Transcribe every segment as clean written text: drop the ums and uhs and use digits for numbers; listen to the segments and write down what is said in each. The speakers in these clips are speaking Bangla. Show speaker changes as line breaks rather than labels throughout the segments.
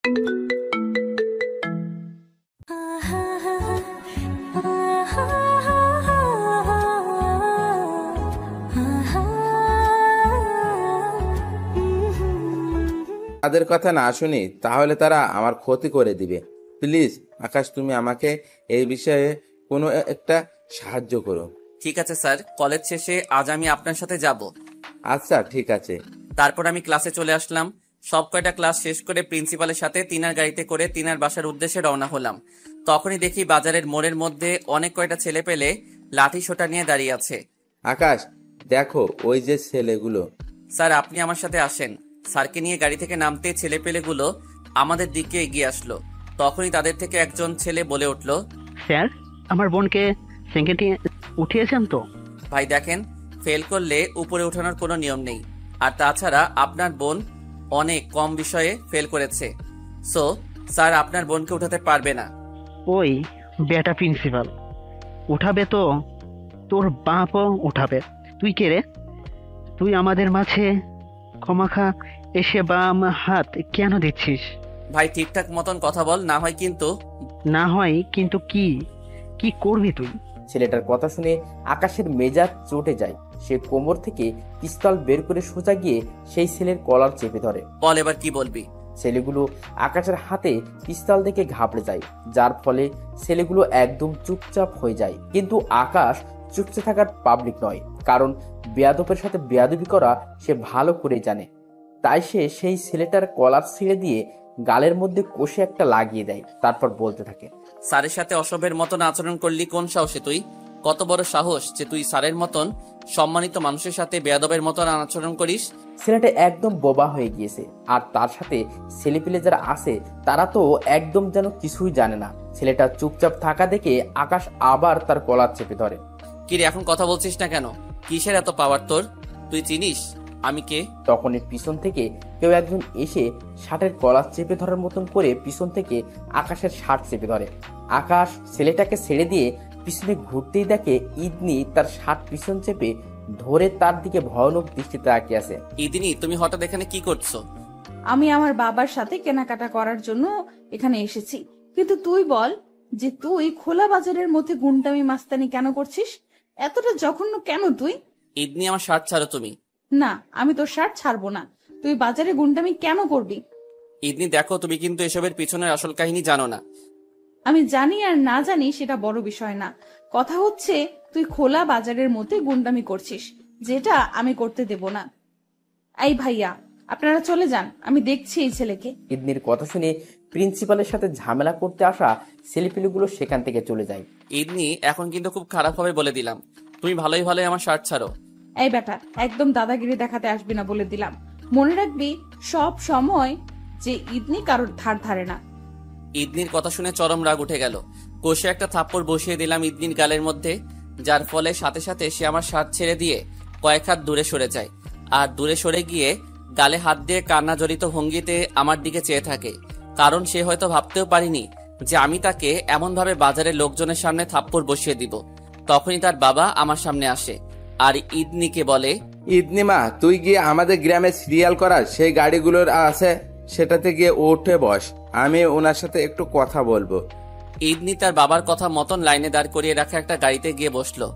তাদের কথা না শুনি তাহলে তারা আমার ক্ষতি করে দিবে। প্লিজ আকাশ, তুমি আমাকে এই বিষয়ে কোনো একটা সাহায্য করো।
ঠিক আছে স্যার, কলেজ শেষে আজ আমি আপনার সাথে যাব।
আচ্ছা ঠিক আছে।
তারপর আমি ক্লাসে চলে আসলাম। সব কয়টা ক্লাস শেষ করে প্রিন্সিপালের সাথে তিনার গাড়িতে করে তিনার বাসার উদ্দেশ্যে রওনা হলাম। তখনই দেখি বাজারের মোড়ের মধ্যে অনেক কয়টা ছেলে পেলে লাঠি সোটা নিয়ে দাঁড়িয়ে আছে।
আকাশ দেখো ওই যে ছেলেগুলো।
স্যার আপনি আমার সাথে আসেন। স্যারকে নিয়ে গাড়ি থেকে নামতে ছেলে পেলেগুলো আমাদের দিকে এগিয়ে আসলো। তখনই তাদের থেকে একজন ছেলে বলে উঠল,
স্যার আমার বোনকে সেকেন্ডে উঠিয়েছেন তো?
ভাই দেখেন, ফেল করলে উপরে ওঠানোর কোনো নিয়ম নেই। আর তাছাড়া আপনার বোন অনেক কম বিষয়ে ফেল করেছে। সো স্যার আপনার বোনকে উঠাতে পারবে না।
ওই বেটা প্রিন্সিপাল উঠাবে তো তোর বাপও উঠাবে। তুই কে রে? তুই আমাদের মাঝে ক্ষমাখা এসে বাম হাত কেন দিচ্ছিস?
ভাই ঠিকঠাক মতন কথা বল, না হয় কিন্তু।
না হয় কিন্তু কি? কি করবি তুই?
ছেলেটার কথা শুনে আকাশের মেজাজ চটে যায়। সে কোমর থেকে পিস্তল বের করে সোজা গিয়ে সেই ছেলের কলার চেপে ধরে।
বল এবার কি বলবি?
ছেলেগুলো আকাশের হাতে পিস্তল দেখে ঘাবড়ে যায়, যার ফলে ছেলেগুলো একদম চুপচাপ হয়ে যায়। কিন্তু আকাশ চুপচাপ থাকার পাবলিক নয়, কারণ বেয়াদবের সাথে বেয়াদবি করা সে ভালো করে জানে। তাই সে সেই ছেলেটার কলার ছিঁড়ে দিয়ে গালের মধ্যে কষে একটা লাগিয়ে দেয়। তারপর বলতে থাকে,
স্যারের সাথে অসভ্যের মতন আচরণ করলি কোন সাহসে তুই? কত বড় সাহস যে তুই স্যারের মতন সম্মানিত মানুষের সাথে বেয়াদবের মতন আচরণ করিস?
ছেলেটা একদম বোবা হয়ে গিয়েছে, আর তার সাথে ছেলেপিলে যারা আছে তারা তো একদম যেন কিছুই জানে না। ছেলেটা চুপচাপ থাকা দেখে আকাশ আবার তার কলার চেপে ধরে।
কিরে এখন কথা বলছিস না কেন? কিসের এত পাওয়ার তোর? তুই চিনিস আমি কে?
তখনই পিছন থেকে কেউ একজন এসে শার্টের কলার চেপে ধরার মতন করে পিছন থেকে আকাশের শার্ট চেপে ধরে। আকাশ ছেলেটাকে ছেড়ে দিয়ে পিছনে ঘুরতেই দেখে ইদনি তার শার্ট পিছন চেপে ধরে তার দিকে ভয়ানক দৃষ্টিতে তাকিয়ে আছে।
ইদিনি, তুমি হঠাৎ এখানে কি করছো?
আমি আমার বাবার সাথে কেনাকাটা করার জন্য এখানে এসেছি। কিন্তু তুই বল যে তুই খোলা বাজারের মধ্যে গুন্ডামি মাস্তানি কেন করছিস? এতটা জঘন্য কেন তুই?
ইদিনি আমার শার্ট ছাড়ো তুমি।
না, আমি তোর শার্ট ছাড়বো না। তুই বাজারে গুন্ডামি কেন করবি?
ইদিনি দেখো, তুমি কিন্তু এসবের পিছনের আসল কাহিনী জানো না।
আমি জানি আর না জানি সেটা বড় বিষয় না। কথা হচ্ছে তুই খোলা বাজারের মধ্যে গুন্ডামি করছিস, যেটা আমি করতে দেব না। এই ভাইয়া, আপনারা চলে যান, আমি দেখছি এই ছেলেকে।
ইদনির কথা শুনে প্রিন্সিপালের সাথে ঝামেলা করতে আসা ছেলেপিলেগুলো সেখান থেকে চলে যায়।
ইদিনি এখন কিন্তু খুব খারাপ ভাবে বলে দিলাম, তুমি ভালোই ভালোই আমার শার্ট ছাড়ো।
এই বেটা, একদম দাদাগিরি দেখাতে আসবি না বলে দিলাম। মনে রাখবি সব সময় যে ইদনি কারোর ধার ধারে না।
ইদনির কথা শুনে চরম রাগ উঠে গেল। কষে একটা থাপ্পড় বসিয়ে দিলাম ইদনির গালের মধ্যে, যার ফলে সাথে সাথে সে আমার শার্ট ছেড়ে দিয়ে কয়েক হাত দূরে সরে যায়। আর দূরে সরে গিয়ে গালে হাত দিয়ে কান্না জড়িত ভঙ্গিতে আমার দিকে চেয়ে থাকে। কারণ সে হয়তো ভাবতেও পারিনি যে আমি তাকে এমন ভাবে বাজারের লোকজনের সামনে থাপ্পড় বসিয়ে দিব। তখনই তার বাবা আমার সামনে আসে আর ইদনিকে বলে,
ইদনিমা, তুই গিয়ে আমাদের গ্রামে সিরিয়াল করার সেই গাড়িগুলোর আছে সেটাতে গিয়ে উঠে বস, আমি ওনার সাথে একটু কথা বলবো।
ইদনি তার বাবার কথা মতন লাইনে দাঁড় করিয়ে রাখা একটা গাড়িতে গিয়ে বসলো,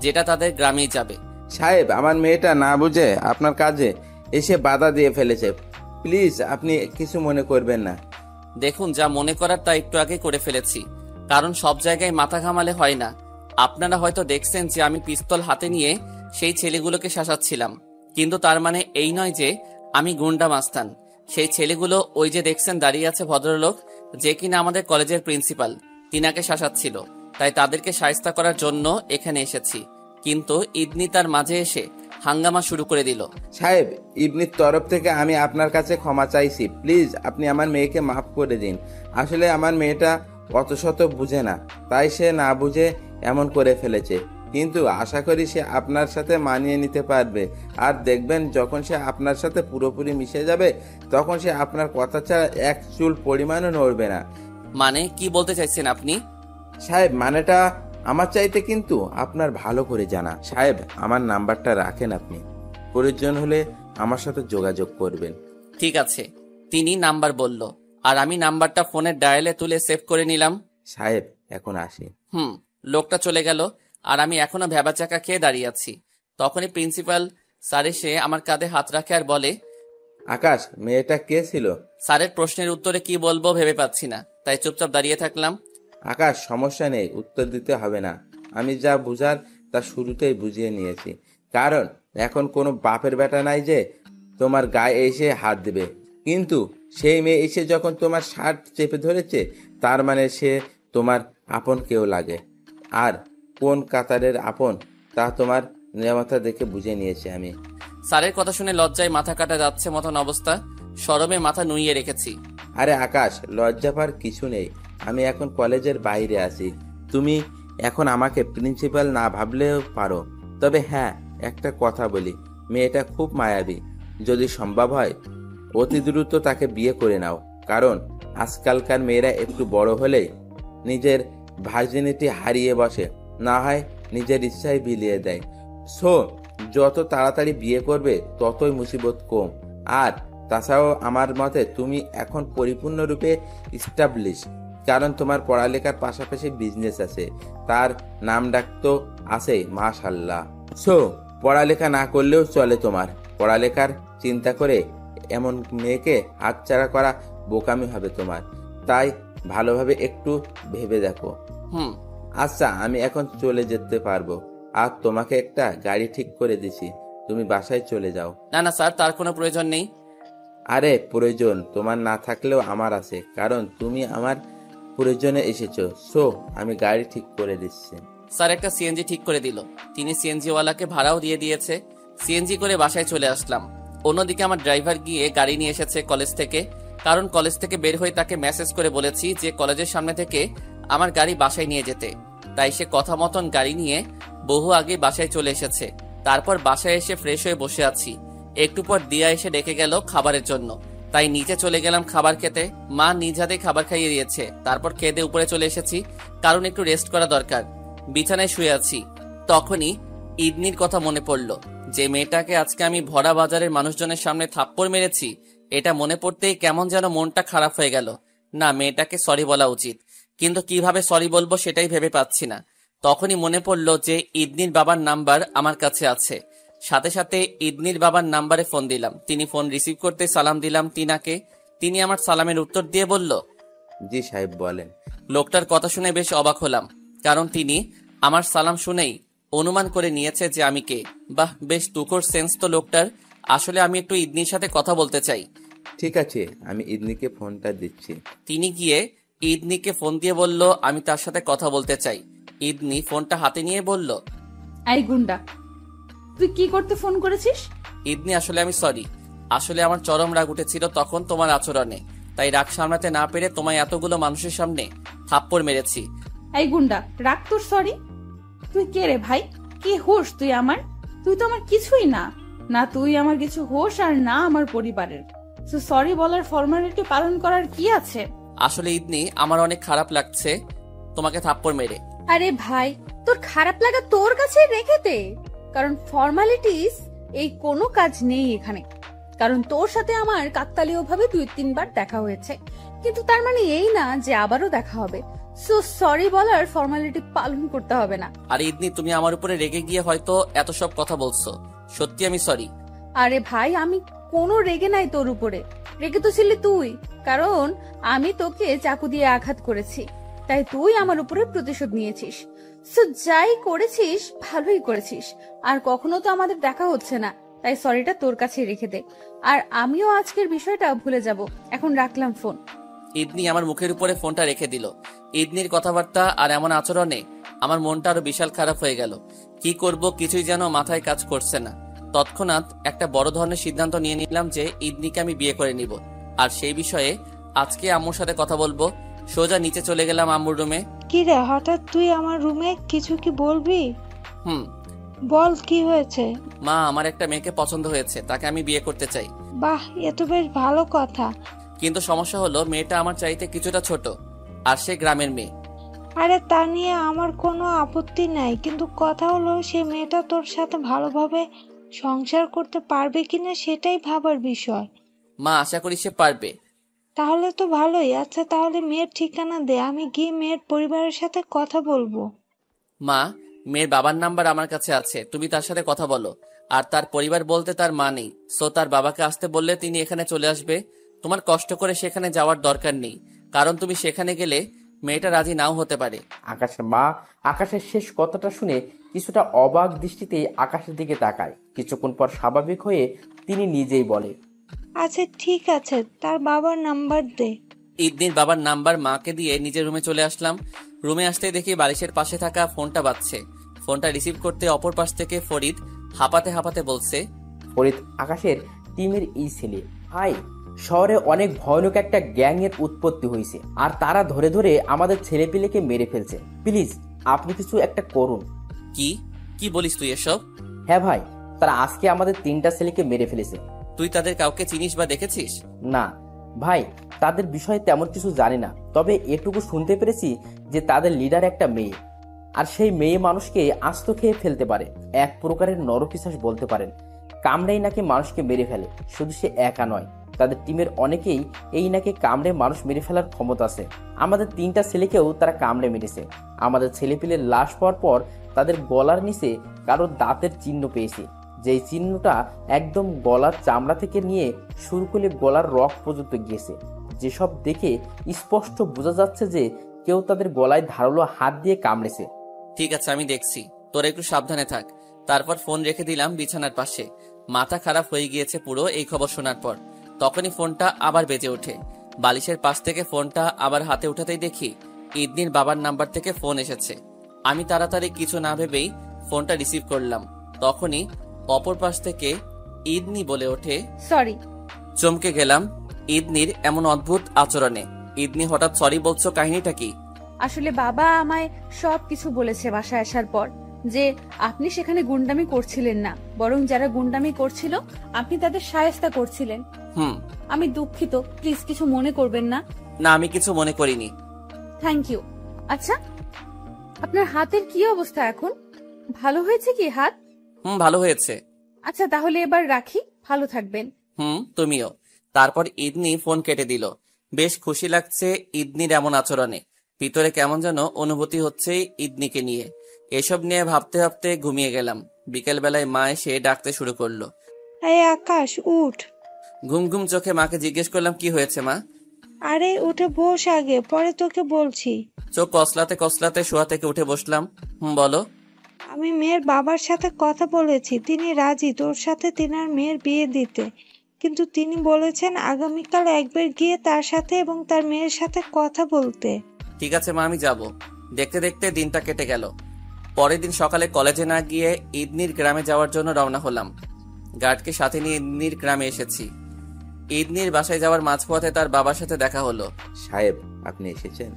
যেটা তাদের গ্রামেই যাবে।
সাহেব, আমার মেয়েটা না বুঝে আপনার কাজে এসে বাধা দিয়ে ফেলেছে, প্লিজ আপনি কিছু মনে করবেন না।
দেখুন, যা মনে করার তা একটু আগে করে ফেলেছি, কারণ সব জায়গায় মাথা ঘামালে হয় না। আপনারা হয়তো দেখছেন যে আমি পিস্তল হাতে নিয়ে সেই ছেলেগুলোকে শাসাচ্ছিলাম, কিন্তু তার মানে এই নয় যে আমি গুন্ডা মাস্তান। সেই ছেলেগুলো ওই যে দেখছেন দাঁড়িয়ে আছে ভদ্রলোক, যে কিনা আমাদের কলেজের প্রিন্সিপাল, তিনাকে শাসাচ্ছিল। তাই তাদেরকে শায়েস্তা করার জন্য এখানে এসেছি। কিন্তু ইদনি তার মাঝে এসে হাঙ্গামা শুরু করে দিল।
সাহেব, ইবনির তরফ থেকে আমি আপনার কাছে ক্ষমা চাইছি, প্লিজ আপনি আমার মেয়েকে মাফ করে দিন। আসলে আমার মেয়েটা অত শত বুঝে না, তাই সে না বুঝে এমন করে ফেলেছে। কিন্তু আশা করি সে আপনার সাথে মানিয়ে নিতে পারবে। আর দেখবেন যখন সে আপনার সাথে পুরোপুরি মিশে যাবে তখন সে আপনার কথা ছাড়া এক চুল পরিমাণও নড়বে না।
মানে কি বলতে চাইছেন আপনি?
সাহেব, মানেটা আমার চাইতে কিন্তু আপনার ভালো করে জানা। সাহেব, আমার নাম্বারটা রাখেন, আপনি প্রয়োজন হলে আমার সাথে যোগাযোগ করবেন।
ঠিক আছে। তিনি নাম্বার বলল আর আমি নাম্বারটা ফোনের ডায়ালে তুলে সেভ করে নিলাম।
সাহেব এখন আসি।
লোকটা চলে গেল আর আমি এখনো ভ্যাবাচাকা খেয়ে দাঁড়িয়ে আছি। তখনই প্রিন্সিপাল স্যার এসে আমার কাঁধে হাত রাখে আর বলে,
আকাশ, মেয়েটা কে ছিল?
স্যারের প্রশ্নের উত্তরে কি বলবো ভেবে পাচ্ছি না, তাই চুপচাপ দাঁড়িয়ে থাকলাম।
আকাশ, সমস্যা নেই, উত্তর দিতে হবে না। আমি যা বুঝার তা শুরুতেই বুঝিয়ে নিয়েছি। কারণ এখন কোনো বাপের বেটা নাই যে তোমার গায়ে এসে হাত দেবে। কিন্তু সেই মেয়ে এসে যখন তোমার শার্ট চেপে ধরেছে, তার মানে সে তোমার আপন কেউ লাগে। আর কোন কাতারের আপন তা তোমার নিরাপত্তা দেখে বুঝে নিয়েছি আমি।
স্যারের কথা শুনে লজ্জায় মাথা কাটা যাচ্ছে মতন অবস্থা, শরমে মাথা নুইয়ে রেখেছি।
আরে আকাশ, লজ্জা পাওয়ার কিছু নেই। আমি এখন কলেজের বাইরে আছি। তুমি এখন আমাকে প্রিন্সিপাল না ভাবলেও পারো। তবে হ্যাঁ, একটা কথা বলি, মেয়েটা খুব মায়াবী। যদি সম্ভব হয় অতি দ্রুত তাকে বিয়ে করে নাও। কারণ আজকালকার মেয়েরা একটু বড় হলেই নিজের ভার্জিনিটি হারিয়ে বসে, না হয় নিজের ইচ্ছায় বিলিয়ে দেয়। সো যত তাড়াতাড়ি বিয়ে করবে ততই মুসিবত কম। আর তাছাড়াও আমার মতে তুমি এখন পরিপূর্ণরূপে ইস্টাবলিশ। কারণ তোমার পড়ালেখার পাশাপাশি বিজনেস আছে, তার নাম ডাক তো আছেই মাশাল্লাহ। সো পড়ালেখা না করলেও চলে তোমার। পড়ালেখার চিন্তা করে এমন মেয়েকে হাতছাড়া করা বোকামি হবে তোমার। তাই ভালোভাবে একটু ভেবে দেখো। আচ্ছা, আমি এখন চলে যেতে পারবো। আর তোমাকে একটা গাড়ি ঠিক করে দিছি, তুমি বাসায় চলে যাও।
না না স্যার, তার কোনো প্রয়োজন নেই।
আরে প্রয়োজন তোমার না থাকলেও আমার আছে, কারণ তুমি আমার প্রয়োজনে এসেছো। সো আমি গাড়ি ঠিক করে দিচ্ছি।
স্যার একটা সিএনজি ঠিক করে দিল। তিনি সিএনজিওয়ালাকে ভাড়াও দিয়ে দিয়েছে। সিএনজি করে বাসায় চলে আসলাম। অন্যদিকে আমার ড্রাইভার গিয়ে গাড়ি নিয়ে এসেছে কলেজ থেকে। কারণ কলেজ থেকে বের হয়ে তাকে মেসেজ করে বলেছি যে কলেজের সামনে থেকে আমার গাড়ি বাসায় নিয়ে যেতে। তাই সে কথা মতন গাড়ি নিয়ে বহু আগে বাসায় চলে এসেছে। তারপর বাসায় এসে ফ্রেশ হয়ে বসে আছি। একটু পর দিয়া এসে ডেকে গেল খাবারের জন্য, তাই নিচে চলে গেলাম খাবার খেতে। মা নিজ হাতে খাবার খাইয়ে দিয়েছে। তারপর খেতে উপরে চলে এসেছি, কারণ একটু রেস্ট করা দরকার। বিছানায় শুয়ে আছি, তখনই ইদনির কথা মনে পড়লো। যে মেয়েটাকে আজকে আমি ভরা বাজারের মানুষজনের সামনে থাপ্পড় মেরেছি, এটা মনে পড়তেই কেমন যেন মনটা খারাপ হয়ে গেল। না, মেয়েটাকে সরি বলা উচিত, কিন্তু কিভাবে সরি বলবো সেটাই ভেবে পাচ্ছি না। তখনই মনে পড়লো যে ইদনির বাবার নাম্বার আমার কাছে আছে। সাথে সাথে ইদনির বাবার নাম্বারে ফোন দিলাম। তিনি ফোন রিসিভ করতে সালাম দিলাম টিনাকে। তিনি আমার সালামের উত্তর দিয়ে বলল,
জি সাহেব, বলেন।
লোকটার কথা শুনে বেশ অবাক হলাম, কারণ তিনি আমার সালাম শুনেই অনুমান করে নিয়েছে যে আমি কে। বাহ, বেশ তুখোড় সেন্স তো লোকটার। আসলে আমি একটু ইদনির সাথে কথা বলতে চাই।
ঠিক আছে, আমি ইদনিকে ফোনটা দিচ্ছি।
তিনি গিয়ে ইদনিকে ফোন দিয়ে বলল আমি তার সাথে কথা বলতে চাই। ইদনি ফোনটা হাতে নিয়ে বলল,
এই গুন্ডা, তুই কি করতে ফোন করেছিস?
ইদনি, আসলে আমি সরি। আসলে আমার চরম রাগ উঠেছিল তখন তোমার আচরণে, তাই রাগ সামলাতে না পেরে তোমায় এতগুলো মানুষের সামনে থাপ্পড় মেরেছি।
এই গুন্ডা, রাখ তোর সরি। তুই কে রে ভাই? কি হোস তুই আমার? তুই তো আমার কিছুই না। না তুই আমার কিছু হোস, আর না আমার পরিবারের। তো সরি বলার ফর্মালিটি পালন করার কি আছে?
আসলে ইদনি, আমার অনেক খারাপ লাগছে তোমাকে থাপ্পড় মেরে।
আরে ভাই, তোর খারাপ লাগা তোর কাছে রেখে দে, কারণ ফর্মালিটিস এই কোনো কাজ নেই এখানে। কারণ তোর সাথে আমার কাকতালীয় ভাবে 2-3 বার দেখা হয়েছে, কিন্তু তার মানে এই না যে আবারও দেখা হবে। সো সরি বলার ফর্মালিটি পালন করতে হবে না।
আরে ইদনি, তুমি আমার উপরে রেগে গিয়ে হয়তো এত সব কথা বলছো। সত্যি আমি সরি।
আরে ভাই, আমি কোনো রেগে নাই তোর উপরে। রেগে তো ছিলি তুই, কারণ আমি তোকে চাকু দিয়ে আঘাত করেছি, তাই তুই আমার উপরে প্রতিশোধ নিয়েছিস। সো যাই করেছিস ভালোই করেছিস। আর কখনো তো আমাদের দেখা হচ্ছে না, তাই সরিটা তোর কাছে রেখে দে। আর আমিও আজকের বিষয়টা ভুলে যাব। এখন রাখলাম ফোন।
ইদনি আমার মুখের উপরে ফোনটা রেখে দিল। ইদনির কথাবার্তা আর এমন আচরণে আমার মনটা আরো বিশাল খারাপ হয়ে গেল। কি করব কিছুই যেন মাথায় কাজ করছে না। তৎক্ষণাৎ একটা বড় ধরনের সিদ্ধান্ত নিয়ে নিলাম যে ইদনিকে আমি বিয়ে করে নিব। আর সেই বিষয়ে আজকে আম্মুর সাথে কথা বলবো। সোজা নিচে চলে গেলাম আম্মুর রুমে।
কি রে, হঠাৎ তুই আমার রুমে? কিছু কি বলবি? বল, কি হয়েছে?
মা, আমার একটা মেয়েকে পছন্দ হয়েছে, তাকে আমি বিয়ে করতে চাই।
বাহ, এ তো বেশ ভালো কথা।
কিন্তু সমস্যা হলো মেয়েটা আমার চাইতে কিছুটা ছোট, আর সে গ্রামের মেয়ে।
আরে তা নিয়ে আমার কোনো আপত্তি নাই, কিন্তু কথা হলো সে মেয়েটা তোর সাথে ভালোভাবে সংসার করতে পারবে কিনা সেটাই ভাবার বিষয়।
মা, আশা করি সে পারবে।
তাহলে তো ভালোই। আচ্ছা তাহলে মেয়ের ঠিকানা দে, আমি গিয়ে মেয়ের পরিবারের সাথে কথা বলবো।
মা, মেয়ের বাবার নাম্বার আমার কাছে আছে, তুমি তার সাথে কথা বলো। আর তার পরিবার বলতে তার মা নেই, সো তার বাবাকে আসতে বললে তিনি এখানে চলে আসবে। তোমার কষ্ট করে সেখানে যাওয়ার দরকার নেই, কারণ তুমি সেখানে গেলে মেয়েটা রাজি নাও হতে পারে।
আকাশের মা আকাশের শেষ কথাটা শুনে কিছুটা অবাক দৃষ্টিতে আকাশের দিকে তাকায়। কিছুক্ষণ পর স্বাভাবিক হয়ে তিনি নিজেই বলে,
আচ্ছা ঠিক আছে, তার বাবার নাম্বার দে।
ঈদনির বাবার নাম্বার মাকে দিয়ে নিজের রুমে চলে আসলাম। রুমে আসতেই দেখি বালিশের পাশে থাকা ফোনটা বাজছে। ফোনটা রিসিভ করতে অপর পাশ থেকে ফরিদ হাঁপাতে হাঁপাতে বলছে,
ফরিদ আকাশের টিমের এই ছেলে। ভাই, শহরে অনেক ভয়ানক একটা গ্যাং এর উৎপত্তি হয়েছে, আর তারা ধরে ধরে আমাদের ছেলেপিলেকে মেরে ফেলছে। প্লিজ আপনি কিছু একটা করুন।
কি কি বলিস তুই এসব?
হ্যাঁ ভাই, তারা আজকে আমাদের 3টা ছেলেকে মেরে ফেলেছে।
তুই তাদের কাউকে চিনিস বা দেখেছিস?
না ভাই, তাদের বিষয়ে তেমন কিছু জানি না, তবে এটুকু শুনতে পেরেছি যে তাদের লিডার একটা মেয়ে, আর সেই মেয়ে মানুষকে আস্ত খেয়ে ফেলতে পারে। এক প্রকারের নরপিশাচ বলতে পারেন। কামড়েই নাকি মানুষকে মেরে ফেলে। শুধু সে একা নয়, তাদের টিমের অনেকেই এই নাকি কামড়ে মানুষ মেরে ফেলার ক্ষমতা আছে। আমাদের 3টা ছেলেকেও তারা কামড়ে মেরেছে। আমাদের ছেলেপিলের লাশ পাওয়ার পর তাদের গলার নিচে কারো দাঁতের চিহ্ন পেয়েছি, যেই চিহ্নটা একদম গলার চামড়া থেকে নিয়ে শুরু করে গলার রক পর্যন্ত গিয়েছে। যেসব দেখে স্পষ্ট বোঝা যাচ্ছে যে কেউ তাদের গলায় ধারালো হাত দিয়ে কামড়েছে।
ঠিক আছে, আমি দেখছি, তোরা একটু সাবধানে থাক। তারপর ফোন রেখে দিলাম বিছানার পাশে। মাথা খারাপ হয়ে গিয়েছে পুরো এই খবর শোনার পর। তখনই ফোনটা আবার বেজে ওঠে। বালিশের পাশ থেকে ফোনটা আবার হাতে উঠাতেই দেখি ঈদনির বাবার নাম্বার থেকে ফোন এসেছে। আমি তাড়াতাড়ি কিছু না ভেবেই ফোনটা রিসিভ করলাম। তখনই অপর পাশ থেকে ঈদনি বলে ওঠে,
সরি।
চমকে গেলাম ঈদনির এমন অদ্ভুত আচরণে। ঈদনি হঠাৎ সরি বলছো, কাহিনীটা কি?
আসলে বাবা আমায় সবকিছু বলেছে বাসায় আসার পর, যে আপনি সেখানে গুন্ডামি করছিলেন না, বরং যারা গুন্ডামি করছিল আপনি তাদের শায়েস্তা করছিলেন। আমি দুঃখিত, প্লিজ কিছু মনে করবেন না।
না, আমি কিছু মনে করিনি।
Thank you. আচ্ছা, আপনার হাতের কি অবস্থা এখন? ভালো হয়েছে কি হাত?
ভালো হয়েছে।
আচ্ছা তাহলে এবার রাখি, ভালো থাকবেন।
তুমিও। তারপর ঈদনি ফোন কেটে দিল। বেশ খুশি লাগছে ঈদনির এমন আচরণে। ভিতরে কেমন যেন অনুভূতি হচ্ছে ঈদনিকে নিয়ে। এসব নিয়ে ভাবতে ভাবতে ঘুমিয়ে গেলাম। বিকেল বেলায় মা এসে ডাকতে শুরু করলো,
এই আকাশ উঠ।
ঘুম ঘুম চোখে মাকে জিজ্ঞেস করলাম, কি হয়েছে মা?
আরে উঠে বস আগে, পরে তোকে বলছি।
চোখ কসলাতে কসলাতে শোয়া থেকে উঠে বসলাম। বলো।
আমি মেয়ের বাবার সাথে কথা বলেছি, তিনি রাজি তোর সাথে তিনার মেয়ের বিয়ে দিতে, কিন্তু তিনি বলেছেন আগামীকাল একবার গিয়ে তার সাথে এবং তার মেয়ের সাথে কথা বলতে।
ঠিক আছে মা, আমি যাব। দেখতে দেখতে দিনটা কেটে গেল। পরের দিন সকালে কলেজে না গিয়ে ঈদনির গ্রামে যাওয়ার জন্য রওনা হলাম। গার্ডকে সাথে নিয়ে ঈদনির গ্রামে এসেছি। ঈদনির বাসায় যাওয়ার মাঝপথে তার বাবার সাথে দেখা হলো।
সাহেব, আপনি এসেছেন?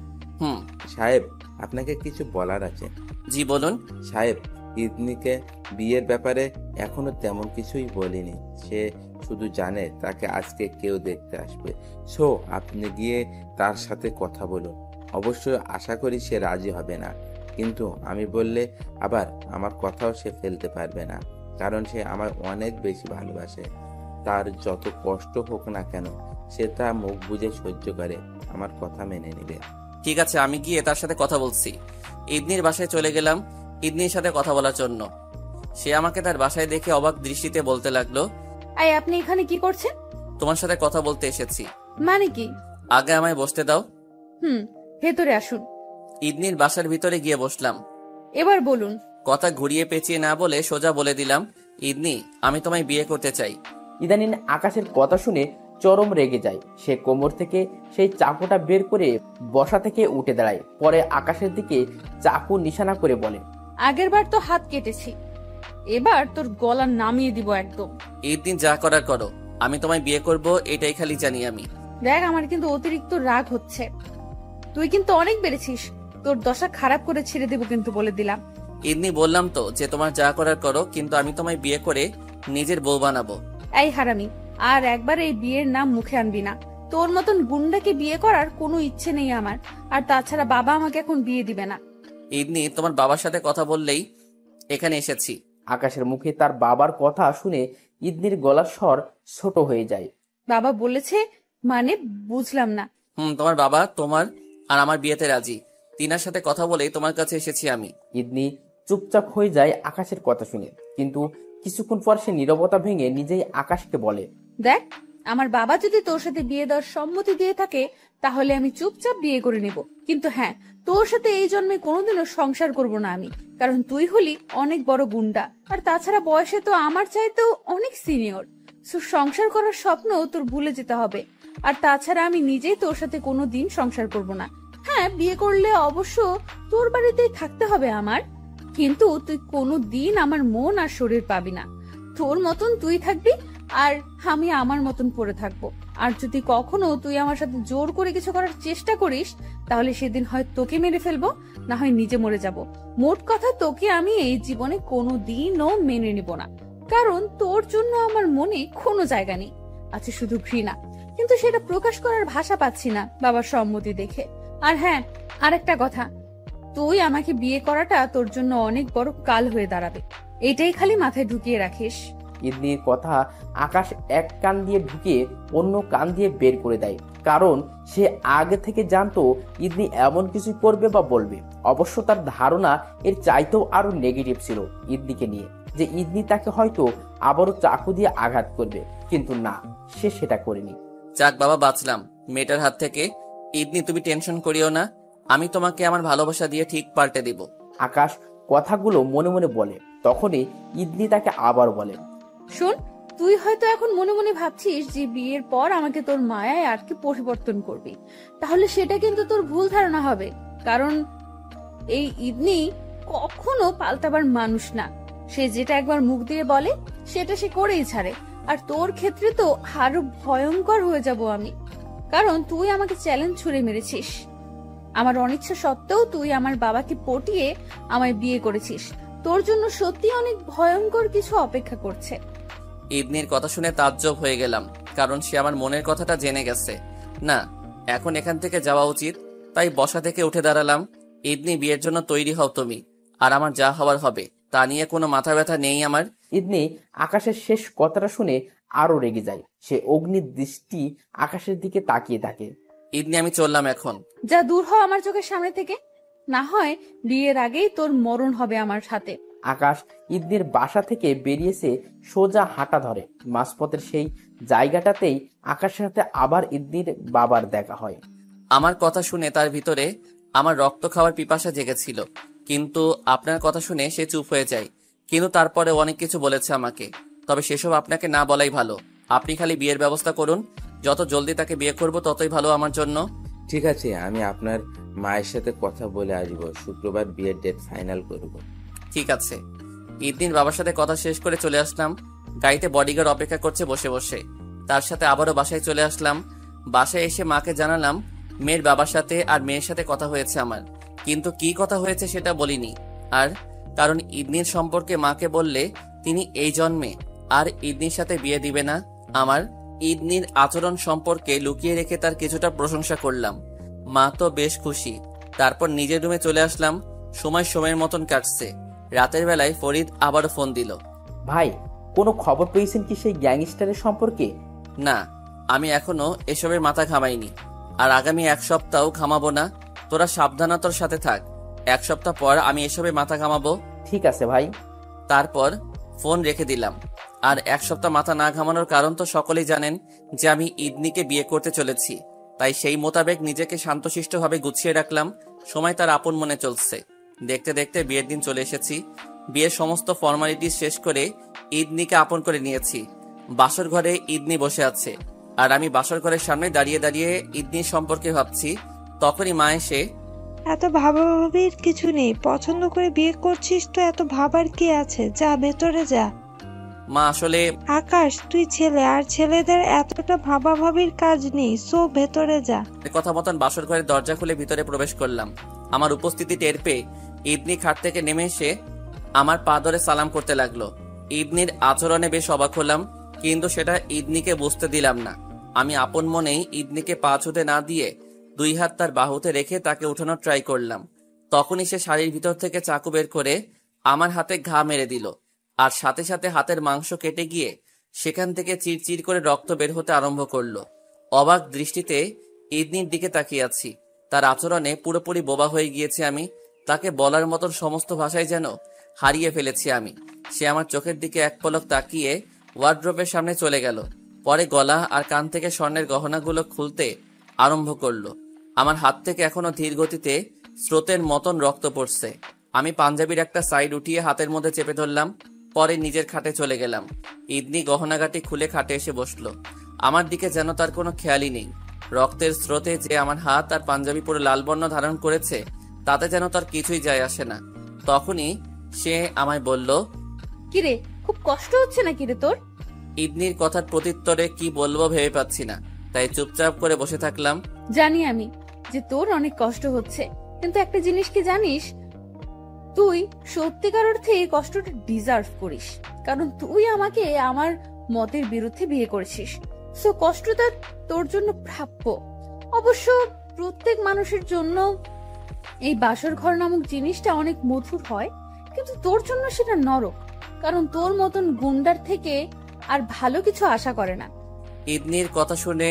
সাহেব, আপনাকে কিছু বলার আছে।
জি বলুন।
সাহেব, ঈদনিকে বিয়ের ব্যাপারে এখনো তেমন কিছুই বলিনি। সে শুধু জানে তাকে আজকে কেউ দেখতে আসবে। সো আপনি গিয়ে তার সাথে কথা বলুন। অবশ্যই আশা করি সে রাজি হবে না, কিন্তু আমি বললে আবার আমার কথাও সে ফেলতে পারবে না, কারণ সে আমার অনেক বেশি ভালোবাসে। তার যত কষ্ট হোক না কেন সে তা মুখ বুজে সহ্য করে আমার কথা মেনে নেবে।
ঠিক আছে, আমি গিয়ে তার সাথে কথা বলছি। ঈদনির বাসায় চলে গেলাম ঈদনির সাথে কথা বলার জন্য। সে আমাকে তার বাসায় দেখে অবাক দৃষ্টিতে বলতে লাগলো,
এই আপনি এখানে কি করছেন?
তোমার সাথে কথা বলতে এসেছি।
মানে কি?
আগে আমায় বসতে দাও।
ভেতরে আসুন।
ঈদনির বাসার ভিতরে গিয়ে বসলাম।
এবার বলুন।
কথা ঘুরিয়ে পেঁচিয়ে না বলে সোজা বলে দিলাম, ঈদনি, আমি তোমায় বিয়ে করতে চাই।
ইদানিং আকাশের কথা শুনে চরম রেগে যায়। সে কোমর থেকে সেই চাকুটা বের করে বসা থেকে উঠে দাঁড়ায়। পরে আকাশের দিকে চাকু নিশানা করে বলে,
আগের বার তো হাত কেটেছি, এবার তোর গলা নামিয়ে দিব একদম।
ঈদনি, যা করার করো, আমি তোমায় বিয়ে করব, এটাই খালি জানি আমি।
দেখ, আমার কিন্তু অতিরিক্ত রাগ হচ্ছে। তুই কিন্তু অনেক বেড়েছিস, তোর দশা খারাপ করে ছেড়ে দেবো কিন্তু, বলে দিলাম।
ঈদনি, বললাম তো যে তোমার যা করার করো, কিন্তু আমি তোমায় বিয়ে করে নিজের বউ বানাবো।
এই হারামি, আর একবার এই বিয়ের নাম মুখে আনবি না। তোর মতন গুন্ডাকে বিয়ে করার কোনো ইচ্ছে নেই আমার, আর তাছাড়া বাবা আমাকে এখন বিয়ে দিবে না।
ঈদনি, তোমার বাবার সাথে কথা বললেই এখানে এসেছি।
আকাশের মুখে তার বাবার কথা শুনে ঈদনির গলার স্বর ছোট হয়ে যায়।
বাবা বলেছে মানে বুঝলাম না।
তোমার বাবা তোমার আর আমার বিয়েতে রাজি। তিনার সাথে কথা বলেই তোমার কাছে এসেছি আমি।
ইদনি চুপচাপ হয়ে যায় আকাশের কথা শুনে, কিন্তু কিছুক্ষণ পর সে নীরবতা ভেঙে নিজেই আকাশকে বলে,
দেখ, আমার বাবা যদি তোর সাথে বিয়ে দেওয়ার সম্মতি দিয়ে থাকে তাহলে আমি চুপচাপ বিয়ে করে নেব, কিন্তু হ্যাঁ, তোর সাথে এই জন্মে কোনোদিনও সংসার করব না আমি, কারণ তুই হলি অনেক বড় গুন্ডা, আর তাছাড়া বয়সে তো আমার চাইতেও অনেক সিনিয়র। সংসার করার স্বপ্ন তোর ভুলে যেতে হবে। আর তাছাড়া আমি নিজেই তোর সাথে কোনোদিন সংসার করব না। হ্যাঁ, বিয়ে করলে অবশ্য তোর বাড়িতেই থাকতে হবে আমার, কিন্তু তুই কোনোদিন আমার মন আর শরীর পাবি না। তোর মতন তুই থাকবি আর আমি আমার মতন পড়ে থাকবো। আর যদি কখনো তুই আমার সাথে জোর করে কিছু করার চেষ্টা করিস তাহলে সেদিন হয় তোকে মেরে ফেলবো, না হয় নিজে মরে যাব। মোট কথা, তোকে আমি এই জীবনে কোনোদিনও মেনে নিব না, কারণ তোর জন্য আমার মনে কোনো জায়গা নেই, আছে শুধু ঘৃণা। কিন্তু সেটা প্রকাশ করার ভাষা পাচ্ছি না বাবার সম্মতি দেখে। আর হ্যাঁ, আরেকটা কথা, তুই আমাকে বিয়ে করাটা তোর জন্য অনেক বড় কাল হয়ে দাঁড়াবে, এটাই খালি মাথায় ঢুকিয়ে রাখিস।
ইদনির কথা আকাশ এক কান দিয়ে ঢুকিয়ে অন্য কান দিয়ে বের করে দেয়, কারণ সে আগে থেকে জানতো ইদনি এমন কিছু করবে বা বলবে। অবশ্য তার ধারণা এর চাইতেও আরো নেগেটিভ ছিল ইদনিকে নিয়ে, যে ইদনি তাকে হয়তো আবারও চাকু দিয়ে আঘাত করবে, কিন্তু না, সে সেটা করেনি।
যাক বাবা, বাঁচলাম মেয়েটার হাত থেকে। ইদনি, তুমি টেনশন করিও না, আমি তোমাকে আমার ভালোবাসা দিয়ে ঠিক পাল্টে দিব।
আকাশ কথাগুলো মনে মনে বলে, তখনই ইদনি তাকে আবার বলে,
শোন, তুই হয়তো এখন মনে মনে ভাবছিস যে বিয়ের পর আমাকে তোর মায়ায় আটকে পরিবর্তন করবি, তাহলে সেটা কিন্তু তোর ভুল ধারণা হবে, কারণ এই ইদনি কখনো পাল্টাবার মানুষ না। সে যেটা একবার মুখ দিয়ে বলে সেটা সে করেই ছাড়ে। আর তোর ক্ষেত্রে তো আরো ভয়ঙ্কর হয়ে যাব আমি, কারণ তুই আমাকে চ্যালেঞ্জ ছুড়ে মেরেছিস। আমার অনিচ্ছা সত্ত্বেও তুই আমার বাবাকে পটিয়ে আমায় বিয়ে করেছিস। তোর জন্য সত্যি অনেক ভয়ঙ্কর কিছু অপেক্ষা করছে।
ইদনির কথা শুনে তাজ্জব হয়ে গেলাম, কারণ সে আমার মনের কথাটা জেনে গেছে। না, এখন এখান থেকে যাওয়া উচিত, তাই বসা থেকে উঠে দাঁড়ালাম। ইদনি, বিয়ের জন্য তৈরি হও তুমি, আর আমার যা হওয়ার হবে তা নিয়ে কোনো মাথা ব্যথা নেই আমার।
ইদনি আকাশের শেষ কথাটা শুনে আরো রেগে যায়। সে অগ্নির দৃষ্টি আকাশের দিকে তাকিয়ে থাকে।
ইদনি, আমি চললাম এখন।
যা দূর হ আমার চোখের সামনে থেকে, না হয় বিয়ের আগেই তোর মরণ হবে আমার সাথে।
আকাশ ইদনির বাসা থেকে বেরিয়েছে, সোজা হাঁটা ধরে। মাঝপথের সেই জায়গাটাতেই আকাশের সাথে আবার ইদনির বাবার দেখা হয়।
আমার কথা শুনে তার ভিতরে আমার রক্ত খাওয়ার পিপাসা জেগেছিল, কিন্তু আপনার কথা শুনে সে চুপ হয়ে যায়। কিন্তু তারপরে অনেক কিছু বলেছে আমাকে, তবে সেসব আপনাকে না বলাই ভালো। আপনি খালি বিয়ের ব্যবস্থা করুন, যত জলদি তাকে বিয়ে করব ততই ভালো আমার জন্য।
ঠিক আছে, আমি আপনার মায়ের সাথে কথা বলে আসবো, শুক্রবার বিয়ের ডেট ফাইনাল করব।
ঠিক আছে। ঈদদিন বাবার সাথে কথা শেষ করে চলে আসলাম। গাড়িতে বডিগার্ড অপেক্ষা করছে বসে বসে। তার সাথে আবারও বাসায় চলে আসলাম। বাসায় এসে মাকে জানালাম মেয়ের বাবার সাথে আর মেয়ের সাথে কথা হয়েছে আমার, কিন্তু কি কথা হয়েছে সেটা বলিনি। আর কারণ ঈদনির সম্পর্কে মাকে বললে তিনি এই জন্মে আর ঈদনির সাথে বিয়ে দিবে না। আমার ঈদনির আচরণ সম্পর্কে লুকিয়ে রেখে তার কিছুটা প্রশংসা করলাম। মা তো বেশ খুশি। তারপর নিজের রুমে চলে আসলাম। সময় সময়ের মতন কাটছে। রাতের বেলায় ফরিদ আবারও ফোন দিল।
ভাই, কোনো খবর পেয়েছেন কি সেই গ্যাংস্টারের সম্পর্কে?
না, আমি এখনো এসবের মাথা ঘামাইনি, আর আগামী এক সপ্তাহ ঘামাবো না। তোরা সাবধানতার সাথে থাক, এক সপ্তাহ পর আমি এসবে মাথা ঘামাবো।
ঠিক আছে ভাই।
তারপর ফোন রেখে দিলাম। আর এক সপ্তাহ মাথা না ঘামানোর কারণ তো সকলেই জানেন, যে আমি ঈদনিকে বিয়ে করতে চলেছি। তাই সেই মোতাবেক নিজেকে শান্তশিষ্টভাবে গুছিয়ে রাখলাম। সময় তার আপন মনে চলছে। দেখতে দেখতে বিয়ের দিন চলে এসেছি। বিয়ের সমস্ত ফর্মালিটি শেষ করে ঈদনিকে আপন করে নিয়েছি। বাসর ঘরে ঈদনি বসে আছে, আর আমি বাসর ঘরের সামনে দাঁড়িয়ে দাঁড়িয়ে ঈদনির সম্পর্কে ভাবছি। তখনই মা এসে,
এত ভাবাভাবির কিছু নেই, পছন্দ করে বিয়ে করছিস তো এত ভাবার কি আছে, যা ভেতরে যা।
মা আসলে
আকাশ, তুই ছেলে, আর ছেলেদের এতটা ভাবাভাবির কাজ নেই, সো ভেতরে যা।
কথা মতন বাসর ঘরের দরজা খুলে ভিতরে প্রবেশ করলাম। আমার উপস্থিতি টের পেয়ে ঈদনি খাট থেকে নেমে এসে আমার পা ধরে সালাম করতে লাগলো। ঈদনির আচরণে বেশ অবাক হলাম, কিন্তু সেটা ঈদনিকে বুঝতে দিলাম না। আমি আপন মনেই ঈদনিকে পা ছুঁতে না দিয়ে দুই হাত তার বাহুতে রেখে তাকে উঠানোর ট্রাই করলাম। তখনই সে শাড়ির ভিতর থেকে চাকু বের করে আমার হাতে ঘা মেরে দিল, আর সাথে সাথে হাতের মাংস কেটে গিয়ে সেখান থেকে চিরচির করে রক্ত বের হতে আরম্ভ করলো। অবাক দৃষ্টিতে ইদনির দিকে তাকিয়ে আছি। তার আচরণে পুরোপুরি বোবা হয়ে গিয়েছি আমি। তাকে বলার মতন সমস্ত ভাষায় যেন হারিয়ে ফেলেছি আমি। সে আমার চোখের দিকে এক পলক তাকিয়ে ওয়ার্ড্রোবের সামনে চলে গেল। পরে গলা আর কান থেকে স্বর্ণের গহনাগুলো খুলতে আরম্ভ করলো। আমার হাত থেকে এখনো ধীর গতিতে স্রোতের মতন রক্ত পড়ছে। আমি পাঞ্জাবির একটা সাইড উঠিয়ে হাতের মধ্যে চেপে ধরলাম। পরে নিজের খাটে চলে গেলাম। ইদনি গহনাগাটি খুলে খাটে এসে বসলো। আমার দিকে যেন তার কোনো খেয়ালই নেই। রক্তের স্রোতে যে আমার হাত আর পাঞ্জাবি পুরো লাল বর্ণ ধারণ করেছে তাতে যেন তার কিছুই যায় আসে না। তখনই সে আমায় বলল,
কিরে, খুব কষ্ট হচ্ছে না কিরে তোর?
ইদনির কথার প্রত্যুত্তরে কি বলবো ভেবে পাচ্ছি না, তাই চুপচাপ করে বসে থাকলাম।
জানি আমি যে তোর অনেক কষ্ট হচ্ছে, কিন্তু একটা জিনিস কি জানিস, তুই সত্যিকার অর্থে এই কষ্টটা ডিজার্ভ করিস, কারণ তুই আমাকে আমার মতের বিরুদ্ধে বিয়ে করেছিস। সো কষ্টটা তোর জন্য প্রাপ্য। অবশ্য প্রত্যেক মানুষের জন্য এই বাসর ঘর নামক জিনিসটা অনেক মধুর হয়, কিন্তু তোর জন্য সেটা নরক, কারণ তোর মতন গুন্ডার থেকে আর ভালো কিছু আশা করে না।
ইদনির কথা শুনে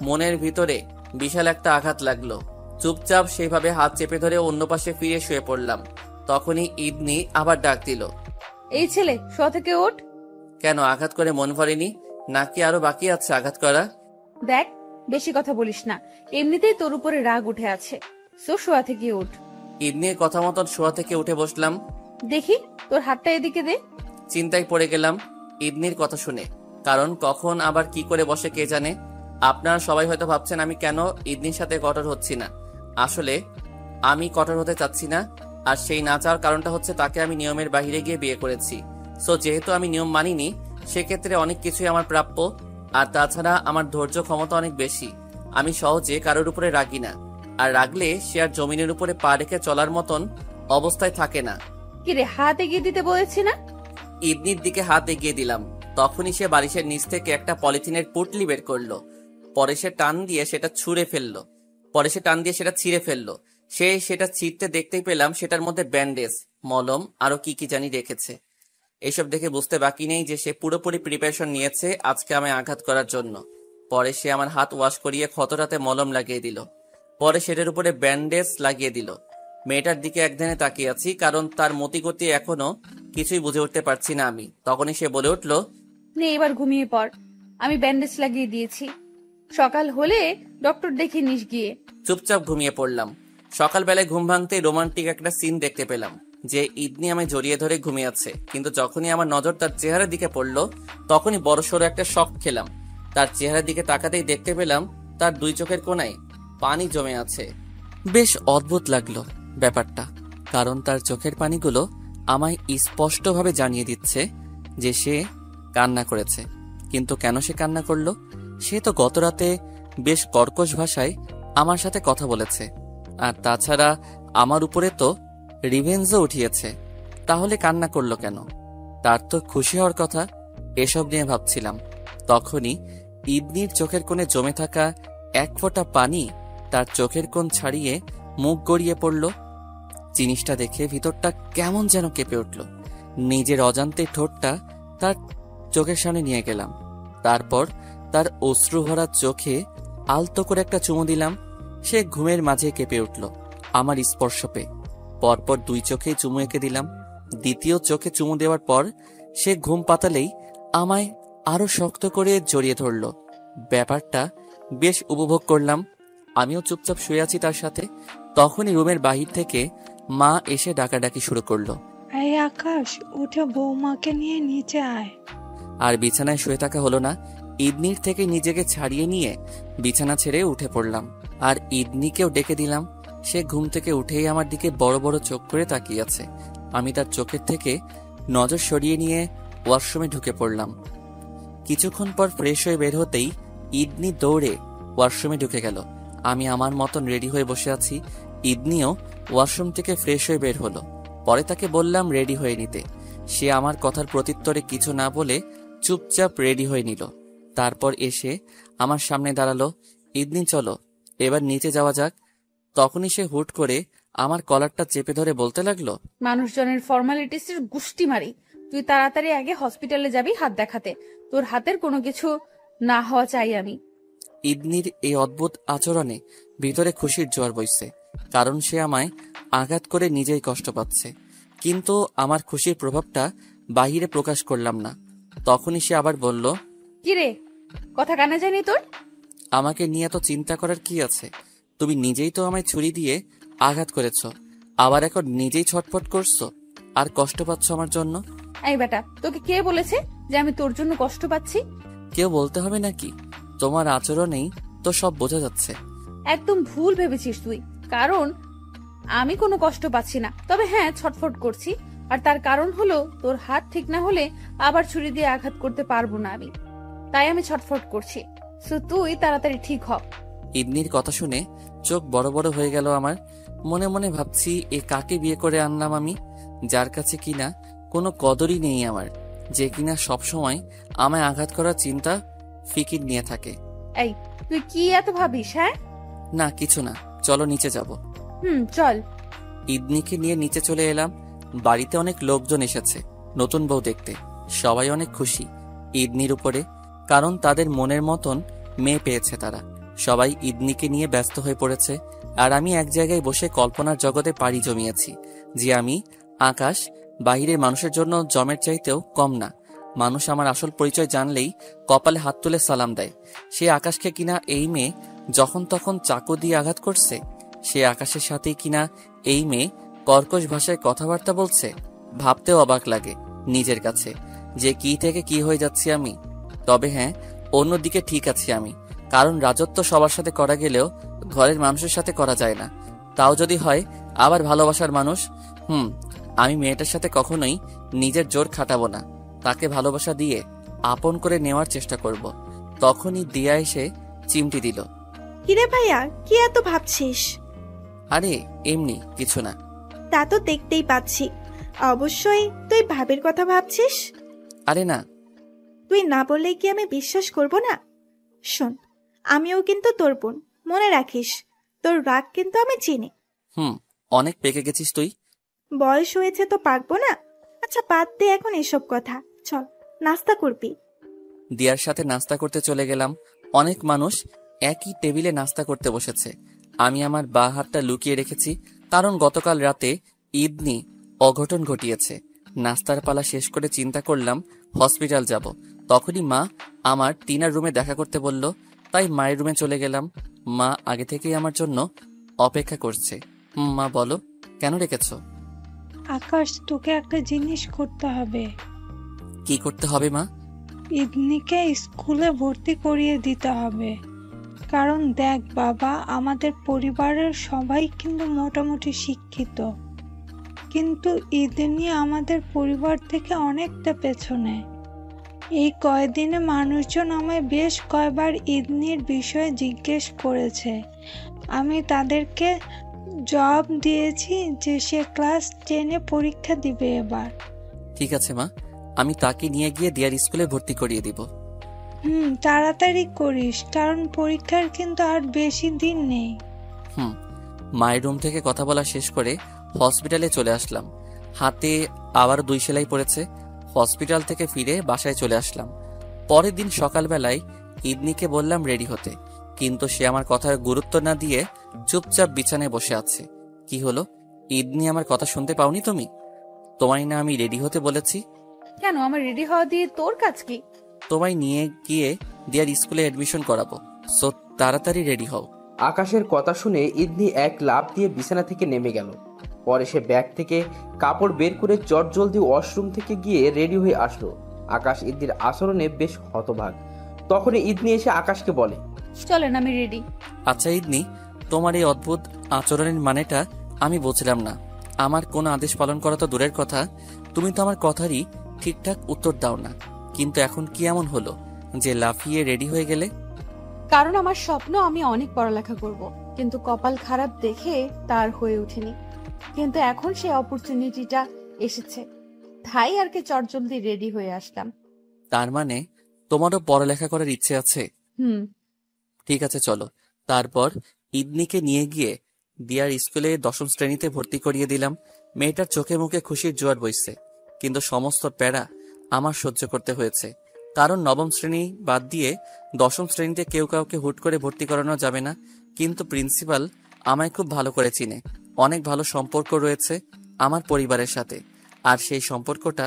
মনের ভিতরে বিশাল একটা আঘাত লাগলো। চুপচাপ সেইভাবে হাত চেপে ধরে অন্য পাশে ফিরে শুয়ে পড়লাম। তখনই ইদনি আবার ডাক দিল,
এই ছেলে, শোয়া থেকে ওঠ।
কেন, আঘাত করে মন ভরেনি নাকি আরো বাকি আছে আঘাত করা?
দেখ, বেশি কথা বলিস না, এমনিতেই তোর উপরে রাগ উঠে আছে। সো শোয়া থেকে ওঠ।
ইদনির কথা মতন শোয়া থেকে উঠে বসলাম।
দেখি তোর হাতটা এদিকে দে।
চিন্তায় পড়ে গেলাম ইদনির কথা শুনে, কারণ কখন আবার কি করে বসে কে জানে। আপনারা সবাই হয়তো ভাবছেন আমি কেন ইদনির সাথে কঠোর হচ্ছি না। আসলে আমি কঠোর হতে চাচ্ছি না, আর সেই না চাওয়ার কারণটা হচ্ছে তাকে আমি নিয়মের বাইরে গিয়ে বিয়ে করেছি। সো যেহেতু আমি নিয়ম মানিনি, সেক্ষেত্রে অনেক কিছুই আমার প্রাপ্য। আর তাছাড়া আমার ধৈর্য ক্ষমতা অনেক বেশি। আমি সহজে কারোর উপরে রাগি না, আর রাগলে সে আর জমিনের উপরে পা রেখে চলার মতন অবস্থায় থাকে না।
কিরে, হাত এগিয়ে দিতে বলেছি না?
ইদনির দিকে হাত এগিয়ে দিলাম। তখনই সে বালিশের নিচ থেকে একটা পলিথিনের পুটলি বের করলো। পরে সে টান দিয়ে সেটা ছিঁড়ে ফেললো। সে সেটা ছিঁড়তে দেখতেই পেলাম সেটার মধ্যে ব্যান্ডেজ, মলম, আরো কি কি জানি রেখেছে। এইসব দেখে বুঝতে বাকি নেই যে সে পুরোপুরি প্রিপারেশন নিয়েছে আজকে আমায় আঘাত করার জন্য। পরে সে আমার হাত ওয়াশ করিয়ে ক্ষতটাতে মলম লাগিয়ে দিল। পরে সেটার উপরে ব্যান্ডেজ লাগিয়ে দিল। মেয়েটার দিকে একধানে তাকিয়ে আছি, কারণ তার মতিগতি এখনো কিছুই বুঝে উঠতে পারছি না আমি। তখনই সে বলে উঠল,
নে এবার ঘুমিয়ে পড়, আমি ব্যান্ডেজ লাগিয়ে দিয়েছি। সকাল হলে ডক্টর দেখে নিস গিয়ে।
চুপচাপ ঘুমিয়ে পড়লাম। সকালবেলায় ঘুম ভাঙতে রোমান্টিক একটা সিন দেখতে পেলাম যে ইদনি আমায় জড়িয়ে ধরে ঘুমিয়ে আছে। কিন্তু যখনই আমার নজর তার চেহারার দিকে পড়লো, তখনই বড়সড় একটা শক খেলাম। তার চেহারার দিকে তাকাতেই দেখতে পেলাম তার দুই চোখের কোণায় পানি জমে আছে। বেশ অদ্ভুত লাগলো ব্যাপারটা, কারণ তার চোখের পানিগুলো আমায় স্পষ্টভাবে জানিয়ে দিচ্ছে যে সে কান্না করেছে। কিন্তু কেন সে কান্না করলো? সে তো গতরাতে বেশ কর্কশ ভাষায় আমার সাথে কথা বলেছে, আর তাছাড়া আমার উপরে তো রিভেঞ্জও উঠিয়েছে। তাহলে কান্না করলো কেন? তার তো খুশি হওয়ার কথা। এসব নিয়ে ভাবছিলাম, তখনই ইদনির চোখের কোণে জমে থাকা এক ফোঁটা পানি তার চোখের কোণ ছাড়িয়ে মুখ গড়িয়ে পড়ল। জিনিসটা দেখে ভিতরটা কেমন যেন কেঁপে উঠল। নিজের অজান্তে ঠোঁটটা তার চোখের সামনে নিয়ে গেলাম। তারপর তার অশ্রু ভরা চোখে আলতো করে একটা চুমু দিলাম। সে ঘুমের মাঝে কেঁপে উঠল আমার স্পর্শ পেয়ে। পরপর দুই চোখেই চুমু এঁকে দিলাম। দ্বিতীয় চোখে চুমু দেওয়ার পর সে ঘুম পাতালেই আমায় আরো শক্ত করে জড়িয়ে ধরল। ব্যাপারটা বেশ উপভোগ করলাম। আমিও চুপচাপ শুয়ে আছি তার সাথে। তখনই রুমের বাহির থেকে মা এসে ডাকাডাকি শুরু করলো,
এই আকাশ, উঠে বৌমাকে নিয়ে নিচে আয়।
আর বিছানায় শুয়ে থাকা হলো না। ইদনির থেকে নিজেকে ছাড়িয়ে নিয়ে বিছানা ছেড়ে উঠে পড়লাম, আর ইদনিকেও ডেকে দিলাম। সে ঘুম থেকে উঠেই আমার দিকে বড় বড় চোখ করে তাকিয়ে আছে। আমি তার চোখের থেকে নজর সরিয়ে নিয়ে ওয়াশরুমে ঢুকে পড়লাম। কিছুক্ষণ পর ফ্রেশ হয়ে বের হতেই ইদনি দৌড়ে ওয়াশরুমে ঢুকে গেল। আমি আমার মতন রেডি হয়ে বসে আছি। ইদনিও ওয়াশরুম থেকে ফ্রেশ হয়ে বের হলো। পরে তাকে বললাম রেডি হয়ে নিতে। সে আমার কথার প্রত্যুত্তরে কিছু না বলে চুপচাপ রেডি হয়ে নিল। তারপর এসে আমার সামনে দাঁড়ালো। ইদনি, চলো এবার নিচে যাওয়া যাক। তখনই সে হুট করে আমার কলারটা চেপে ধরে বলতে লাগলো,
মানুষজনের ফর্মালিটিসের গুষ্টি মারি, তুই তাড়াতাড়ি আগে হসপিটালে যাবি হাত দেখাতে। তোর হাতের কোনো কিছু না হওয়া চাই আমি।
ইদনির এই অদ্ভুত আচরণে ভিতরে খুশির জোয়ার বইছে, কারণ সে আমায় আঘাত করে নিজেই কষ্ট পাচ্ছে। কিন্তু আমার খুশির প্রভাবটা বাহিরে প্রকাশ করলাম না। তখনই সে আবার বলল,
কিরে, কথা কানে যায়নি তোর?
আমাকে নিয়ে এত চিন্তা করার কি আছে? তুমি নিজেই তো আমায় ছুরি দিয়ে আঘাত করেছ, আবার এখন নিজেই ছটফট করছো আর কষ্ট পাচ্ছ আমার জন্য।
এই বেটা, তোকে কে বলেছে যে আমি তোর জন্য কষ্ট পাচ্ছি?
কেউ বলতে হবে নাকি? তোমার আচরণেই তো সব বোঝা যাচ্ছে।
একদম ভুল ভেবেছিস তুই, কারণ আমি কোনো কষ্ট পাচ্ছি না। তবে হ্যাঁ, ছটফট করছি, আর তার কারণ হলো তোর হাত ঠিক না হলে আবার ছুরি দিয়ে আঘাত করতে পারবো না আমি, তাই আমি ছটফট করছি। সো তুই তাড়াতাড়ি ঠিক হ।
ইদনির কথা শুনে চোখ বড় বড় হয়ে গেল আমার। মনে মনে ভাবছি, এ কাকে বিয়ে করে আনলাম আমি, যার কাছে কিনা কোনো কদরই নেই আমার, যে কিনা সবসময় আমায় আঘাত করার চিন্তা ফিকির নিয়ে থাকে।
এই, তুই কি এত ভাবিস? হ্যাঁ
না, কিছু না, চলো নিচে যাব।
চল।
ইদনিকে নিয়ে নিচে চলে এলাম। বাড়িতে অনেক লোকজন এসেছে নতুন বউ দেখতে। সবাই অনেক খুশি ইদনির উপরে, কারণ তাদের মনের মতন মেয়ে পেয়েছে তারা। সবাই ইদনিকে নিয়ে ব্যস্ত হয়ে পড়েছে, আর আমি এক জায়গায় বসে কল্পনার জগতে পাড়ি জমিয়েছি যে আমি আকাশ বাহিরের মানুষের জন্য জমের চাইতেও কম না। মানুষ আমার আসল পরিচয় জানলেই কপালে হাত তুলে সালাম দেয়। সে আকাশকে কিনা এই মেয়ে যখন তখন চাকু দিয়ে আঘাত করছে, সে আকাশের সাথেই কিনা এই মেয়ে কর্কশ ভাষায় কথাবার্তা বলছে। ভাবতেও অবাক লাগে নিজের কাছে যে কি থেকে কি হয়ে যাচ্ছি আমি। তবে হ্যাঁ, অন্যদিকে ঠিক আছি আমি, কারণ রাজত্ব সবার সাথে করা গেলেও ঘরের মানুষের সাথে করা যায় না। তাও যদি হয় আবার ভালোবাসার মানুষ। আমি মেয়েটার সাথে কখনোই নিজের জোর খাটাবো না, তাকে ভালোবাসা দিয়ে আপন করে নেওয়ার চেষ্টা করব। তখনই দিয়া এসে চিমটি দিল।
কিরে ভাইয়া, কি এত ভাবছিস?
আরে এমনি কিছু না।
তা তো দেখতেই পাচ্ছি, অবশ্যই তুই ভাবের কথা ভাবছিস।
আরে না।
তুই না বললে কি আমি বিশ্বাস করব না? শোন, আমিও কিন্তু তোর বোন, মনে রাখিস। তোর রাগ কিন্তু আমি চিনি।
অনেক পেকে গেছিস তুই।
বয়স হয়েছে তো পাকবো না। আচ্ছা বাদ দে এখন এসব কথা, চল নাস্তা করবি।
দিয়ার সাথে নাস্তা করতে চলে গেলাম। অনেক মানুষ একই টেবিলে নাস্তা করতে বসেছে। আমি আমার বাঁ হাতটা লুকিয়ে রেখেছি, কারণ গতকাল রাতে ইদনি অঘটন ঘটিয়েছে। নাস্তার পালা শেষ করে চিন্তা করলাম হসপিটাল যাব। তখনই মা আমার টিনার রুমে দেখা করতে বলল, তাই মায়ের রুমে চলে গেলাম। মা আগে থেকেই আমার জন্য অপেক্ষা করছে। মা বলো, কেন রেখেছো?
আকাশ, তোকে একটা জিনিস করতে হবে।
কি করতে হবে মা?
ইদনিকে স্কুলে ভর্তি করিয়ে দিতে হবে। কারণ দেখ বাবা, আমাদের পরিবারের সবাই কিন্তু মোটামুটি শিক্ষিত, কিন্তু ইদনি আমাদের পরিবার থেকে অনেকটা পেছনে। এই কয়দিনে মানুষজন আমায় বেশ কয়বার ইদনির বিষয়ে জিজ্ঞেস করেছে। আমি তাদেরকে জবাব দিয়েছি যে সে ক্লাস 10-এ পরীক্ষা দিবে এবার।
ঠিক আছে মা, আমি তাকে নিয়ে গিয়ে দিয়ার স্কুলে ভর্তি করিয়ে দিব।
তাড়াতাড়ি করিস, কারণ পরীক্ষার কিন্তু আর বেশি দিন নেই।
মায়ের রুম থেকে কথা বলা শেষ করে হসপিটালে চলে আসলাম। হাতে আবার 2 সেলাই পড়েছে। হসপিটাল থেকে ফিরে বাসায় চলে আসলাম। পরের দিন সকালবেলায় ইদনিকে বললাম রেডি হতে, কিন্তু সে আমার কথার গুরুত্ব না দিয়ে চুপচাপ বিছানায় বসে আছে। কি হলো ইদনি, আমার কথা শুনতে পাওনি তুমি? তোমায় না আমি রেডি হতে বলেছি?
কেন, আমার রেডি হওয়া দিয়ে তোর কাজ কি?
তোমায় নিয়ে গিয়ে দিয়ার স্কুলে এডমিশন করাবো, সো তাড়াতাড়ি রেডি হও।
আকাশের কথা শুনে ইদনি এক লাফ দিয়ে বিছানা থেকে নেমে গেল। পরে সে ব্যাগ থেকে কাপড় বের করে চটজলদি ওয়াশরুম থেকে গিয়ে রেডি হয়ে আসলো। আকাশ ইদনির আচরণে বেশ হতবাক। তখনই ইদনি এসে আকাশকে বলে,
চলেন, আমি রেডি।
আচ্ছা ইদনি, তোমার এই অদ্ভুত আচরণের মানেটা আমি বুঝলাম না। আমার কোনো আদেশ পালন করা তো দূরের কথা, তুমি তো আমার কথারই ঠিকঠাক উত্তর দাও না। কিন্তু এখন কি এমন হলো যে লাফিয়ে রেডি হয়ে গেলে?
কারণ আমার স্বপ্ন আমি অনেক পড়ালেখা করব, কিন্তু কপাল খারাপ দেখে তার হয়ে ওঠেনি। কিন্তু এখন সেই অপরচুনিটিটা এসেছে, তাই আর কি চটজলদি রেডি হয়ে আসলাম।
তার মানে তোমারও পড়ালেখা করার ইচ্ছে আছে? ঠিক আছে চলো। তারপর ইদনিকে নিয়ে গিয়ে দিয়ার স্কুলে 10ম শ্রেণীতে ভর্তি করিয়ে দিলাম। মেয়েটার চোখে মুখে খুশির জোয়ার বইছে, কিন্তু সমস্ত প্যারা আমার সহ্য করতে হয়েছে। কারণ নবম শ্রেণী বাদ দিয়ে 10ম শ্রেণীতে কেউ কাউকে হুট করে ভর্তি করানো যাবে না। কিন্তু প্রিন্সিপাল আমায় খুব ভালো করে চিনে, অনেক ভালো সম্পর্ক রয়েছে আমার পরিবারের সাথে, আর সেই সম্পর্কটা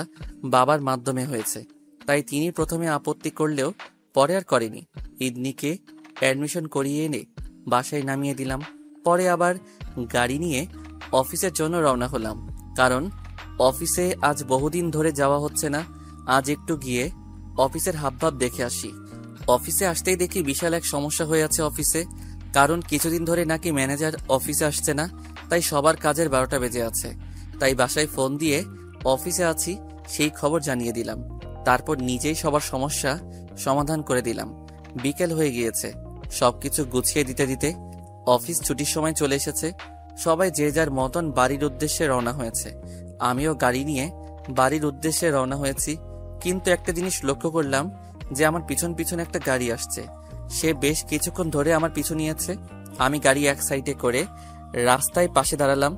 বাবার মাধ্যমে হয়েছে। তাই তিনি প্রথমে আপত্তি করলেও পরে আর করেনি। ইদনিকে অ্যাডমিশন করিয়ে এনে বাসায় নামিয়ে দিলাম। পরে আবার গাড়ি নিয়ে অফিসের জন্য রওনা হলাম, কারণ অফিসে আজ বহুদিন ধরে যাওয়া হচ্ছে না। আজ একটু গিয়ে অফিসের হাবভাব দেখে আসি। অফিসে আসতেই দেখি বিশাল এক সমস্যা হয়ে আছে অফিসে, কারণ কিছুদিন ধরে নাকি ম্যানেজার অফিসে আসছে না, তাই সবার কাজের 12টা বেজে আছে। তাই বাসায় ফোন দিয়ে অফিসে আছি সেই খবর জানিয়ে দিলাম। তারপর নিজেই সবার সমস্যা সমাধান করে দিলাম। বিকেল হয়ে গিয়েছে, সবকিছু গুছিয়ে দিতে দিতে অফিস ছুটির সময় চলে এসেছে। সবাই যে যার মতন বাড়ির উদ্দেশ্যে রওনা হয়েছে। আমিও গাড়ি নিয়ে বাড়ির উদ্দেশ্যে রওনা হয়েছি। কিন্তু একটা জিনিস লক্ষ্য করলাম যে আমার পিছন পিছন একটা গাড়ি আসছে। সে বেশ কিছুক্ষণ ধরে আমার পিছু নিয়েছে। আমি গাড়ি এক সাইডে করে রাস্তায় পাশে দাঁড়ালাম।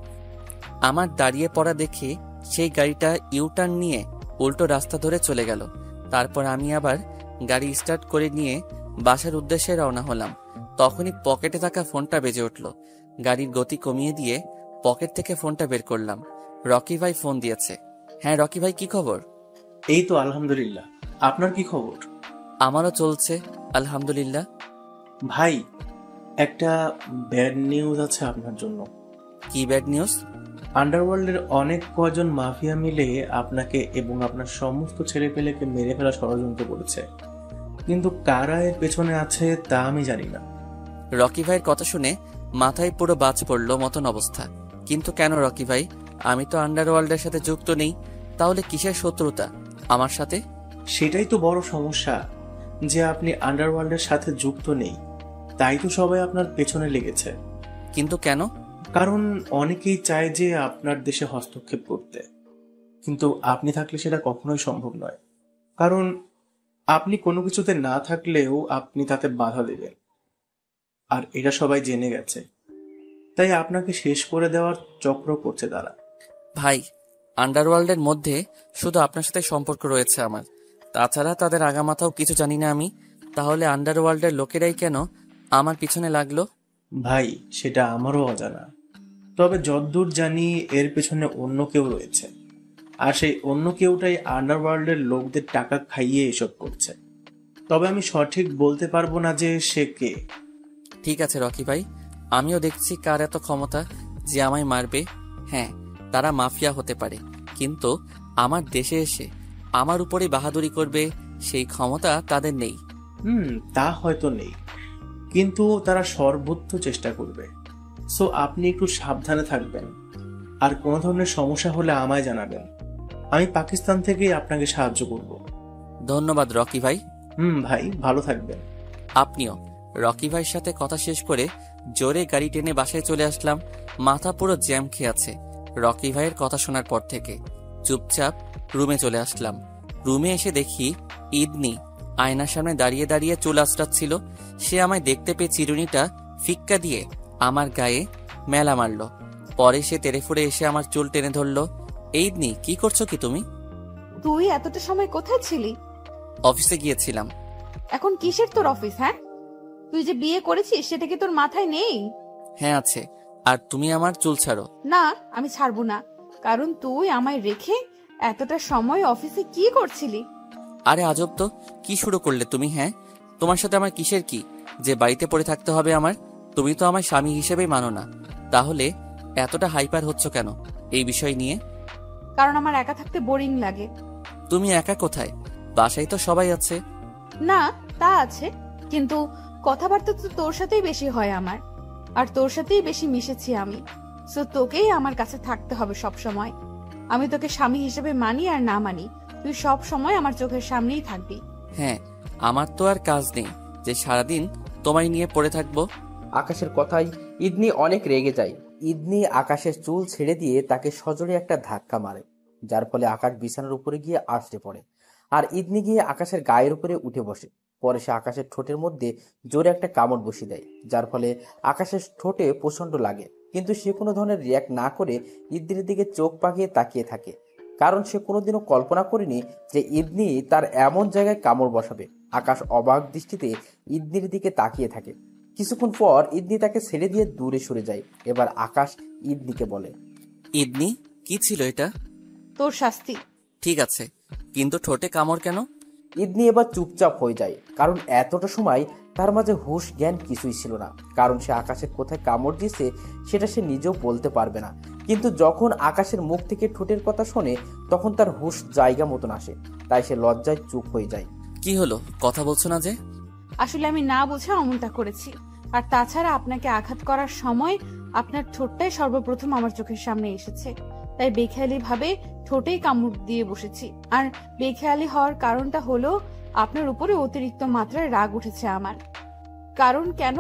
আমার দাঁড়িয়ে পড়া দেখে সেই গাড়িটা ইউটার্ন নিয়ে উল্টো রাস্তা ধরে চলে গেল। তারপর আমি আবার গাড়ি স্টার্ট করে নিয়ে বাসার উদ্দেশ্যে রওনা হলাম। তখনই পকেটে থাকা ফোনটা বেজে উঠল। গাড়ির গতি কমিয়ে দিয়ে পকেট থেকে ফোনটা বের করলাম। রকি ভাই ফোন দিয়েছে। হ্যাঁ রকি ভাই, কি খবর?
এই তো আলহামদুলিল্লাহ, আপনার কি খবর?
আমারও চলছে আলহামদুলিল্লাহ।
ভাই, একটা ব্যাড নিউজ আছে আপনার জন্য।
কি ব্যাড নিউজ?
আন্ডারওয়ার্ল্ডের অনেক কজন মাফিয়া মিলে আপনাকে এবং আপনার সমস্ত ছেলেপেলেকে মেরে ফেলা ষড়যন্ত্র করেছে, কিন্তু কারা এর পেছনে আছে তা আমি জানি না।
রকি ভাইয়ের কথা শুনে মাথায় পুরো বাজ পড়লো মতন অবস্থা। কিন্তু কেন রকি ভাই? আমি তো আন্ডারওয়ার্ল্ডের সাথে যুক্ত নেই, তাহলে কিসের শত্রুতা আমার সাথে?
সেটাই তো বড় সমস্যা, যে আপনি আন্ডারওয়ার্ল্ডের সাথে যুক্ত নেই, তাই তো সবাই আপনার পেছনে লেগেছে।
কিন্তু কেন?
কারণ অনেকেই চায় যে আপনার দেশে হস্তক্ষেপ করতে, কিন্তু আপনি থাকলে সেটা কখনোই সম্ভব নয়। কারণ আপনি কোনো কিছুতে না থাকলেও আপনি তাতে বাধা দেবেন, আর এটা সবাই জেনে গেছে। তাই আপনাকে শেষ করে দেওয়ার চক্র করছে তারা।
ভাই, আন্ডারওয়ার্ল্ডের মধ্যে শুধু আপনার সাথে সম্পর্ক রয়েছে আমার, তাছাড়া তাদের আগামাথাও কিছু জানি না আমি। তাহলে আন্ডারওয়ার্ল্ডের লোকেরাই কেন আমার পিছনে লাগলো?
ভাই, সেটা আমারও অজানা, তবে যতদূর জানি এর পেছনে অন্য কেউ রয়েছে, আর সেই অন্য কেউটাই আন্ডারওয়ার্ল্ডের লোকদের টাকা খাইয়ে এসব করছে। তবে আমি সঠিক বলতে পারবো না যে সে কে।
ঠিক আছে রকি ভাই, আমিও দেখছি কার এত ক্ষমতা যে আমায় মারবে। হ্যাঁ, তারা মাফিয়া হতে পারে, কিন্তু আমার দেশে এসে আমার উপরে বাহাদুরি করবে সেই ক্ষমতা তাদের নেই।
তা হয়তো নেই, কিন্তু তারা সর্বোচ্চ চেষ্টা করবে। সো আপনি একটু সাবধানে থাকবেন, আর কোনো ধরনের সমস্যা হলে আমায় জানাবেন। আমি পাকিস্তান থেকেই আপনাকে সাহায্য করব।
ধন্যবাদ রকি ভাই।
ভাই, ভালো থাকবেন।
আপনিও। রকি ভাইয়ের সাথে কথা শেষ করে জোরে গাড়ি টেনে বাসায় চলে আসলাম। মাথা পুরো জ্যাম খেয়ে আছে রকি ভাইয়ের কথা শোনার পর থেকে। চুপচাপ রুমে চলে আসলাম। রুমে এসে দেখি ইদনি আয়নার সামনে দাঁড়িয়ে দাঁড়িয়ে চুল আঁচড়াচ্ছিল। সে আমায় দেখতে পেয়ে চিরুনিটা ফিক্কা দিয়ে আমার গায়ে মেলা মারল। পরে সে তেড়েফুড়ে এসে আমার চুল টেনে ধরল। ইদনি, কি করছো কি তুমি?
তুই এতটা সময় কোথায় ছিলি?
অফিসে গিয়েছিলাম।
এখন কিসের তোর অফিস? হ্যাঁ, তুই যে বিয়ে করেছিস সেটা কি তোর মাথায় নেই?
হ্যাঁ আছে। আর তুমি আমার চুল ছাড়ো।
না, আমি ছাড়বো না, কারণ তুই আমায় রেখে এতটা সময় অফিসে কি করছিলি?
আরে আজব তো, কি শুরু করলে তুমি? হ্যাঁ, তোমার সাথে আমার কিসের কি যে বাড়িতে পড়ে থাকতে হবে আমার? তুমি তো আমার স্বামী হিসেবেই মানো না, তাহলে এতটা হাইপার হচ্ছ কেন এই বিষয় নিয়ে?
কারণ আমার একা থাকতে বোরিং লাগে।
তুমি একা কোথায়? বাসায় তো সবাই আছে।
না, তা আছে, কিন্তু কথাবার্তা তো তোর সাথেই বেশি হয় আমার, আর তোর সাথেই বেশি মিশেছি আমি। সো তোকেই আমার কাছে থাকতে হবে সব সময়। আমি তোকে স্বামী হিসেবে মানি আর না মানি, তুই সব সময় আমার চোখের সামনেই থাকবি।
হ্যাঁ, আমার তো আর কাজ নেই যে সারাদিন তোমায় নিয়ে পড়ে থাকবো।
আকাশের কথায় ইদনি অনেক রেগে যায়। ইদনি আকাশের চুল ছেড়ে দিয়ে তাকে সজোরে একটা ধাক্কা মারে, যার ফলে আকাশ বিছানার উপরে গিয়ে আছড়ে পড়ে, আর ইদনি গিয়ে আকাশের গায়ের উপরে উঠে বসে। পরে সে আকাশের ঠোঁটের মধ্যে জোরে একটা কামড় বসিয়ে দেয়, যার ফলে আকাশের ঠোঁটে প্রচন্ড লাগে, কিন্তু সে কোনো ধরনের রিয়াক্ট না করে ইদনির দিকে চোখ পাকিয়ে তাকিয়ে থাকে। কারণ সে কোনোদিনও কল্পনা করেনি যে ইদনি তার এমন জায়গায় কামড় বসাবে। আকাশ অবাক দৃষ্টিতে ইদনির দিকে তাকিয়ে থাকে। কিছুক্ষণ পর ইদনি তাকে ছেড়ে দিয়ে দূরে সরে যায়। এবার আকাশ ইদনিকে বলে,
ইদনি, কি ছিল এটা?
তোর শাস্তি।
ঠিক আছে, কিন্তু ঠোঁটে কামড় কেন?
ইদনি এবার চুপচাপ হয়ে যায়, কারণ এতটা সময় তার মাঝে হুঁশ জ্ঞান কিছুই ছিল না। কারণ সে আকাশের কোথায় কামড় দিয়েছে সেটা সে নিজেও বলতে পারবে না। কিন্তু যখন আকাশের মুখ থেকে ঠোঁটের কথা শোনে তখন তার হুঁশ জায়গা মতন আসে, তাই সে লজ্জায় চুপ হয়ে যায়।
কি হলো, কথা বলছো না যে?
আসলে আমি না বুঝে অমনটা করেছি। আর তাছাড়া আপনাকে আঘাত করার সময় আপনার ঠোঁটটাই সর্বপ্রথম আমার চোখের সামনে এসেছে, তাই বেখেয়ালি ভাবে ঠোঁটেই কামড় দিয়ে বসেছি। আর বেখেয়ালি হওয়ার কারণটা হলো আপনার উপরে অতিরিক্ত মাত্রায় রাগ উঠেছে আমার। কারণ কেন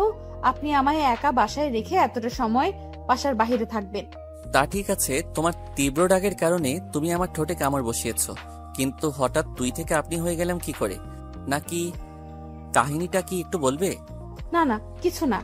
আপনি আমায় একা বাসায় রেখে এতটা সময় বাসার বাইরে থাকবেন?
তা ঠিক আছে, তোমার তীব্র রাগের কারণে তুমি আমার ঠোঁটে কামড় বসিয়েছো, কিন্তু হঠাৎ তুই থেকে আপনি হয়ে গেলাম কি করে? নাকি কাহিনীটা কি একটু বলবে?
না না, কিছু না,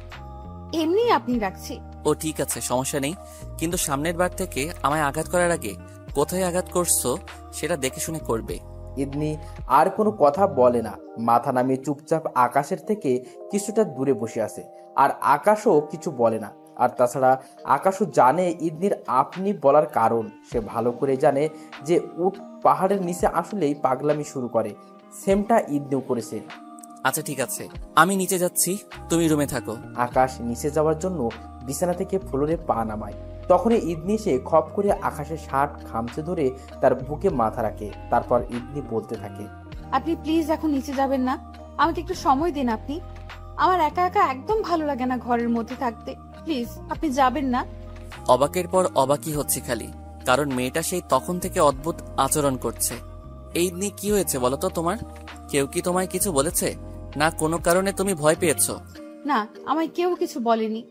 এমনি আপনি রাখছি।
ও ঠিক আছে, সমস্যা নেই, কিন্তু সামনের বার থেকে আমায় আঘাত করার আগে কোথায় আঘাত করছো সেটা দেখে শুনে করবে।
ইদনি আর কোনো কথা বলে না, মাথা নামিয়ে চুপচাপ আকাশের থেকে কিছুটা দূরে বসে আছে। আর আকাশও কিছু বলে না। আর তাছাড়া আকাশও জানে ইদনির আপনি বলার কারণ। সে ভালো করে জানে যে উট পাহাড়ের নিচে আসলেই পাগলামি শুরু করে। সেমটা ইদনিও করেছে।
আচ্ছা ঠিক আছে, আমি নিচে যাচ্ছি, তুমি রুমে থাকো।
আকাশ নিচে যাওয়ার জন্য বিছানা থেকে ফ্লোরে পা নামায়। তখনই ইদনি এসে খপ করে আকাশের শার্ট খামচে ধরে তার বুকে মাথা রাখে। তারপর ইদনি বলতে থাকে,
আপনি প্লিজ এখন নিচে যাবেন না, আমাকে একটু সময় দিন। আপনি, আমার একা একা একদম ভালো লাগে না ঘরের মধ্যে থাকতে। প্লিজ আপনি যাবেন না।
অবাকের পর অবাকই হচ্ছে খালি, কারণ মেয়েটা সেই তখন থেকে অদ্ভুত আচরণ করছে। এই দিনে কি হয়েছে বলো তো তোমার? কেউ কি তোমায় কিছু বলেছে, না কোনো কারণে তুমি ভয় পেয়েছো?
না, আমায় কেউ কিছু বলেনি,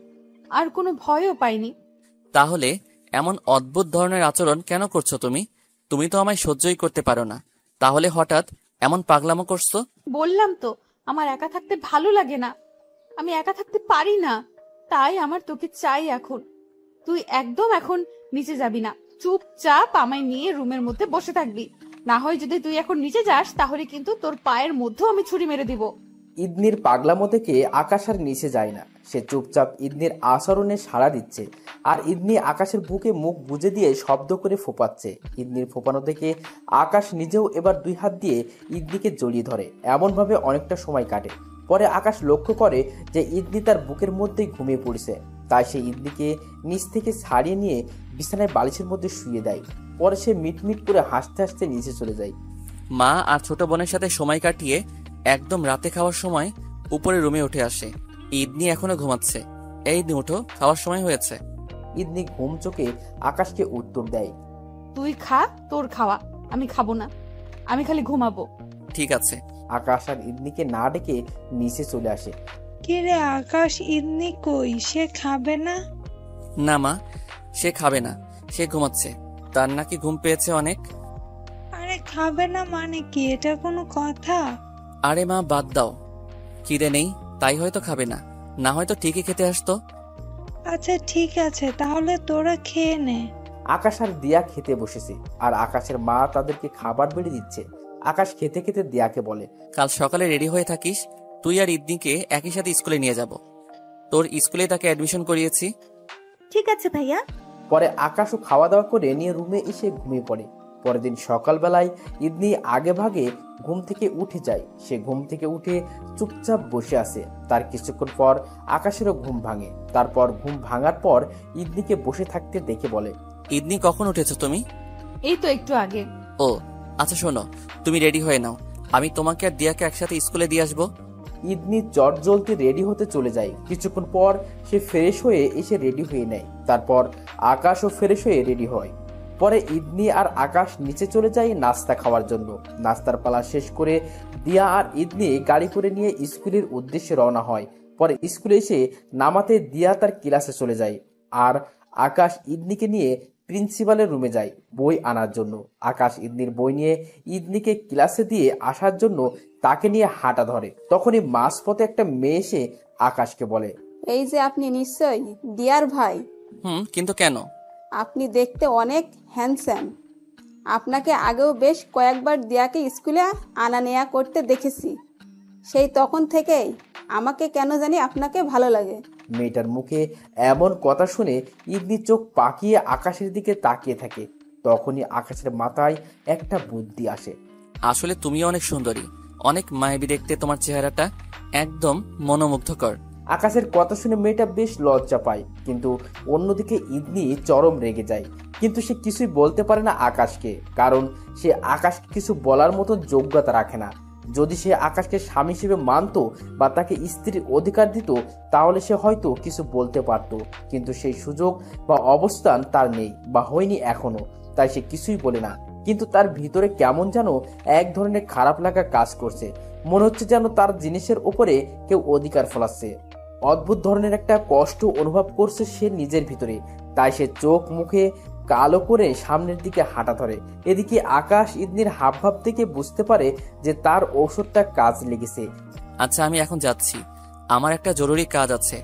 আর কোনো ভয়ও পাইনি।
তাহলে এমন অদ্ভুত ধরনের আচরণ কেন করছো তুমি? তুমি তো আমায় সহ্যই করতে পারো না, তাহলে হঠাৎ এমন পাগলামো করছো?
বললাম তো আমার একা থাকতে ভালো লাগে না, আমি একা থাকতে পারি না, তাই আমার তোকে চাই এখন। তুই একদম এখন নিচে যাবি না, চুপচাপ আমায় নিয়ে রুমের মধ্যে বসে থাকবি। না হয় যদি তুই এখন নিচে যাস তাহলে কিন্তু তোর পায়ের মধ্যেও আমি ছুরি মেরে দিব।
ইদনির পাগলামো থেকে আকাশ আর নিচে যায় না। সে চুপচাপ ইদনির আচরণে সাড়া দিচ্ছে। আর ইদনি আকাশের বুকে মুখ গুজে দিয়ে শব্দ করে ফোপাচ্ছে। ইদনির ফোপানো দেখে আকাশ নিজেও এবার দুই হাত দিয়ে ইদনিকে জড়িয়ে ধরে। এমনভাবে অনেকটা সময় কাটে। পরে আকাশ লক্ষ্য করে যে ইদনি তার বুকের মধ্যেই ঘুমিয়ে পড়েছে। তাই সে ইদনিকে নিচ থেকে ছাড়িয়ে নিয়ে বিছানায় বালিশের মধ্যে শুয়ে দেয়। পরে সে মিটমিট করে হাসতে হাসতে নিচে চলে যায়।
মা আর ছোট বোনের সাথে সময় কাটিয়ে একদম রাতে খাওয়ার সময় উপরে রুমে উঠে আসে। ইদনি এখনো ঘুমাচ্ছে। এই দিন উঠো, খাওয়ার সময় হয়েছে।
ইদনি ঘুম চোখে আকাশকে উত্তর দেয়,
তুই খা, তোর খাওয়া, আমি খাবো না, আমি খালি ঘুমাবো।
ঠিক আছে।
আকাশ আর ইদনিকে না ডেকে নিচে চলে আসে।
কিরে আকাশ, ইদনি কই? সে খাবে না?
না মা, সে খাবে না, সে ঘুমাচ্ছে। তার নাকি ঘুম পেয়েছে অনেক।
আরে খাবে না মানে কি? এটা কোনো কথা?
আরে মা বাদ দাও, খিদে নেই তাই হয়তো খাবে না, না হয়তো ঠিকই খেতে আসতো।
আচ্ছা ঠিক আছে, তাহলে তোরা খেয়ে নে।
আকাশ আর দিয়া খেতে বসেছে। আর আকাশের মা তাদেরকে খাবার বেড়ে দিচ্ছে। আকাশ খেতে খেতে দিয়াকে বলে,
কাল সকালে রেডি হয়ে থাকিস, তুই আর ইদনিকে একই সাথে স্কুলে নিয়ে যাব। তোর স্কুলে তাকে অ্যাডমিশন করিয়েছি।
ঠিক আছে ভাইয়া।
পরে আকাশও খাওয়া দাওয়া করে নিয়ে রুমে এসে ঘুমিয়ে পড়ে। পরের দিন সকালবেলায় ইদনি আগে ভাগে ঘুম থেকে উঠে যায়। সে ঘুম থেকে উঠে চুপচাপ বসে আছে। তার কিছুক্ষণ পর আকাশেরও ঘুম ভাঙে। তারপর ঘুম ভাঙার পর ইদনিকে বসে থাকতে দেখে বলে,
ইদনি কখন উঠেছো তুমি?
এই তো একটু আগে।
ও আচ্ছা, শোনো, তুমি রেডি হয়ে নাও, আমি তোমাকে আর দিয়াকে একসাথে স্কুলে দিয়ে আসবো।
ইদনি চট জ্বলতে রেডি হতে চলে যায়। কিছুক্ষণ পর সে ফ্রেশ হয়ে এসে রেডি হয়ে নেয়। তারপর আকাশও ফ্রেশ হয়ে রেডি হয়। পরে ইদনি আর আকাশ নিচে চলে যায় নাস্তা খাওয়ার জন্য। নাস্তার পালা শেষ করে দিয়া আর ইদনি গাড়ি করে নিয়ে স্কুলের উদ্দেশ্যে রওনা হয়। পরে স্কুলে এসে নামাতে দিয়া তার ক্লাসে চলে যায়। আর আকাশ ইদনিকে নিয়ে প্রিন্সিপালের রুমে যায় বই আনার জন্য। আকাশ ইদনির বই নিয়ে ইদনিকে ক্লাসে দিয়ে আসার জন্য তাকে নিয়ে হাঁটা ধরে। তখনই মাঝপথে একটা মেয়ে এসে আকাশকে বলে,
এই যে আপনি নিশ্চয়ই দিয়ার ভাই।
কিন্তু কেন?
আপনি দেখতে অনেক হ্যান্ডসাম। আপনাকে আগেও বেশ কয়েকবার দিয়াকে স্কুলে আনা নেয়া করতে দেখেছি। সেই তখন থেকেই আমাকে কেন জানি আপনাকে ভালো লাগে।
মেয়েটার মুখে এমন কথা শুনে ইগনি চোখ পাকিয়ে আকাশের দিকে তাকিয়ে থাকে। তখনই আকাশের মাথায় একটা বুদ্ধি আসে।
আসলে তুমিও অনেক সুন্দরী, অনেক মায়াবী দেখতে তোমার চেহারাটা, একদম মনোমুগ্ধকর।
আকাশের কথা শুনে মেয়েটা বেশ লজ্জা পায়, কিন্তু অন্যদিকে ইগনি চরম রেগে যায়। কিন্তু সে কিছুই বলতে পারে না আকাশকে, কারণ সে আকাশকে কিছু বলার মতো যোগ্যতা রাখে না। যদি সে আকাশকে স্বামী হিসেবে মানত বা তাকে স্ত্রীর অধিকার দিত, তাহলে সে হয়তো কিছু বলতে পারত, কিন্তু সেই সুযোগ বা অবস্থান তার নেই বা হয়নি এখনো, তাই সে কিছুই বলে না। কিন্তু তার ভিতরে কেমন যেন এক ধরনের খারাপ লাগা কাজ করছে। মনে হচ্ছে যেন তার জিনিসের উপরে কেউ অধিকার ফলাচ্ছে। অদ্ভুত ধরনের একটা কষ্ট অনুভব করছে সে নিজের ভিতরে। তাই সে চোখ মুখে কালো করে সামনের দিকে হাঁটা ধরে। এদিকে আকাশ ইদনির হাবভাব থেকে বুঝতে পারে যে তার ঔষধটা কাজ লেগেছে।
আচ্ছা, আমি এখন যাচ্ছি, আমার একটা জরুরি কাজ আছে।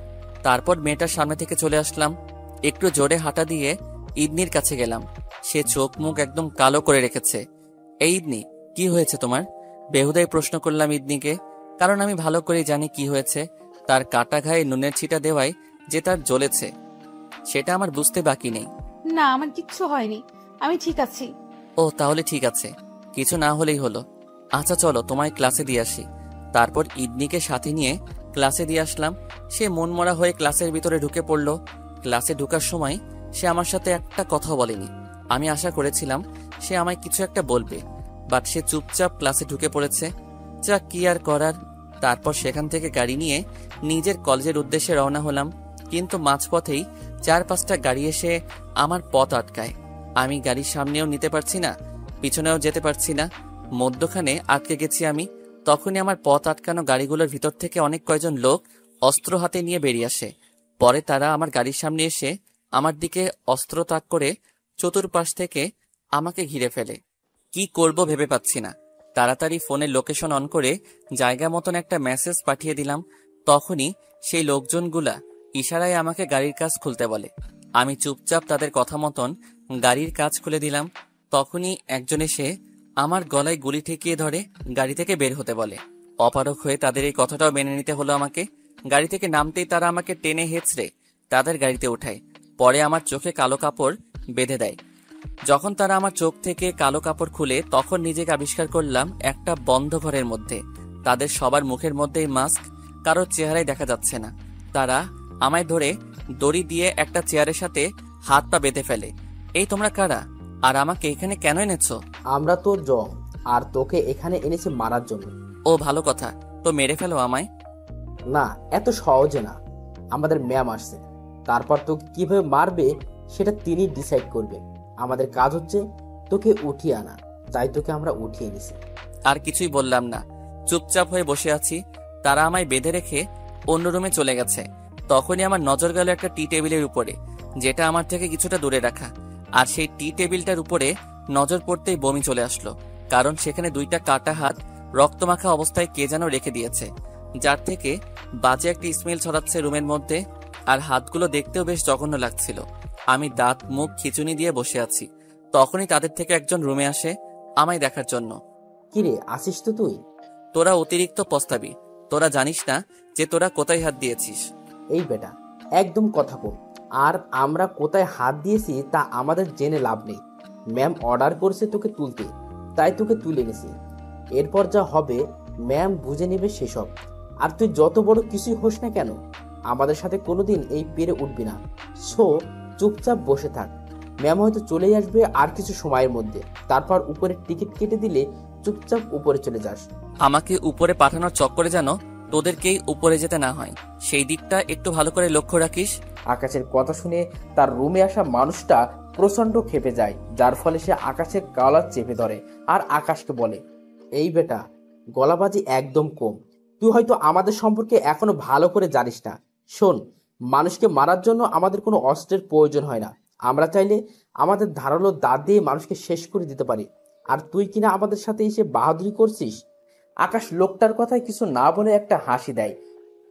তারপর মেয়েটার সামনে থেকে চলে আসলাম। একটু জোরে হাঁটা দিয়ে ইদনির কাছে গেলাম। সে চোখ মুখ একদম কালো করে রেখেছে। এই ইদনি, কি হয়েছে তোমার? বেহুদাই প্রশ্ন করলাম ইদনিকে, কারণ আমি ভালো করেই জানি কি হয়েছে। তার কাটা ঘায়ে নুনের ছিটা দেওয়ায় যে তার জ্বলেছে, সেটা আমার বুঝতে বাকি নেই।
না, আমার কিচ্ছু হয়নি, আমি ঠিক আছি।
ও, তাহলে ঠিক আছে, কিছু না হলেই হলো। আচ্ছা চলো, তোমায় ক্লাসে দিয়ে আসি। তারপর ইদনিকে সাথে নিয়ে ক্লাসে দিয়ে আসলাম। সে মনমরা হয়ে ক্লাসের ভিতরে ঢুকে পড়লো। ক্লাসে ঢোকার সময় সে আমার সাথে একটা কথা বলেনি। আমি আশা করেছিলাম সে আমায় কিছু একটা বলবে, বাট সে চুপচাপ ক্লাসে ঢুকে পড়েছে। যা কি আর করার। তারপর সেখান থেকে গাড়ি নিয়ে নিজের কলেজের উদ্দেশ্যে রওনা হলাম, কিন্তু মাঝপথেই 4-5টা গাড়ি এসে আমার পথ আটকায়। আমি গাড়ির সামনেও নিতে পারছি না, পিছনেও যেতে পারছি না, মধ্যখানে আটকে গেছি আমি। তখনই আমার পথ আটকানো গাড়িগুলোর ভিতর থেকে অনেক কয়জন লোক অস্ত্র হাতে নিয়ে বেরিয়ে আসে। পরে তারা আমার গাড়ির সামনে এসে আমার দিকে অস্ত্র তাক করে চতুর্পাশ থেকে আমাকে ঘিরে ফেলে। কি করব ভেবে পাচ্ছি না। তাড়াতাড়ি ফোনের লোকেশন অন করে জায়গা মতন একটা মেসেজ পাঠিয়ে দিলাম। তখনই সেই লোকজনগুলা ইশারায় আমাকে গাড়ির কাজ খুলতে বলে। আমি চুপচাপ তাদের কথা মতন গাড়ির কাজ খুলে দিলাম। তখনই একজন এসে আমার গলায় গুলি ঠেকিয়ে ধরে গাড়ি থেকে বের হতে বলে। অপারক হয়ে তাদের এই কথাটাও মেনে নিতে হলো আমাকে। গাড়ি থেকে নামতেই তারা আমাকে টেনে হেঁচড়ে তাদের গাড়িতে উঠায়। পরে আমার চোখে কালো কাপড় বেঁধে দেয়। যখন তারা আমার চোখ থেকে কালো কাপড় খুলে, তখন নিজেকে আবিষ্কার করলাম একটা বন্ধ ঘরের মধ্যে। তাদের সবার মুখের মধ্যেই মাস্ক, কারোর চেহারাই দেখা যাচ্ছে না। তারা আমায় ধরে দড়ি দিয়ে একটা চেয়ারের সাথে হাত পা বেঁধে ফেলে। এই তোমরা কারা, আর আমাকে এখানে কেন এনেছো?
আমরা তো জম, আর তোকে এখানে এনেছি মারার জন্য।
ও, ভালো কথা, তো মেরে ফেলো আমায়।
না, এত সহজে না। আমাদের ম্যাম আসছে, তারপর তোকে কিভাবে মারবে সেটা তিনি ডিসাইড করবে। আমাদের কাজ হচ্ছে তোকে উঠিয়ে আনা, তাই তোকে আমরা উঠিয়ে এনেছি।
আর কিছুই বললাম না, চুপচাপ হয়ে বসে আছি। তারা আমায় বেঁধে রেখে অন্য রুমে চলে গেছে। তখনই আমার নজর গেল একটা টি টেবিলের উপরে, যেটা আমার থেকে কিছুটা দূরে রাখা। আর সেই টি টেবিলটার উপরে নজর পড়তেই বমি চলে আসলো, কারণ সেখানে 2টা কাটা হাত রক্তমাখা অবস্থায় কে যেন রেখে দিয়েছে, যার থেকে বাজে একটা স্মেল ছড়াচ্ছে রুমের মধ্যে। আর হাতগুলো দেখতেও বেশ জঘন্য লাগছিল। আমি দাঁত মুখ খিচুনি দিয়ে বসে আছি। তখনই তাদের থেকে একজন রুমে আসে আমায় দেখার জন্য।
কিরে, আসিস তো তুই?
তোরা অতিরিক্ত প্রস্তাবী, তোরা জানিস না যে তোরা কোথায় হাত দিয়েছিস।
এই বেটা, একদম কথা কম। আর আমরা কোথায় হাত দিয়েছি তা আমাদের জেনে লাভ নেই। ম্যাম অর্ডার করেছে তোকে তুলতে, তাই তোকে তুলে এনেছি। এরপর যা হবে ম্যাম বুঝে নেবে সেসব। আর তুই যত বড় কিছুই হোস না কেন, আমাদের সাথে কোনোদিন এই পেরে উঠবি না। সো চুপচাপ বসে থাক। ম্যাম হয়তো চলেই আসবে আর কিছু সময়ের মধ্যে। তারপর উপরে টিকিট কেটে দিলে চুপচাপ উপরে চলে যাস।
আমাকে উপরে পাঠানোর চক্করে যেন তোদেরকেই উপরে যেতে না হয়, সেই দিকটা একটু ভালো করে লক্ষ্য রাখিস।
আকাশের কথা শুনে তার রুমে আসা মানুষটা প্রচন্ড ক্ষেপে যায়, যার ফলে সে আকাশের গলা চেপে ধরে আর আকাশকে বলে, এই বেটা, গলাবাজি একদম কম। তুই হয়তো আমাদের সম্পর্কে এখনো ভালো করে জানিস না। শোন, মানুষকে মারার জন্য আমাদের কোনো অস্ত্রের প্রয়োজন হয় না। আমরা চাইলে আমাদের ধারালো দাঁত দিয়ে মানুষকে শেষ করে দিতে পারি। আর তুই কিনা আমাদের সাথে এসে বাহাদুরি করছিস। আকাশ লোকটার কথায় কিছু না বলে একটা হাসি দেয়।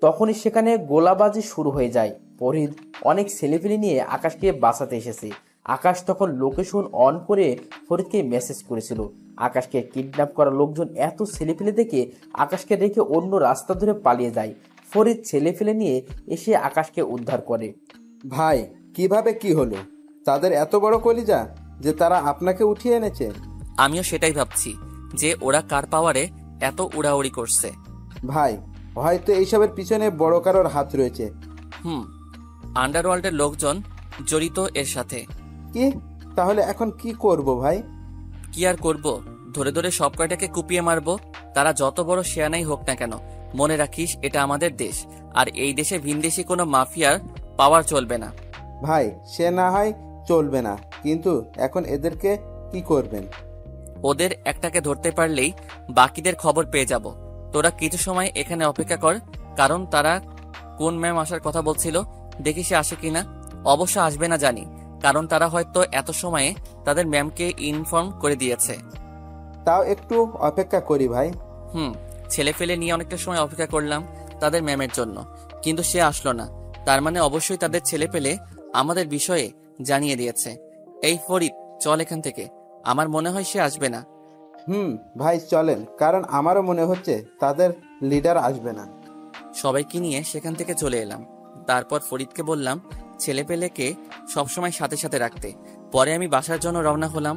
তখনই সেখানে গোলাবাজি শুরু হয়ে যায়। ফরিদ অনেক ছেলেপেলে নিয়ে আকাশকে বাঁচাতে এসেছে। আকাশ তখন লোকেশন অন করে ফরিদকে মেসেজ করেছিল। আকাশকে কিডন্যাপ করা লোকজন এত ছেলেপেলে দেখে আকাশকে রেখে অন্য রাস্তা ধরে পালিয়ে যায়। ফরিদ ছেলেপেলে নিয়ে এসে আকাশকে উদ্ধার করে।
ভাই কিভাবে কি হলো? তাদের এত বড় কলিজা যে তারা আপনাকে উঠিয়ে এনেছে?
আমিও সেটাই ভাবছি যে ওরা কার পাওয়ারে এত উড়াউড়ি করছে।
ভাই হয়তো এইসবের পিছনে বড় কারোর হাত রয়েছে।
আন্ডারওয়ার্ল্ডের লোকজন জড়িত এর সাথে।
কি? তাহলে এখন কি করব ভাই?
কি আর করব, ধরে ধরে সব কয়টাকে কুপিয়ে মারবো। তারা যত বড় শেয়ানাই হোক না কেন, মনে রাখিস এটা আমাদের দেশ, আর এই দেশে ভিনদেশি কোনো মাফিয়ার পাওয়ার চলবে না।
ভাই সে না হয় চলবে না, কিন্তু এখন এদেরকে কি করবেন?
ওদের একটাকে ধরতে পারলেই বাকিদের খবর পেয়ে যাব। তোরা কিছু সময় এখানে অপেক্ষা কর, কারণ তারা কোন ম্যাম আসার কথা বলছিল, দেখি সে আসে কিনা। অবশ্য আসবে না জানি, কারণ তারা হয়তো এত সময়ে তাদের ম্যামকে ইনফর্ম করে দিয়েছে।
তাও একটু অপেক্ষা করি ভাই।
ছেলে ফেলে নিয়ে অনেকটা সময় অপেক্ষা করলাম তাদের ম্যামের জন্য, কিন্তু সে আসলো না। তার মানে অবশ্যই তাদের ছেলে পেলে আমাদের বিষয়ে জানিয়ে দিয়েছে। এই ফরিদ, চল এখান থেকে, আমার মনে হয় সে আসবে না।
ভাই চলেন, কারণ আমারও মনে হচ্ছে তাদের লিডার আসবে না।
সবাইকে নিয়ে সেখান থেকে চলে এলাম। তারপর ফরিদকে বললাম ছেলেপেলেকে সবসময় সাথে সাথে রাখতে। পরে আমি বাসার জন্য রওনা হলাম।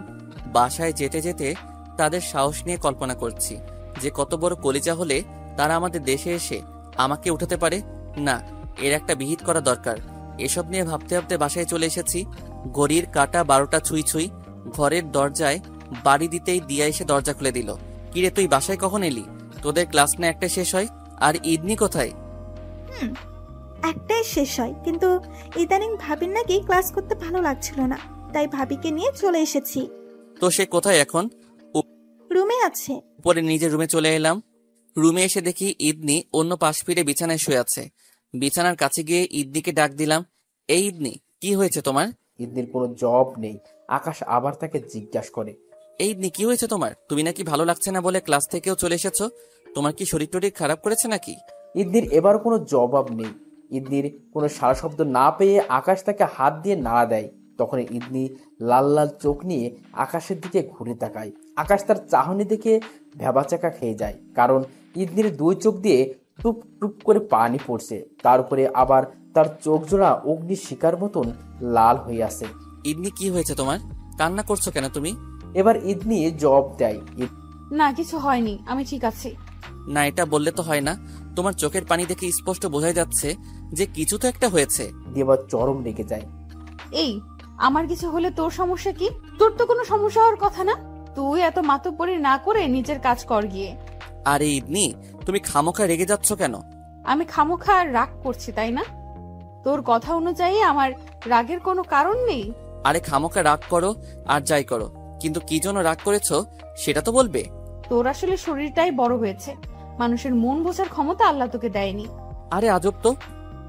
বাসায় যেতে যেতে তাদের সাহস নিয়ে কল্পনা করছি যে কত বড় কলিজা হলে তারা আমাদের দেশে এসে আমাকে উঠাতে পারে। না, এর একটা বিহিত করা দরকার। এসব নিয়ে ভাবতে ভাবতে বাসায় চলে এসেছি। ঘড়ির কাঁটা 12টা ছুঁই ছুঁই। ঘরের দরজায় বাড়ি দিতেই দিয়া এসে দরজা খুলে দিল। কিরে তুই বাসায় কখন এলি? তোদের ক্লাস না একটা শেষ হয়? আর ইদনি কোথায়?
একটাই শেষ হয়, কিন্তু ইদানিং ভাবির নাকি ক্লাস করতে ভালো লাগছিল না, তাই ভাবিকে নিয়ে চলে এসেছি।
তো সে কোথায় এখন?
রুমে আছে।
পরে নিজের রুমে চলে এলাম। রুমে এসে দেখি ইদনি অন্য পাশ ফিরে বিছানায় শুয়ে আছে। বিছানার কাছে গিয়ে ইদনিকে ডাক দিলাম, এই ইদনি, কি হয়েছে তোমার?
ইদনির কোনো জব নেই। আকাশ আবার তাকে জিজ্ঞাসা করে,
এই ইদনি, কি হয়েছে তোমার? তুমি নাকি ভালো লাগছে না বলে ক্লাস থেকেও চলে এসেছো। তোমার কি শরীর টরীর খারাপ করেছে নাকি?
ইদনির এবার কোনো জবাব নেই। ইদনির কোনো সারা শব্দ না পেয়ে আকাশ তাকে হাত দিয়ে নাড়া দেয়। তখন ইদনি লাল লাল চোখ নিয়ে আকাশের দিকে ঘুরে তাকায়। আকাশ তার চাহনি দেখে ভেবাচাকা খেয়ে যায়, কারণ ইদনির 2 চোখ দিয়ে টুপ টুপ করে পানি পড়ছে। তার উপরে আবার তার চোখ জোড়া অগ্নি শিকার মতন লাল হয়ে আছে।
ইদনি, কি হয়েছে তোমার? কান্না করছো কেন তুমি?
এবার ইদনি জবাব দেয়,
না, কিছু হয়নি, আমি ঠিক আছি।
না, এটা বললে তো হয় না। তোমার চোখের পানি দেখে স্পষ্ট বোঝা যাচ্ছে যে কিছু তো একটা হয়েছে।
এবার চরম রেগে যায়।
এই, আমার কিছু হলে তোর সমস্যা কি? তোর তো কোনো সমস্যা হওয়ার কথা না। তুই এত মাতব্বরি না করে নিজের কাজ কর গিয়ে।
আরে ইদনি, তুমি খামোখা রেগে যাচ্ছ কেন?
আমি খামোখা রাগ করছি তাই না? তোর কথা অনুযায়ী আমার রাগের কোনো কারণ নেই।
আরে খামোখা রাগ করো আর যাই করো, কিন্তু কি জন্য রাগ করেছো সেটা তো বলবে।
তোর আসলে শরীরটাই বড় হয়েছে, মানুষের মন বোঝার ক্ষমতা আল্লাহ তোকে দেয়নি।
আরে আজব তো।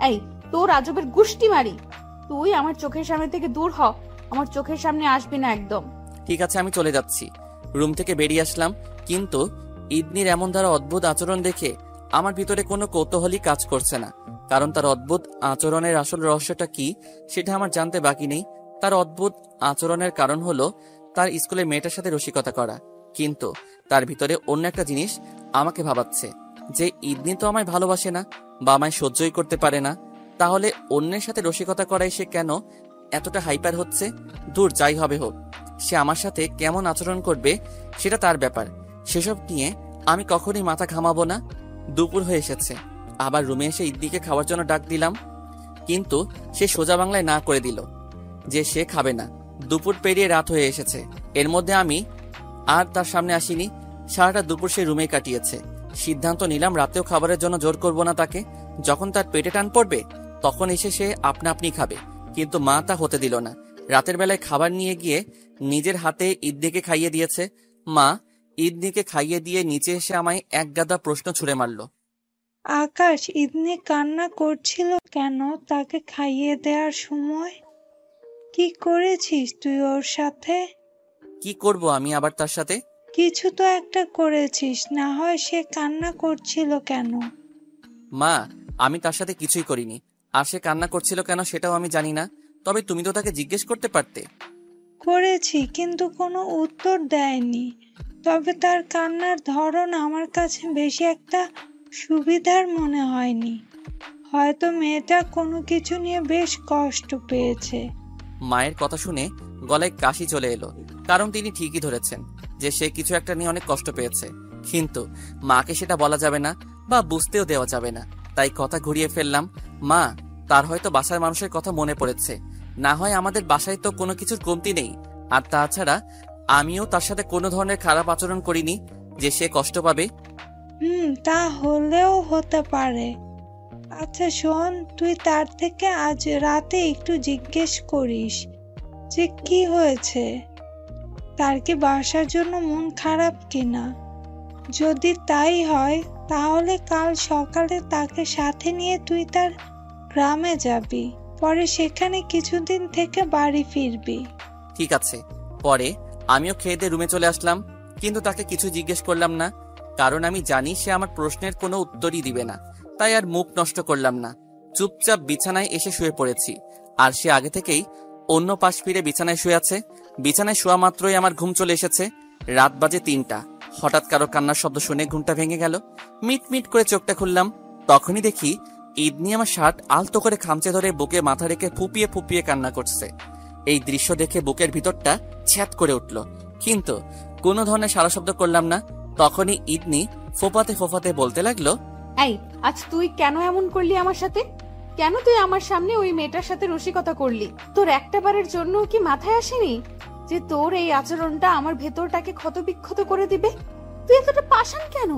এই, তোর আজবের গুষ্টি মারি। তুই আমার চোখের সামনে থেকে দূর হ, আমার চোখের সামনে আসবি না একদম।
ঠিক আছে, আমি চলে যাচ্ছি। রুম থেকে বেরিয়ে আসলাম, কিন্তু ইদনির এমন দ্বারা অদ্ভুত আচরণ দেখে আমার ভিতরে কোনো কৌতূহলই কাজ করছে না। কারণ তার অদ্ভুত আচরণের আসল রহস্যটা কি সেটা আমার জানতে বাকি নেই। তার অদ্ভুত আচরণের কারণ হলো তার স্কুলের মেয়েটার সাথে রসিকতা করা, কিন্তু তার ভিতরে অন্য একটা জিনিস আমাকে ভাবাচ্ছে যে ইদনি তো আমায় ভালোবাসে না বা আমায় সহ্যই করতে পারে না, তাহলে অন্যের সাথে রসিকতা করায় সে কেন এতটা হাইপার হচ্ছে? দূর, যাই হবে হোক, সে আমার সাথে কেমন আচরণ করবে সেটা তার ব্যাপার। সেসব নিয়ে আমি কখনই মাথা ঘামাবো না। দুপুর হয়ে এসেছে, আবার রুমে এসে ইদনিকে খাওয়ার জন্য ডাক দিলাম, কিন্তু সে সোজা বাংলায় না করে দিল যে সে খাবে না। দুপুর পেরিয়ে রাত হয়ে এসেছে, এর মধ্যে আমি আর তার সামনে আসিনি। সারাটা দুপুর সে রুমেই কাটিয়েছে। সিদ্ধান্ত নিলাম রাতেও খাবারের জন্য জোর করব না তাকে। যখন তার পেটে টান পড়বে তখন এসে সে আপনা আপনি খাবে, কিন্তু মা তা হতে দিল না। রাতের বেলায় খাবার নিয়ে গিয়ে নিজের হাতে ইদনিকে খাইয়ে দিয়েছে। মা ইদনিকে খাইয়ে দিয়ে নিচে এসে আমায় এক গাদা প্রশ্ন ছুড়ে মারল।
আকাশ, ইদনি কান্না করছিল কেন তাকে খাইয়ে দেওয়ার সময়? কি করেছিস তুই ওর সাথে?
কি করব আমি আবার তার সাথে?
কিছু তো একটা করেছিস, না হয় সে কান্না করছিল কেন?
মা, আমি তার সাথে কিছুই করিনি। আর সে কান্না করছিল কেন সেটাও আমি জানি না। তবে তুমি তো তাকে জিজ্ঞেস করতে পারতে।
করেছি কিন্তু কোনো উত্তর দেয়নি। তবে তার কান্নার ধরন আমার কাছে বেশি একটা সুবিধার মনে হয়নি। হয়তো মেয়েটা কোনো কিছু নিয়ে বেশ কষ্ট পেয়েছে।
মায়ের কথা শুনে গলায় কাশি চলে এলো, কারণ তিনি ঠিকই ধরেছেন যে সে কিছু একটা নিয়ে অনেক কষ্ট পেয়েছে। কিন্তু মাকে সেটা বলা যাবে না বা বুঝতেও দেওয়া যাবে না, তাই কথা ঘুরিয়ে ফেললাম। মা, তার হয়তো বাসার মানুষের কথা মনে পড়েছে, না হয় আমাদের বাসায় তো কোনো কিছুর কমতি নেই। আর তাছাড়া আমিও তার সাথে কোনো ধরনের খারাপ আচরণ করিনি যে সে কষ্ট পাবে।
তা হলেও হতে পারে। আচ্ছা শোন, তুই তার থেকে আজ রাতে একটু জিজ্ঞেস করিস যে কি হয়েছে, তার কি বাসার জন্য মন খারাপ কিনা। যদি তাই হয় তাহলে কাল সকালে তাকে সাথে নিয়ে তুই তার গ্রামে যাবি, পরে সেখানে কিছুদিন থেকে বাড়ি ফিরবি।
ঠিক আছে। পরে আমিও খেয়ে দিয়ে রুমে চলে আসলাম, কিন্তু তাকে কিছু জিজ্ঞেস করলাম না, কারণ আমি জানি সে আমার প্রশ্নের কোনো উত্তরই দিবে না। তাই আর মুখ নষ্ট করলাম না, চুপচাপ বিছানায় এসে শুয়ে পড়েছি। আর সে আগে থেকেই অন্য পাশ ফিরে বিছানায় শুয়ে আছে। বিছানায় শোয়া মাত্রই আমার ঘুম চলে এসেছে। রাত বাজে 3টা। হঠাৎ কারো কান্নার শব্দ শুনে ঘুমটা ভেঙে গেল। মিট মিট করে চোখটা খুললাম, তখনই দেখি ইদনি আমার শার্ট আলতো করে খামচে ধরে বুকে মাথা রেখে ফুপিয়ে ফুপিয়ে কান্না করছে। এই দৃশ্য দেখে বুকের ভিতরটা ছ্যাত করে উঠল, কিন্তু কোনো ধরনের সারা শব্দ করলাম না। তখনই ইদনি ফোপাতে ফোপাতে বলতে লাগলো,
এই, আজ তুই কেন এমন করলি আমার সাথে? কেন তুই আমার সামনে ওই মেয়েটার সাথে রসিকতা করলি? তোর একটা বারের জন্য কি মাথায় আসেনি যে তোর এই আচরণটা আমার ভেতরটাকে ক্ষতবিক্ষত করে দিবে? তুই এতটা পাষাণ কেন?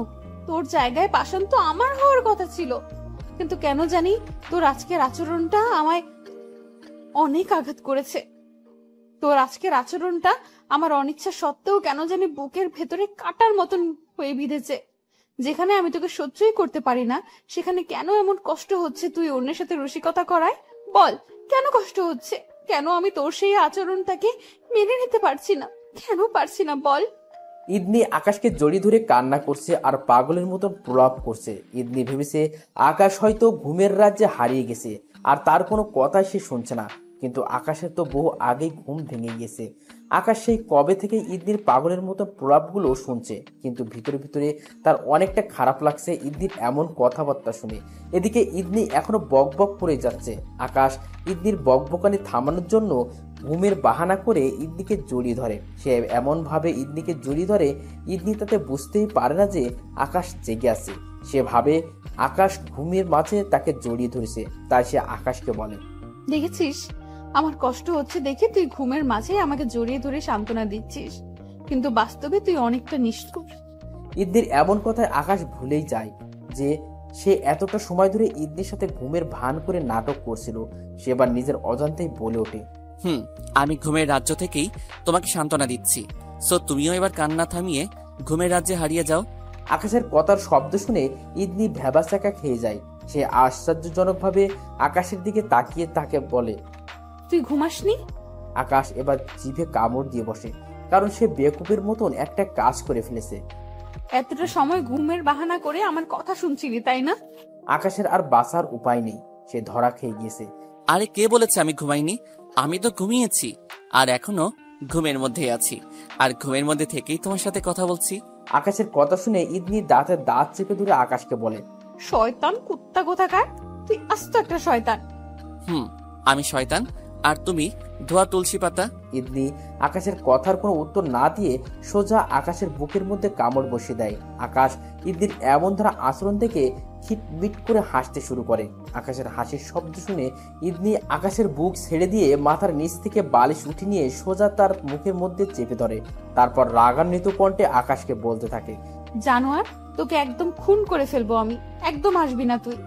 তোর জায়গায় পাষাণ তো আমার হওয়ার কথা ছিল, কিন্তু কেন জানি তোর আজকের আচরণটা আমায় অনেক আঘাত করেছে। তোর আজকের আচরণটা আমার অনিচ্ছা সত্ত্বেও কেন জানি বুকের ভেতরে কাটার মতন হয়ে বিঁধেছে। যেখানে আমি তোকে সহ্যই করতে পারি না, সেখানে কেন এমন কষ্ট হচ্ছে তুই অন্যের সাথে রসিকতা করায়? বল, কেন কষ্ট হচ্ছে? কেন আমি তোর সেই আচরণটাকে মেনে নিতে পারছি না? কেন পারছি না বল?
ইদনি আকাশকে জড়িয়ে ধরে কান্না করছে আর পাগলের মতো প্রলাপ করছে। ইদনি ভেবেছে আকাশ হয়তো ঘুমের রাজ্যে হারিয়ে গেছে আর তার কোনো কথাই সে শুনছে না। কিন্তু আকাশের তো বহু আগেই ঘুম ভেঙে গিয়েছে। আকাশ সেই কবে থেকে ইদনির পাগলের মতো প্রলাপগুলো শুনছে, কিন্তু ভিতরে ভিতরে তার অনেকটা খারাপ লাগছে ইদনির এমন কথাবার্তা শুনে। এদিকে ইদনি এখনো বকবক করে যাচ্ছে। আকাশ ইদনির বকবকানি থামানোর জন্য ঘুমের বাহানা করে ইদনিকে জড়িয়ে ধরে। সে এমনভাবে ইদনিকে জড়িয়ে ধরে, ইদনি তাতে বুঝতেই পারে না যে আকাশ জেগে আছে। সে ভাবে আকাশ ঘুমের মাঝে তাকে জড়িয়ে ধরেছে, তাই সে আকাশকে বলে,
দেখেছিস, আমার কষ্ট হচ্ছে দেখে তুই ঘুমের মাঝে আমাকে জড়িয়ে ধরে সান্ত্বনা দিচ্ছিস, কিন্তু বাস্তবে তুই অনেকটা নিষ্ঠুর।
ইদনির এমন কথায় আকাশ ভুলেই যায় যে সে এতটা সময় ধরে ইদনির সাথে ঘুমের ভান করে নাটক করছিল। সে এবার নিজের অজান্তেই বলে ওঠে,
আমি ঘুমের রাজ্য থেকেই তোমাকে সান্ত্বনা দিচ্ছি, সো তুমিও এবার কান্না থামিয়ে ঘুমের রাজ্যে হারিয়ে যাও।
আকাশের কথার শব্দ শুনে ইদনি ভ্যাবাচাকা খেয়ে যায়। সে আশ্চর্যজনকভাবে আকাশের দিকে তাকিয়ে তাকে বলে,
তুই ঘুমাসনি?
আকাশ এবার জিভে কামড় দিয়ে বসে, কারণ সে বেকুবের মতন একটা কাজ করে ফেলেছে।
এতটা সময় ঘুমের বাহানা করে আমার কথা শুনছিলি, তাই না?
আকাশের আর বাঁচার উপায় নেই, সে ধরা খেয়ে গিয়েছে।
আরে কে বলেছে আমি ঘুমাইনি? আমি তো ঘুমিয়েছি, আর এখনো ঘুমের মধ্যেই আছি, আর ঘুমের মধ্যে থেকেই তোমার সাথে কথা বলছি।
আকাশের কথা শুনে ইদনি দাঁতে দাঁত চেপে ধরে আকাশকে বলে,
শয়তান কুত্তা কোথাকার, তুই আস্ত একটা শয়তান।
আমি শয়তান আর তুমি ধোয়া তুলসী পাতা।
ইদনি আকাশের কথার কোনো উত্তর না দিয়ে সোজা আকাশের বুকের মধ্যে কামড় বসিয়ে দেয়। আকাশ ইদনির এমন ধরা আচরণ দেখে খিটমিট করে হাসতে শুরু করে। আকাশের হাসির শব্দ শুনে ইদনি আকাশের বুক ছেড়ে দিয়ে মাথার নিচ থেকে বালিশ উঠে নিয়ে সোজা তার মুখের মধ্যে চেপে ধরে। তারপর রাগান্বিত কণ্ঠে আকাশকে বলতে থাকে,
জানোয়ার, তোকে একদম খুন করে ফেলবো আমি, একদম আসবি না তুই।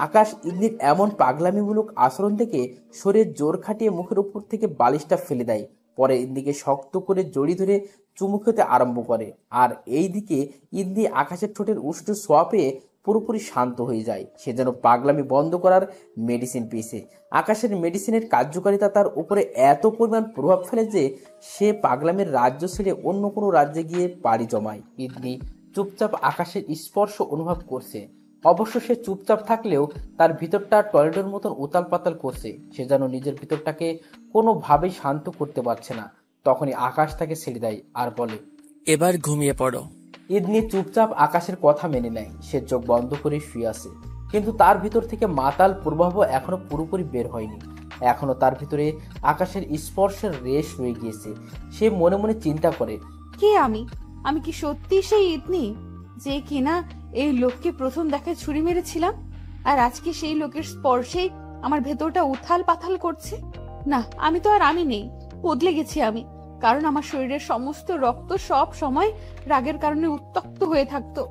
আকাশ ইদনির এমন পাগলামিমূলক আচরণ থেকে শরীর জোর খাটিয়ে মুখের উপর থেকে বালিশটা ফেলে দেয়। পরে ইদনিকে শক্ত করে জড়িয়ে ধরে চুমু খেতে আরম্ভ করে। আর এই দিকে ইদনি আকাশের ঠোঁটের উষ্ণ ছোঁয়া পেয়ে পুরোপুরি শান্ত হয়ে যায়। সে যেন পাগলামি বন্ধ করার মেডিসিন পেয়েছে। আকাশের মেডিসিনের কার্যকারিতা তার উপরে এত পরিমাণ প্রভাব ফেলে যে সে পাগলামের রাজ্য ছেড়ে অন্য কোনো রাজ্যে গিয়ে পাড়ি জমায়। ইদনি চুপচাপ আকাশের স্পর্শ অনুভব করছে। অবশ্য সে চুপচাপ থাকলেও তার ভিতরটা টয়লেটের মতন উতাল পাতাল করছে। সে যেন নিজের ভিতরটাকে কোনোভাবেই শান্ত করতে পারছে না। তখনই আকাশ তাকে ছেড়ে দেয় আর বলে,
এবার ঘুমিয়ে পড়ো।
ইদনি চুপচাপ আকাশের কথা মেনে নেয়। সে চোখ বন্ধ করে শুয়ে আছে, কিন্তু তার ভিতর থেকে মাতাল প্রভাব এখনো পুরোপুরি বের হয়নি। এখনো তার ভিতরে আকাশের স্পর্শের রেশ রয়ে গিয়েছে। সে মনে মনে চিন্তা করে,
কে আমি কি সত্যি সেই ইতনি যে কিনা এই লোককে প্রথম দেখায় ছুরি মেরেছিলাম, আর আজকে সেই লোকের স্পর্শেই আমার ভেতরটা উথাল পাথাল করছে? না, আমি তো আর আমি নেই, বদলে গেছি আমি। কারণ আমার শরীরের সমস্ত রক্ত সব সময় রাগের কারণে উত্তক্ত হয়ে থাকতো,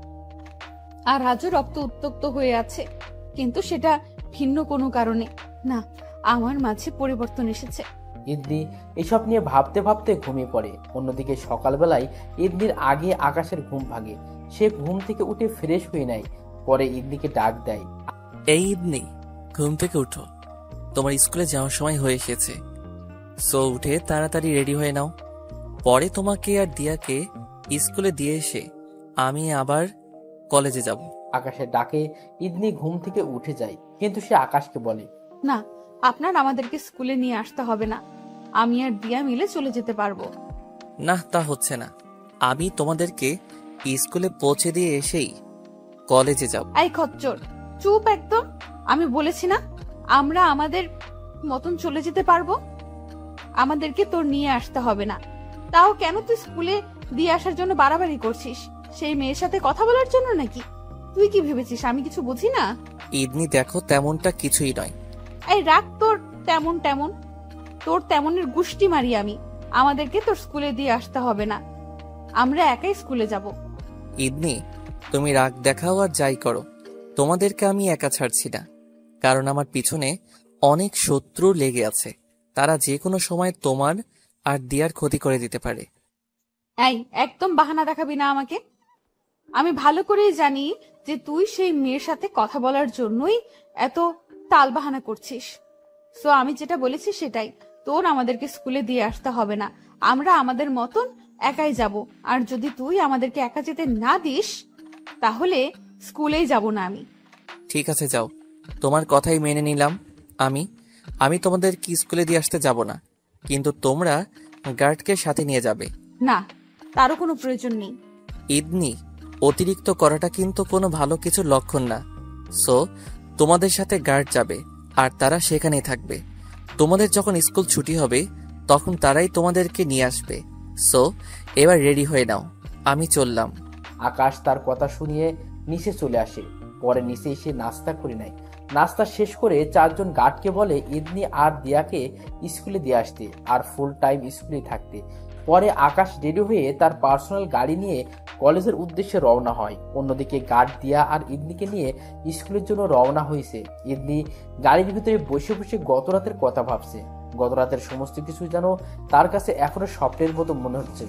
আর আজও রক্ত উত্তক্ত হয়ে আছে, কিন্তু সেটা ভিন্ন কোনো কারণে না। আমার মাঝে পরিবর্তন এসেছে।
ইদনি এসব নিয়ে ভাবতে ভাবতে ঘুমিয়ে পড়ে। অন্যদিকে সকালবেলায় ইদনির আগে আকাশের ঘুম ভাঙে। সে ঘুম থেকে উঠে ফ্রেশ হয়ে নেয়। পরে ইদনিকে ডাক দেয়,
এই ইদনি, ঘুম থেকে উঠো, তোমার স্কুলে যাওয়ার সময় হয়ে এসেছে। সো উঠে তাড়াতাড়ি রেডি হয়ে নাও। পরে তোমাকে আর দিয়াকে স্কুলে দিয়ে এসে আমি আবার কলেজে যাব।
আকাশের ডাকে ইদনি ঘুম থেকে উঠে যায়, কিন্তু সে আকাশকে বলে,
না, আপনার আমাদেরকে স্কুলে নিয়ে আসতে হবে না, আমি আর দিয়া মিলে চলে যেতে পারবো।
না, তা হচ্ছে না। আমি তোমাদেরকে স্কুলে পৌঁছে দিয়ে এসেই কলেজে যাব।
এই খচ্চর, চুপ একদম। আমি বলেছি না আমরা আমাদের মতন চলে যেতে পারবো, আমাদেরকে তোর নিয়ে আসতে হবে না। তাও কেন তুই স্কুলে দিয়ে আসার জন্য বাড়াবাড়ি করছিস? সেই মেয়ের সাথে কথা বলার জন্য নাকি? তুই কি ভেবেছিস আমি কিছু বুঝি না?
ইদনি দেখো, তেমনটা কিছুই নয়।
এই রাখ তোর তেমন তেমন, তোর তেমনের গুষ্টি মারি আমি। আমাদেরকে তোর স্কুলে দিয়ে আসতে হবে না, আমরা একাই স্কুলে যাব।
ইদনি, তুমি রাগ দেখাও আর যাই করো, তোমাদেরকে আমি একা ছাড়ছি না। কারণ আমার পিছনে অনেক শত্রু লেগে আছে, তারা যে কোনো সময় তোমার আর দিয়ার ক্ষতি করে দিতে পারে।
এই একদম বাহানা দেখাবি না আমাকে। আমি ভালো করেই জানি যে তুই সেই মেয়ের সাথে কথা বলার জন্যই এত তাল বাহানা করছিস। সো আমি যেটা বলেছি সেটাই, তোর আমাদেরকে স্কুলে দিয়ে আসতে হবে না, আমরা আমাদের মতন একাই যাব। আর যদি তুই আমাদেরকে একা যেতে না দিস তাহলে স্কুলেই যাব না আমি।
ঠিক আছে, যাও, তোমার কথাই মেনে নিলাম। আমি তোমাদের কি স্কুলে দিয়ে আসতে যাব না, কিন্তু তোমরা গার্ডকে সাথে নিয়ে যাবে।
না, তারও কোনো প্রয়োজন নেই।
ইদনি, অতিরিক্ত করাটা কিন্তু কোনো ভালো কিছুর লক্ষণ না। সো তোমাদের সাথে গার্ড যাবে, আর তারা সেখানেই থাকবে। তোমাদের যখন স্কুল ছুটি হবে তখন তারাই তোমাদেরকে নিয়ে আসবে। সো এবার রেডি হয়ে নাও, আমি চললাম।
আকাশ তার কথা শুনিয়ে নিচে চলে আসে। পরে নিচে এসে নাস্তা করে নেয়। নাস্তা শেষ করে চারজন গার্ডকে বলে ইদনি আর দিয়াকে স্কুলে দিয়ে আসতে আর ফুল টাইম স্কুলে থাকতে। পরে আকাশ রেডি হয়ে তার পার্সোনাল গাড়ি নিয়ে কলেজের উদ্দেশ্যে রওনা হয়। অন্যদিকে গার্ড দিয়া আর ইদনিকে নিয়ে স্কুলের জন্য রওনা হয়েছে। ইদনি গাড়ির ভিতরে বসে বসে গত রাতের কথা ভাবছে। গত রাতের সমস্ত কিছু যেন তার কাছে এখনো স্বপ্নের মতো মনে হচ্ছে।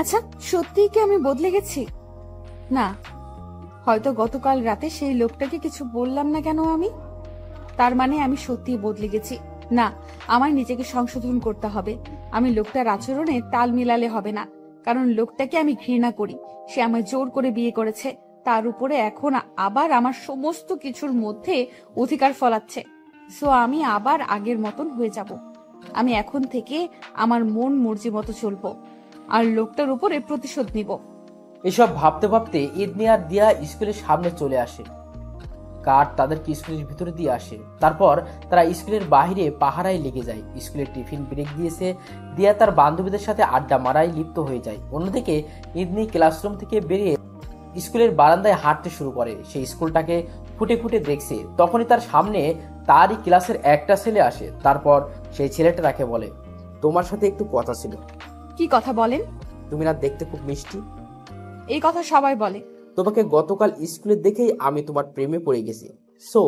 আচ্ছা, সত্যিই কি আমি বদলে গেছি? না, হয়তো গতকাল রাতে সেই লোকটাকে কিছু বললাম না কেন আমি, তার মানে আমি সত্যিই বদলে গেছি। না, আমার নিজেকে সংশোধন করতে হবে। আমি লোকটার আচরণে তাল মিলালে হবে না, কারণ লোকটাকে আমি ঘৃণা করি। সে আমায় জোর করে বিয়ে করেছে, তার উপরে এখন আবার আমার সমস্ত কিছুর মধ্যে অধিকার ফলাচ্ছে। সো আমি আবার আগের মতন হয়ে যাব। আমি এখন থেকে আমার মন মর্জি মতো চলবো, আর লোকটার উপরে প্রতিশোধ নিব।
এসব ভাবতে ভাবতে ইদনি আর দিয়া স্কুলের সামনে চলে আসে। গার্ড তাদেরকে স্কুলের ভিতরে দিয়ে আসে। তারপর তারা স্কুলের বাহিরে পাহারায় লেগে যায়। স্কুলের টিফিন ব্রেক দিয়েছে। দিয়া তার বান্ধবীদের সাথে আড্ডা মারায় লিপ্ত হয়ে যায়। অন্যদিকে ইদনি ক্লাসরুম থেকে বেরিয়ে স্কুলের বারান্দায় হাঁটতে শুরু করে। সেই স্কুলটাকে ফুটে ফুটে দেখছে। তখনই তার সামনে তারই ক্লাসের একটা ছেলে আসে। তারপর সেই ছেলেটা তাকে বলে, তোমার সাথে একটু কথা ছিল।
কি কথা বলেন?
তুমি না দেখতে খুব মিষ্টি?
এই কথা সবাই বলে।
তোমাকে গতকাল স্কুলে দেখেই আমি তোমার প্রেমে পড়ে গেছি। সো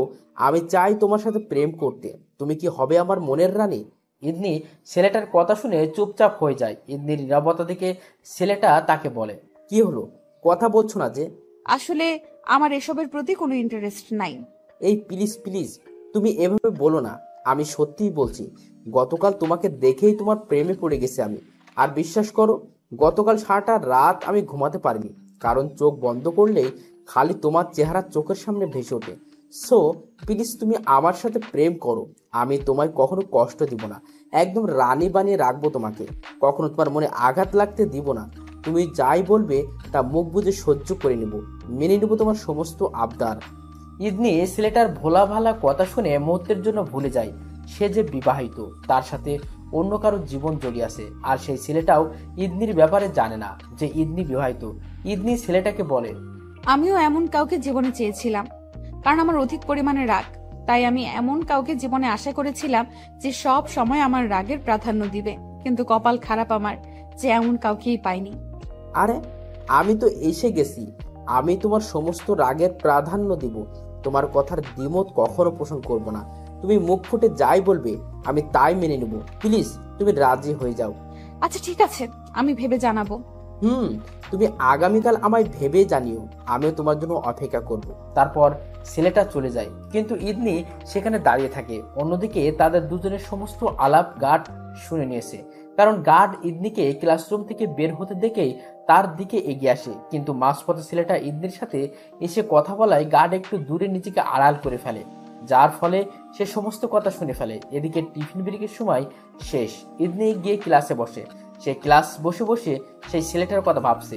আমি চাই তোমার সাথে প্রেম করতে। তুমি কি হবে আমার মনের রানী? ইদনি ছেলেটার কথা শুনে চুপচাপ হয়ে যায়। ইদনির নীরবতা দেখে ছেলেটা তাকে বলে, কি হলো, কথা বলছো না যে?
আসলে আমার এসবের প্রতি কোনো ইন্টারেস্ট নাই।
এই প্লিজ প্লিজ, তুমি এভাবে বলো না। আমি সত্যিই বলছি, গতকাল তোমাকে দেখেই তোমার প্রেমে পড়ে গেছি আমি। আর বিশ্বাস করো, গতকাল সারাটা রাত আমি ঘুমাতে পারিনি, কারণ চোখ বন্ধ করলেই খালি তোমার চেহারা চোখের সামনে ভেসে ওঠে। সো প্লিজ তুমি আমার সাথে প্রেম করো, আমি তোমায় কখনো কষ্ট দিব না, একদম রানী বানিয়ে রাখবো তোমাকে, কখনো তোমার মনে আঘাত লাগতে দিব না। তুমি যাই বলবে তা মুখ বুজে সহ্য করে নেব, মেনে নেব তোমার সমস্ত আবদার। ইদনি ছেলেটার ভোলা ভালা কথা শুনে মুহূর্তের জন্য ভুলে যায় সে যে বিবাহিত, তার সাথে অন্য কারো জীবন জড়িয়ে আছে। আর সেই ছেলেটাও ইদনির ব্যাপারে জানে না যে ইদনি বিবাহিত। ইদনি ছেলেটাকে বলে,
আমিও এমন কাউকে জীবনে চেয়েছিলাম, কারণ আমার অধিক পরিমাণে রাগ, তাই আমি এমন কাউকে জীবনে আশা করেছিলাম যে সব সময় আমার রাগের প্রাধান্য দিবে, কিন্তু কপাল খারাপ আমার যে এমন কাউকেই পাইনি।
আরে আমি তো এসে গেছি, আমি তোমার সমস্ত রাগের প্রাধান্য দিব, তোমার কথার দ্বিমত কখনো পোষণ করব না। তুমি মুখ ফুটে যাই বলবে আমি তাই মেনে নেব, প্লিজ তুমি রাজি হয়ে যাও।
আচ্ছা ঠিক আছে, আমি ভেবে জানাবো।
তুমি আগামীকাল আমায় ভেবে জানিও, আমিও তোমার জন্য অপেক্ষা করব। তারপর ছেলেটা চলে যায়, কিন্তু ইদনি সেখানে দাঁড়িয়ে থাকে। অন্যদিকে তাদের দুজনের সমস্ত আলাপ গার্ড শুনে নিয়েছে, কারণ গার্ড ইদনিকে ক্লাসরুম থেকে বের হতে দেখেই তার দিকে এগিয়ে আসে। কিন্তু মাঝপথে ছেলেটা ইদনির সাথে এসে কথা বলায় গার্ড একটু দূরে নিজেকে আড়াল করে ফেলে, যার ফলে সে সমস্ত কথা শুনে ফেলে। এদিকে টিফিন ব্রেকের সময় শেষ, ইদনি গিয়ে ক্লাসে বসে। সে ক্লাস বসে বসে সেই ছেলেটার কথা ভাবছে।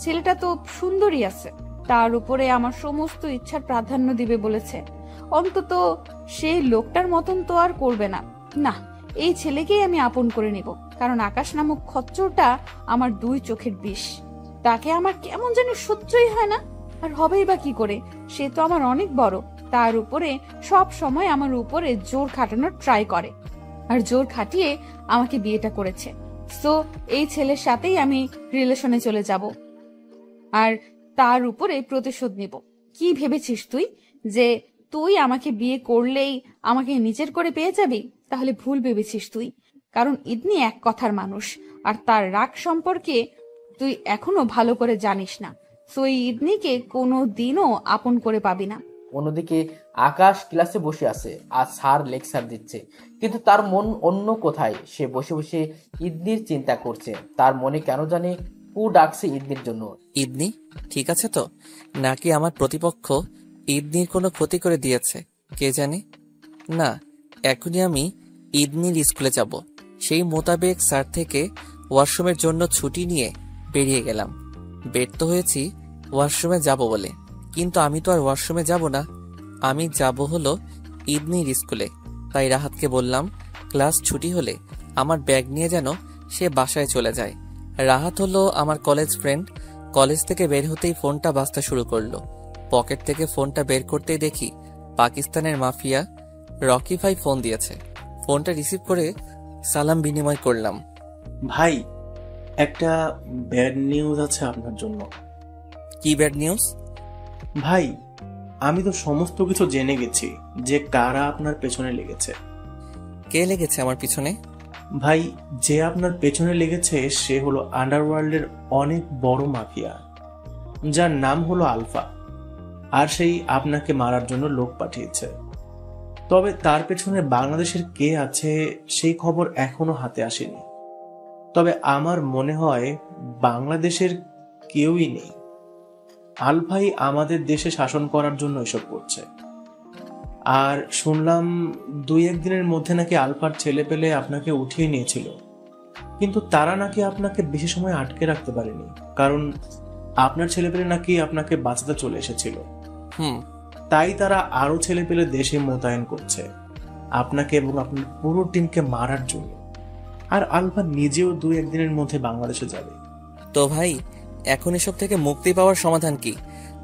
ছেলেটা তো সুন্দরী আছে, তার উপরে আমার সমস্ত ইচ্ছার প্রাধান্য দিবে বলেছে, অন্তত সেই লোকটার মতন তো আর করবে না। না, এই ছেলেকেই আমি আপন করে নিব, কারণ আকাশ নামক খচ্চরটা আমার দুই চোখের বিষ। তাকে আমার কেমন যেন সহ্যই হয় না, আর হবেই বা কি করে, সে তো আমার অনেক বড়, তার উপরে সব সময় আমার উপরে জোর খাটানোর ট্রাই করে, আর জোর খাটিয়ে আমাকে বিয়েটা করেছে। সো এই ছেলের সাথেই আমি রিলেশনে চলে যাব আর তার উপরে প্রতিশোধ নিব। কি ভেবেছিস তুই যে তুই আমাকে বিয়ে করলেই আমাকে নিজের করে পেয়ে যাবি? তাহলে ভুল ভেবেছিস তুই, কারণ ইদনি এক কথার মানুষ, আর তার রাগ সম্পর্কে তুই এখনো ভালো করে জানিস না। সো এই ইদনিকে কোনো দিনও আপন করে পাবি না।
অন্যদিকে আকাশ ক্লাসে বসে আছে, আর স্যার লেকচার দিচ্ছে, কিন্তু তার মন অন্য কোথায়। সে বসে বসে ইদনির চিন্তা করছে, তার মনে কেন জানে কু ডাকছে ইদনির জন্য।
ইদনি ঠিক আছে তো, নাকি আমার প্রতিপক্ষ ইদনির কোনো ক্ষতি করে দিয়েছে কে জানে। না, এখনই আমি ইদনির স্কুলে যাব। সেই মোতাবেক স্যার থেকে ওয়াশরুমের জন্য ছুটি নিয়ে বেরিয়ে গেলাম। ব্যর্থ হয়েছি ওয়াশরুমে যাব বলে, কিন্তু আমি তো আর ওয়াশরুমে যাব না, আমি যাব হলো ইদনির স্কুলে। তাই রাহাতকে বললাম ক্লাস ছুটি হলে আমার ব্যাগ নিয়ে যেন সে বাসায় চলে যায়। রাহাত হলো আমার কলেজ ফ্রেন্ড। কলেজ থেকে বের হতেই ফোনটা বাজতে শুরু করলো। পকেট থেকে ফোনটা বের করতেই দেখি পাকিস্তানের মাফিয়া রকি ভাই ফোন দিয়েছে। ফোনটা রিসিভ করে সালাম বিনিময় করলাম।
ভাই, একটা ব্যাড নিউজ আছে আপনার জন্য।
কি ব্যাড নিউজ?
ভাই, আমি তো সমস্ত কিছু জেনে গেছি যে কারা আপনার পেছনে লেগেছে।
কে লেগেছে আমার পিছনে?
ভাই, যে আপনার পেছনে লেগেছে সে হলো আন্ডারওয়ার্ল্ডের অনেক বড় মাফিয়া, যার নাম হলো আলফা, আর সেই আপনাকে মারার জন্য লোক পাঠিয়েছে। তবে তার পেছনে বাংলাদেশের কে আছে সেই খবর এখনো হাতে আসেনি। তবে আমার মনে হয় বাংলাদেশের কেউই নেই। আলফাই আমাদের দেশে শাসন করার জন্য এসব করছে। আর শুনলাম 2-1 দিনের মধ্যে নাকি আলফার ছেলে পেলে আপনাকে উঠিয়ে নিয়েছিল, কিন্তু তারা নাকি আপনাকে বেশি সময় আটকে রাখতে পারেনি, কারণ আপনার ছেলে পেলে নাকি আপনাকে বাঁচাতে চলে এসেছিল। তাই তারা আরো ছেলে পেলে দেশে মোতায়েন করছে আপনাকে এবং আপনার পুরো টিমকে মারার জন্য। আর আলফা নিজেও 2-1 দিনের মধ্যে বাংলাদেশে যাবে।
তো ভাই, এখন এসব থেকে মুক্তি পাওয়ার সমাধান কি?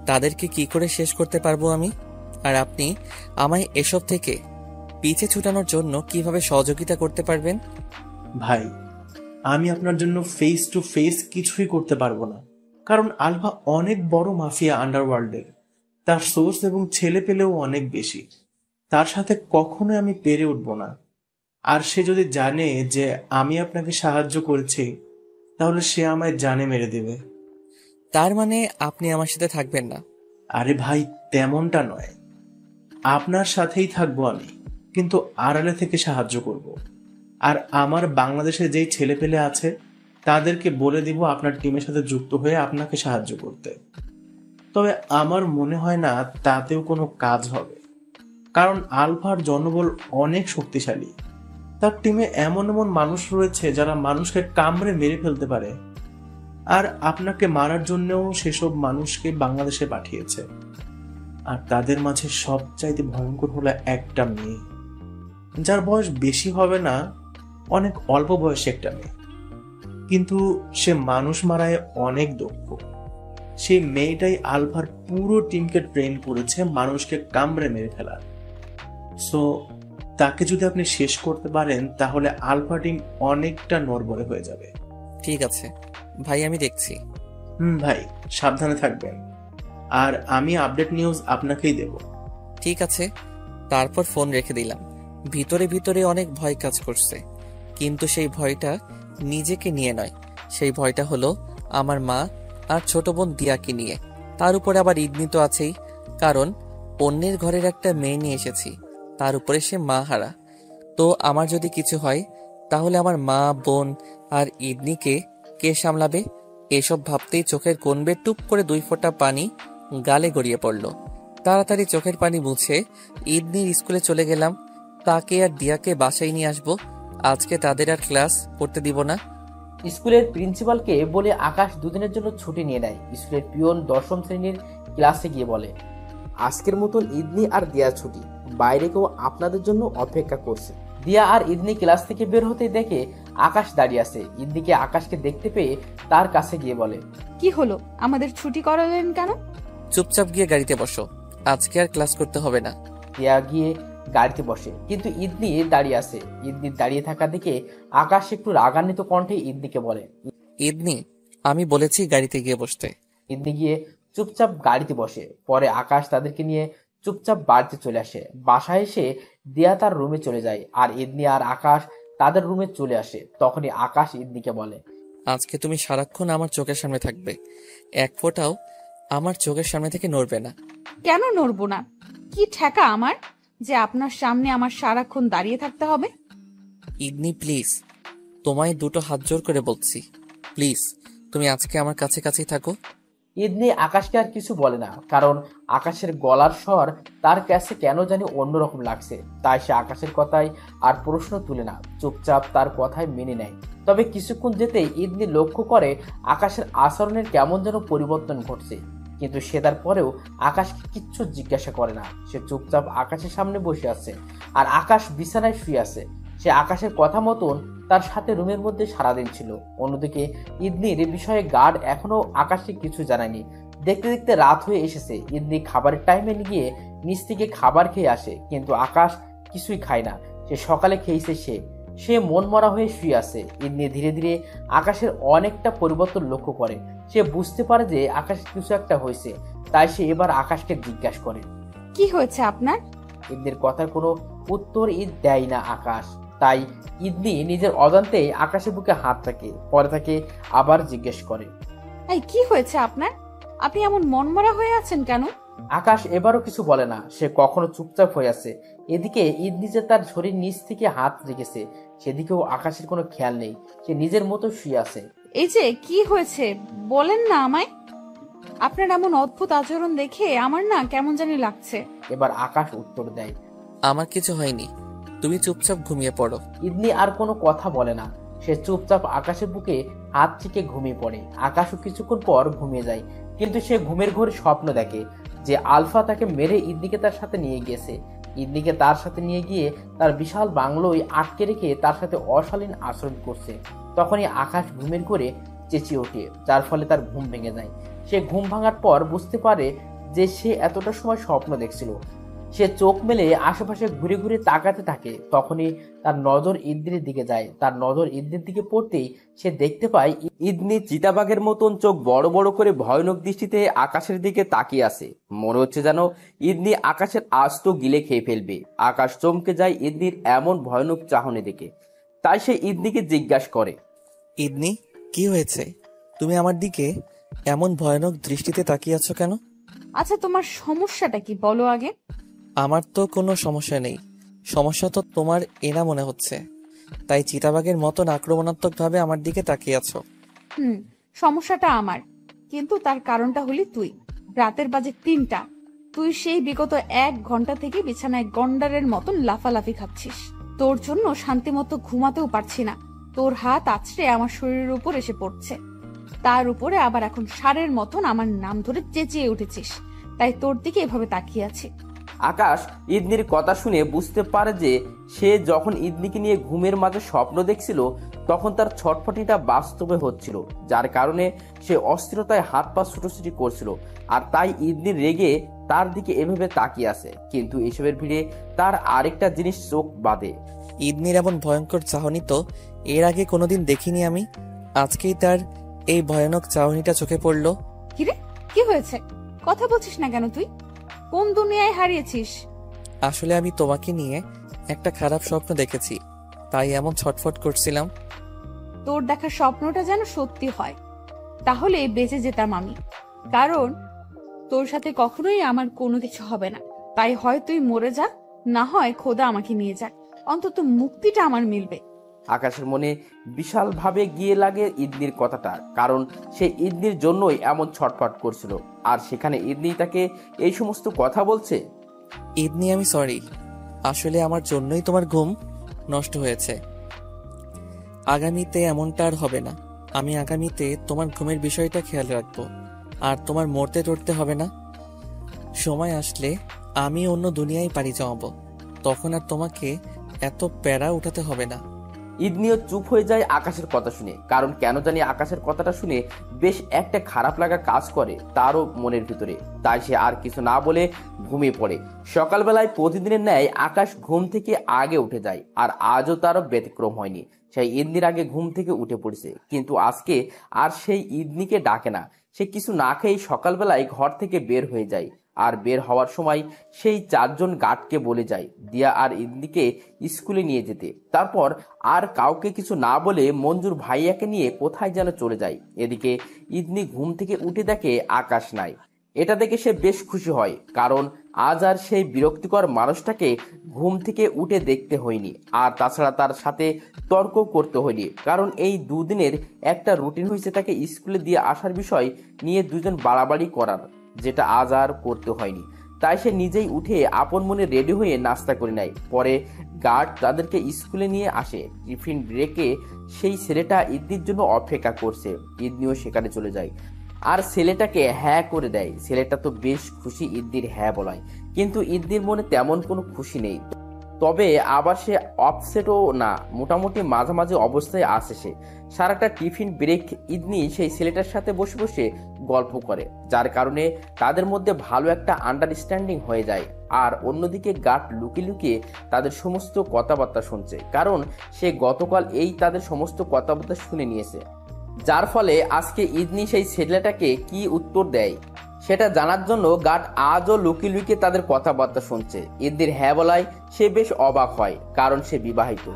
তাদেরকে কি করে শেষ করতে পারবো আমি? আর আপনি আমায় এসব থেকে পিছে ছুটানোর জন্য কিভাবে সহযোগিতা করতে পারবেন?
ভাই, আমি আপনার জন্য ফেস টু ফেস কিছুই করতে পারবো না, কারণ আলফা অনেক বড় মাফিয়া আন্ডারওয়ার্ল্ডের। তার সোর্স এবং ছেলে পেলেও অনেক বেশি। তার সাথে কখনোই আমি পেরে উঠবো না। আর সে যদি জানে যে আমি আপনাকে সাহায্য করেছি, তাহলে সে আমায় জানে মেরে দেবে।
তার মানে আপনি আমার সাথে থাকবেন না?
আরে ভাই, তেমনটা নয়। আপনার সাথেই থাকবো আমি, কিন্তু আড়ালে থেকে সাহায্য করব। আর আমার বাংলাদেশে যেই ছেলে পেলে আছে তাদেরকে বলে দিব আপনার টিমের সাথে যুক্ত হয়ে আপনাকে সাহায্য করতে। তবে আমার মনে হয় না তাতেও কোনো কাজ হবে। কারণ আলফার জনবল অনেক শক্তিশালী। তার টিমে এমন এমন মানুষ রয়েছে যারা মানুষকে কামড়ে মেরে ফেলতে পারে। আর আপনাকে মারার জন্যও সেসব মানুষকে বাংলাদেশে পাঠিয়েছে। আর তাদের মাঝে সবচাইতে ভয়ঙ্কর হলো একটা মেয়ে, যার বয়স বেশি হবে না, অনেক অল্প বয়সী একটা মেয়ে, কিন্তু সে মানুষ মারায় অনেক দক্ষ। সেই মেয়েটাই আলফার পুরো টিমকে ট্রেন করেছে মানুষকে কামড়ে মেরে ফেলার। সো তাকে যদি আপনি শেষ করতে পারেন তাহলে আলফা টিম অনেকটা নড়বড়ে হয়ে যাবে।
ঠিক আছে ভাই, আমি দেখছি।
ভাই, সাবধানে থাকবেন, আর আমি আপডেট নিউজ আপনাকেই দেব।
ঠিক আছে। তারপর ফোন রেখে দিলাম। ভিতরে ভিতরে অনেক ভয় কাজ করছে, কিন্তু সেই ভয়টা নিজেকে নিয়ে নয়, সেই ভয়টা হলো আমার মা আর ছোট বোন দিয়াকে নিয়ে। তার উপরে আবার ইদনি তো আছেই, কারণ অন্যের ঘরের একটা মেয়ে নিয়ে এসেছি, তার উপরে সে মা হারা। তো আমার যদি কিছু হয় তাহলে আমার মা, বোন আর ইদনিকে কে সামলাবে? এসব ভাবতেই চোখের কোণ বেয়ে টুপ করে 2 ফোঁটা পানি গালে গড়িয়ে পড়ল। তাড়াতাড়ি চোখের পানি মুছে ইদনির স্কুলে চলে গেলাম। তাকে আর দিয়াকে বাসায় নিয়ে আসবো, আজকে তাদের আর ক্লাস করতে দিব না।
স্কুলের প্রিন্সিপালকে বলে আকাশ দুদিনের জন্য ছুটি নিয়ে নেয়। স্কুলের পিয়ন 10ম শ্রেণীর ক্লাসে গিয়ে বলে, আজকের মতন ইদনি আর দিয়া ছুটি, বাইরে কেউ আপনাদের জন্য অপেক্ষা করছে। দিয়া আর ইদনি ক্লাস থেকে বের হতে দেখে আকাশ দাঁড়িয়ে আছে। ইদনিকে আকাশকে দেখতে পেয়ে তার কাছে গিয়ে বলে,
কি হলো, আমাদের ছুটি করালেন কেন?
চুপচাপ গিয়ে গাড়িতে বসো, আজকে আর ক্লাস করতে হবে না।
দিয়া গিয়ে গাড়িতে বসে, কিন্তু ইদনি দাঁড়িয়ে আছে। ইদনি দাঁড়িয়ে থাকা দেখে আকাশ একটু রাগান্বিত কণ্ঠে ইদনিকে বলে,
ইদনি, আমি বলেছি গাড়িতে গিয়ে বসতে।
ইদনি গিয়ে চুপচাপ গাড়িতে বসে। পরে আকাশ তাদেরকে নিয়ে চুপচাপ বাড়িতে চলে আসে। বাসায় এসে দিয়া তার রুমে চলে যায়, আর ইদনি আর আকাশ তাদের রুমে চলে আসে। তখনই আকাশ ইদনিকে বলে,
আজকে তুমি সারাক্ষণ আমার চোখের সামনে থাকবে, এক ফোঁটাও আমার চোখের সামনে থেকে নড়বে না।
কেন নড়বো না? কি ঠেকা আমার যে আপনার সামনে আমার সারাক্ষণ দাঁড়িয়ে থাকতে হবে?
ইদনি প্লিজ, তোমায় 2 হাত জোর করে বলছি, প্লিজ তুমি আজকে আমার কাছে কাছেই থাকো।
ইদনি আকাশকে আর কিছু বলে না, কারণ আকাশের গলার স্বর তার কাছে কেন জানি অন্যরকম লাগছে। তাই সে আকাশের কথায় আর প্রশ্ন তুলে না, চুপচাপ তার কথায় মেনে নেয়। তবে কিছুক্ষণ যেতেই ইদনি লক্ষ্য করে আকাশের আচরণের কেমন যেন পরিবর্তন ঘটছে, কিন্তু সে তারপরেও আকাশকে কিচ্ছু জিজ্ঞাসা করে না। সে চুপচাপ আকাশের সামনে বসে আছে, আর আকাশ বিছানায় শুয়ে আছে। সে আকাশের কথা মতন তার সাথে রুমের মধ্যে সারাদিন ছিল। অন্যদিকে ইদনির বিষয়ে গার্ড এখনো আকাশকে কিছু জানায়নি। দেখতে দেখতে রাত হয়ে এসেছে। ইদনি খাবারের টাইমে গিয়ে নিচ থেকে খাবার খেয়ে আসে, কিন্তু আকাশ কিছুই খায় না। সে সকালে খেয়েছে, সে মন মরা হয়ে শুয়ে আছে। ইদনি ধীরে ধীরে আকাশের অনেকটা পরিবর্তন লক্ষ্য করে। সে বুঝতে পারে যে আকাশের কিছু একটা হয়েছে, তাই সে এবার আকাশকে জিজ্ঞাসা করে,
কি হয়েছে আপনার?
ইদনির কথার কোনো উত্তর দেয় না আকাশ। তাই ইদনি নিজের অজান্তেই আকাশের বুকে হাত রাখে। পরে তাকে আবার জিজ্ঞেস করে,
এই কি হয়েছে আপনার? আপনি এমন মনমরা হয়ে আছেন কেন?
আকাশ এবারও কিছু বলে না, সে কখনো চুপচাপ হয়ে আছে। এদিকে ইদনি যে তার শরীর নিচ থেকে হাত রেখেছে, সেদিকেও আকাশের কোনো খেয়াল নেই। সে নিজের মতো শুয়ে আছে।
এই যে কি হয়েছে বলেন না আমায়। আপনার এমন অদ্ভুত আচরণ দেখে আমার না কেমন জানি লাগছে।
এবার আকাশ উত্তর দেয়,
আমার কিছু হয়নি, তুমি চুপচাপ ঘুমিয়ে পড়ো।
ইদনি আর কোনো কথা বলে না, সে চুপচাপ আকাশের বুকে হাত থেকে ঘুমিয়ে পড়ে। আকাশও কিছুক্ষণ পর ঘুমিয়ে যায়, কিন্তু সে ঘুমের ঘোরে স্বপ্ন দেখে যে আলফা তাকে মেরে ইদনিকে তার সাথে নিয়ে গিয়েছে। ইদনিকে তার সাথে নিয়ে গিয়ে তার বিশাল বাংলোয় আটকে রেখে তার সাথে অশালীন আচরণ করছে। তখনই আকাশ ঘুমের ঘোরে চেঁচিয়ে ওঠে, যার ফলে তার ঘুম ভেঙে যায়। সে ঘুম ভাঙার পর বুঝতে পারে যে সে এতটা সময় স্বপ্ন দেখছিল। সে চোখ মেলে আশেপাশে ঘুরে ঘুরে তাকাতে থাকে। তখনই তার নজর ইদনির দিকে যায়। তার নজর ইদনির দিকে পড়তেই সে দেখতে পায় ইদনি চিতাবাঘের মতন চোখ বড় বড় করে ভয়ানক দৃষ্টিতে আকাশের দিকে তাকিয়ে আছে। মনে হচ্ছে যেন ইদনি আকাশের আস্ত গিলে খেয়ে ফেলবে। আকাশ চমকে যায় ইদনির এমন ভয়ানক চাহনি দেখে। তাই সে ইদনিকে জিজ্ঞাসা করে,
ইদনি, কি হয়েছে? তুমি আমার দিকে এমন ভয়ানক দৃষ্টিতে তাকিয়ে আছো কেন?
আচ্ছা, তোমার সমস্যাটা কি বলো আগে।
আমার তো কোনো সমস্যা নেই, সমস্যা তো তোমার এনা মনে হচ্ছে, তাই চিতাবাঘের মতন আক্রমণাত্মক ভাবে আমার দিকে তাকিয়ে আছো।
সমস্যাটা আমার, কিন্তু তার কারণটা হলি তুই। রাতের বাজে 3টা,
তুই সেই বিগত 1 ঘন্টা থেকে বিছানায় গন্ডারের মতন লাফালাফি খাচ্ছিস। তোর জন্য শান্তি মতো ঘুমাতেও পারছি না। তোর হাত আছড়ে আমার শরীরের উপর এসে পড়ছে, তার উপরে আবার এখন ষাঁড়ের মতন আমার নাম ধরে চেঁচিয়ে উঠেছিস, তাই তোর দিকে এভাবে তাকিয়ে আছি।
আকাশ ইদনির কথা শুনে বুঝতে পারে যে সে যখন ইদনিকে নিয়ে ঘুমের মাঝে স্বপ্ন দেখছিল তখন তার ছটফটিটা বাস্তবে হচ্ছিল, যার কারণে সে অস্থিরতায় হাত পা ছুটোছুটি করছিল। আর তাই ইদনির রেগে তার দিকে এভাবে তাকিয়ে আছে। কিন্তু এসবের ভিড়ে তার আরেকটা জিনিস চোখ বাঁধে।
ইদনির এমন ভয়ঙ্কর চাহনি তো এর আগে কোনোদিন দেখিনি আমি। আজকেই তার এই ভয়ানক চাহনিটা চোখে পড়লো।
কিরে, কি হয়েছে? কথা বলছিস না কেন? তুই কোন দুনিয়ায় হারিয়েছিস?
আসলে আমি তোমাকে নিয়ে একটা খারাপ স্বপ্ন দেখেছি, তাই এমন ছটফট করছিলাম।
তোর দেখা স্বপ্নটা যেন সত্যি হয়, তাহলে বেঁচে যেতাম আমি। কারণ তোর সাথে কখনোই আমার কোনো কিছু হবে না। তাই হয় তুই মরে যা, না হয় খোদা আমাকে নিয়ে যাক, অন্তত মুক্তিটা আমার মিলবে।
আকাশের মনে বিশাল ভাবে গিয়ে লাগে ইদনির কথাটা, কারণ সে ইদনির জন্যই এমন ছটফট করছিল। আর সেখানে ইদনি তাকে এই সমস্ত কথা বলছে।
ইদনি, আমি সরি। আসলে আমার জন্যই তোমার ঘুম নষ্ট হয়েছে। আগামীতে এমনটা আর হবে না। আমি আগামীতে তোমার ঘুমের বিষয়টা খেয়াল রাখবো, আর তোমার মরতে টরতে হবে না। সময় আসলে আমি অন্য দুনিয়ায় পাড়ি জমাবো, তখন আর তোমাকে এত প্যারা উঠাতে হবে না।
ইদনিও চুপ হয়ে যায় আকাশের কথা শুনে, কারণ কেন জানি আকাশের কথাটা শুনে বেশ একটা খারাপ লাগা কাজ করে তারও মনের ভিতরে। তাই সে আর কিছু না বলে ঘুমিয়ে পড়ে। সকালবেলায় প্রতিদিনের ন্যায় আকাশ ঘুম থেকে আগে উঠে যায়, আর আজও তারও ব্যতিক্রম হয়নি। সেই ইদনির আগে ঘুম থেকে উঠে পড়েছে, কিন্তু আজকে আর সেই ইদনিকে ডাকে না। সে কিছু না খেয়েই সকালবেলায় ঘর থেকে বের হয়ে যায়। আর বের হওয়ার সময় সেই 4 জন গার্ডকে বলে যায় দিয়া আর ইদনিকে স্কুলে নিয়ে যেতে। তারপর আর কাউকে কিছু না বলে মঞ্জুর ভাইয়াকে নিয়ে কোথায় যেন চলে যায়। এদিকে ইদনি ঘুম থেকে উঠে দেখে আকাশ নাই। এটা দেখে সে বেশ খুশি হয়, কারণ আজ আর সেই বিরক্তিকর মানুষটাকে ঘুম থেকে উঠে দেখতে হয়নি। আর তাছাড়া তার সাথে তর্ক করতে হয়নি, কারণ এই দুদিনের একটা রুটিন হয়েছে তাকে স্কুলে দিয়ে আসার বিষয় নিয়ে দুজন বাড়াবাড়ি করার, যেটা আজ আর করতে হয়নি। তাই সে নিজেই উঠে আপন মনে রেডি হয়ে নাস্তা করে নেয়। পরে গার্ড তাদেরকে স্কুলে নিয়ে আসে। টিফিন ব্রেকে সেই ছেলেটা ইদনির জন্য অপেক্ষা করছে। ইদনিও সেখানে চলে যায় আর ছেলেটাকে হ্যাঁ করে দেয়। ছেলেটা তো বেশ খুশি ইদনির হ্যাঁ বলায়, কিন্তু ইদনির মনে তেমন কোনো খুশি নেই। তবে আবার সে অপসেটও না, মোটামুটি মাঝামাঝি অবস্থায় আসে সে। সারাটা টিফিন ব্রেক ইদনি সেই ছেলেটার সাথে বসে বসে গল্প করে, যার কারণে তাদের মধ্যে ভালো একটা আন্ডারস্ট্যান্ডিং হয়ে যায়। আর অন্যদিকে গার্ড লুকিয়ে লুকিয়ে তাদের সমস্ত কথাবার্তা শুনছে, কারণ সে গতকাল এই তাদের সমস্ত কথাবার্তা শুনে নিয়েছে। যার ফলে আজকে ইদনি সেই ছেলেটাকে কি উত্তর দেয় সেটা জানার জন্য গার্ড আজও লুকিয়ে লুকিয়ে তাদের কথাবার্তা শুনছে। ইদনির হ্যাঁ বলায় সে বেশ অবাক হয়, কারণ সে বিবাহিত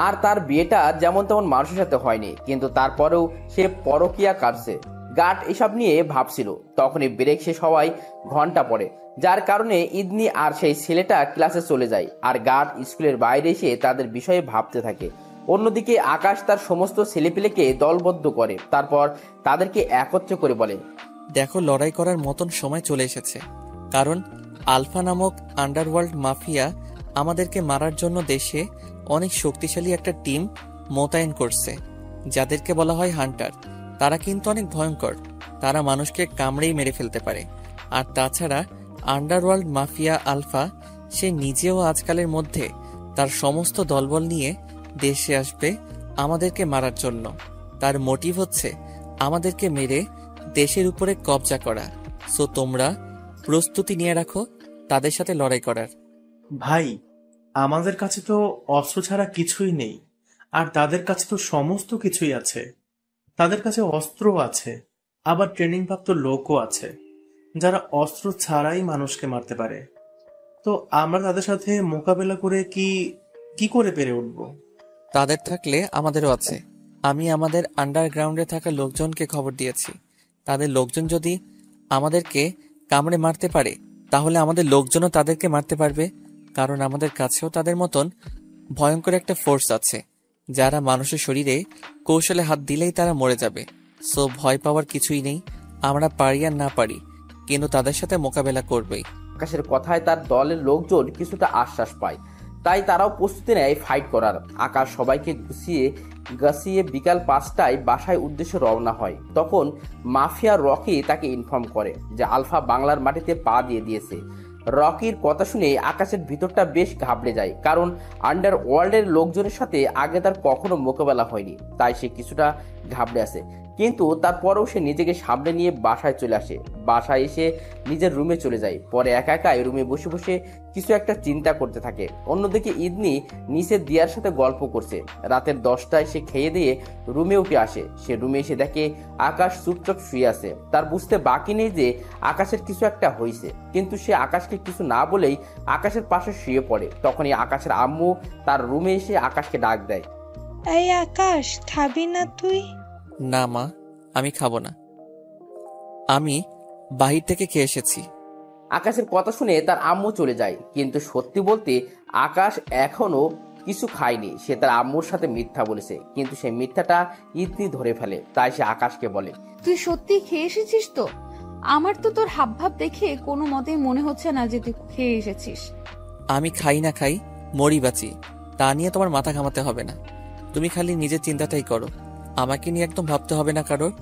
আর তার বিয়েটা যেমন তেমন মানুষের সাথে হয়নি, কিন্তু তারপরেও সে পরকীয়া কাটছে। গার্ড এসব নিয়ে ভাবছিল, তখনই ব্রেক শেষ হওয়ায় ঘন্টা পড়ে, যার কারণে ইদনি আর সেই ছেলেটা ক্লাসে চলে যায়। আর গার্ড স্কুলের বাইরে এসে তাদের বিষয়ে ভাবতে থাকে। অন্যদিকে আকাশ তার সমস্ত ছেলেপিলেকে দলবদ্ধ করে, তারপর তাদেরকে একত্রে করে বলে,
দেখো, লড়াই করার মতন সময় চলে এসেছে। কারণ আলফা নামক আন্ডারওয়ার্ল্ড মাফিয়া আমাদেরকে মারার জন্য দেশে অনেক শক্তিশালী একটা টিম মোতায়েন করছে, যাদেরকে বলা হয় হান্টার। তারা কিন্তু অনেক ভয়ঙ্কর, তারা মানুষকে কামড়েই মেরে ফেলতে পারে। আর তাছাড়া আন্ডারওয়ার্ল্ড মাফিয়া আলফা সে নিজেও আজকালের মধ্যে তার সমস্ত দলবল নিয়ে দেশে আসবে আমাদেরকে মারার জন্য। তার মোটিভ হচ্ছে আমাদেরকে মেরে দেশের উপরে কবজা করা। সো তোমরা প্রস্তুতি নিয়ে রাখো তাদের সাথে লড়াই করার।
ভাই, আমাদের কাছে তো অস্ত্র ছাড়া কিছুই নেই, আর তাদের কাছে তো সমস্ত কিছুই আছে। তাদের কাছে অস্ত্র আছে, আবার ট্রেনিং প্রাপ্ত লোকও আছে, যারা অস্ত্র ছাড়াই মানুষকে মারতে পারে। তো আমরা তাদের সাথে মোকাবেলা করে কি করে পেরে উঠবো?
তাদের থাকলে আমাদেরও আছে। আমি আমাদের আন্ডারগ্রাউন্ডে থাকা লোকজনকে খবর দিয়েছি। তাদের লোকজন যদি আমাদেরকে কামড়ে মারতে পারে, তাহলে আমাদের লোকজনও তাদেরকে মারতে পারবে। কারণ আমাদের কাছেও তাদের মতন ভয়ঙ্কর একটা ফোর্স আছে, যারা মানুষের শরীরে কৌশলে হাত দিলেই তারা মরে যাবে। সো ভয় পাওয়ার কিছুই নেই। আমরা পারি আর না পারি, কিন্তু তাদের সাথে মোকাবেলা করবেই।
আকাশের কথায় তার দলের লোকজন কিছুটা আশ্বাস পায়, তাই তারাও প্রস্তুতি নেয় ফাইট করার। আকাশ সবাইকে গাছিয়ে বিকাল 5টায় বাসায় উদ্দেশ্যে রওনা হয়। তখন মাফিয়া রকি তাকে ইনফর্ম করে যে আলফা বাংলার মাটিতে পা দিয়ে দিয়েছে। রকির কথা শুনে আকাশের ভিতরটা বেশ ঘাবড়ে যায়, কারণ আন্ডারওয়ার্ল্ডের লোকজনের সাথে আগে তার কখনো মোকাবেলা হয়নি, তাই সে কিছুটা ঘাবড়ে আছে। কিন্তু তারপরেও সে নিজেকে সামনে নিয়ে বাসায় চলে আসে। বাসায় এসে নিজের রুমে চলে যায়। পরে একা একা রুমে বসে বসে কিছু একটা চিন্তা করতে থাকে। অন্যদিকে ইদনি নিচে দিয়ার সাথে গল্প করছে। রাতের 10টায় সে খেয়ে দিয়ে রুমে উঠে আসে। সে রুমে এসে দেখে আকাশ চুপচাপ শুয়ে আছে। তার বুঝতে বাকি নেই যে আকাশের কিছু একটা হয়েছে, কিন্তু সে আকাশকে কিছু না বলেই আকাশের পাশে শুয়ে পড়ে। তখনই আকাশের আম্মু তার রুমে এসে আকাশকে ডাক দেয়।
এই আকাশ, খাবি না তুই?
না মা, আমি খাবো না, আমি বাহির থেকে খেয়ে এসেছি।
আকাশের কথা শুনে তার আম্মু চলে যায়, কিন্তু সত্যি বলতে আকাশ এখনো কিছু খায়নি। সে তার আম্মুর সাথে মিথ্যা বলেছে, কিন্তু সেই মিথ্যাটা ইদনি ধরে ফেলে। তাই সে আকাশকে বলে,
তুই সত্যি খেয়ে এসেছিস তো? আমার তো তোর হাবভাব দেখে কোনো মতেই মনে হচ্ছে না যে তুই খেয়ে এসেছিস।
আমি খাই না খাই, মরি বাঁচি, তা নিয়ে তোমার মাথা ঘামাতে হবে না। তুমি খালি নিজের চিন্তাটাই করো, আমাকে নিয়ে একদম ভাবতে হবে না কারোর।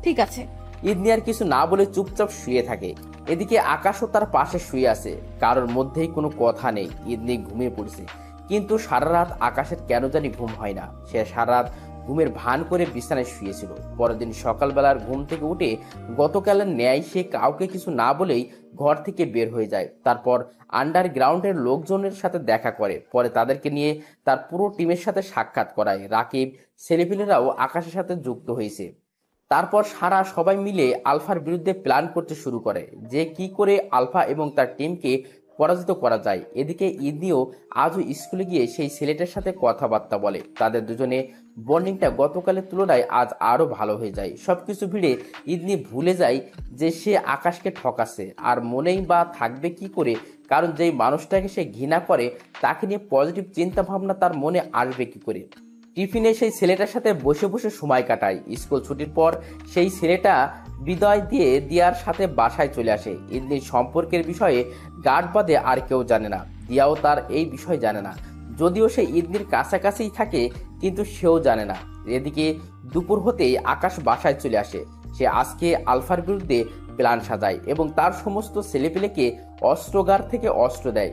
ঠিক আছে।
ইদনি আর কিছু না বলে চুপচাপ শুয়ে থাকে। এদিকে আকাশও তার পাশে শুয়ে আছে, কারোর মধ্যেই কোনো কথা নেই। ইদনি ঘুমিয়ে পড়েছে, কিন্তু সারা রাত আকাশের কেন জানি ঘুম হয় না। সে সারা রাত ঘুমের ভান করে বিছানায় শুয়েছিল। পরের দিন সকালবেলার ঘুম থেকে উঠে গতকালের ন্যায় সে কাউকে কিছু না বলেই ঘর থেকে বের হয়ে যায়। তারপর আন্ডারগ্রাউন্ডের লোকজনের সাথে দেখা করে। পরে তাদেরকে নিয়ে তার পুরো টিমের সাথে সাক্ষাৎ করায়। রাকিব, ছেলেপিলেরাও আকাশের সাথে যুক্ত হয়েছে। তারপর সবাই মিলে আলফার বিরুদ্ধে প্ল্যান করতে শুরু করে যে কি করে আলফা এবং তার টিমকে পরাজিত করা যায়। এদিকে ইদনিও আজও স্কুলে গিয়ে সেই ছেলেটার সাথে কথাবার্তা বলে। তাদের দুজনে বন্ডিংটা গতকালের তুলনায় আজ আরো ভালো হয়ে যায়। সবকিছু ভিড়ে ইদনি ভুলে যায় যে সে আকাশকে ঠকাচ্ছে, আর মনেই বা থাকবে কি করে, কারণ যেই মানুষটাকে সে ঘৃণা করে তাকে নিয়ে পজিটিভ চিন্তা ভাবনা তার মনে আসবে কি করে। টিফিনে সেই ছেলেটার সাথে বসে বসে সময় কাটায়। স্কুল ছুটির পর সেই ছেলেটা বিদায় দিয়ে দিয়ার সাথে বাসায় চলে আসে। ইদনির সম্পর্কের বিষয়ে গার্ড বাদে আর কেউ জানে না। দিয়াও তার এই বিষয় জানে না, যদিও সে ইদনির কাছাকাছিই থাকে, কিন্তু সেও জানে না। এদিকে দুপুর হতেই আকাশ বাসায় চলে আসে। সে আজকে আলফার বিরুদ্ধে প্ল্যান সাজায় এবং তার সমস্ত ছেলেপিলেকে অস্ত্রগার থেকে অস্ত্র দেয়,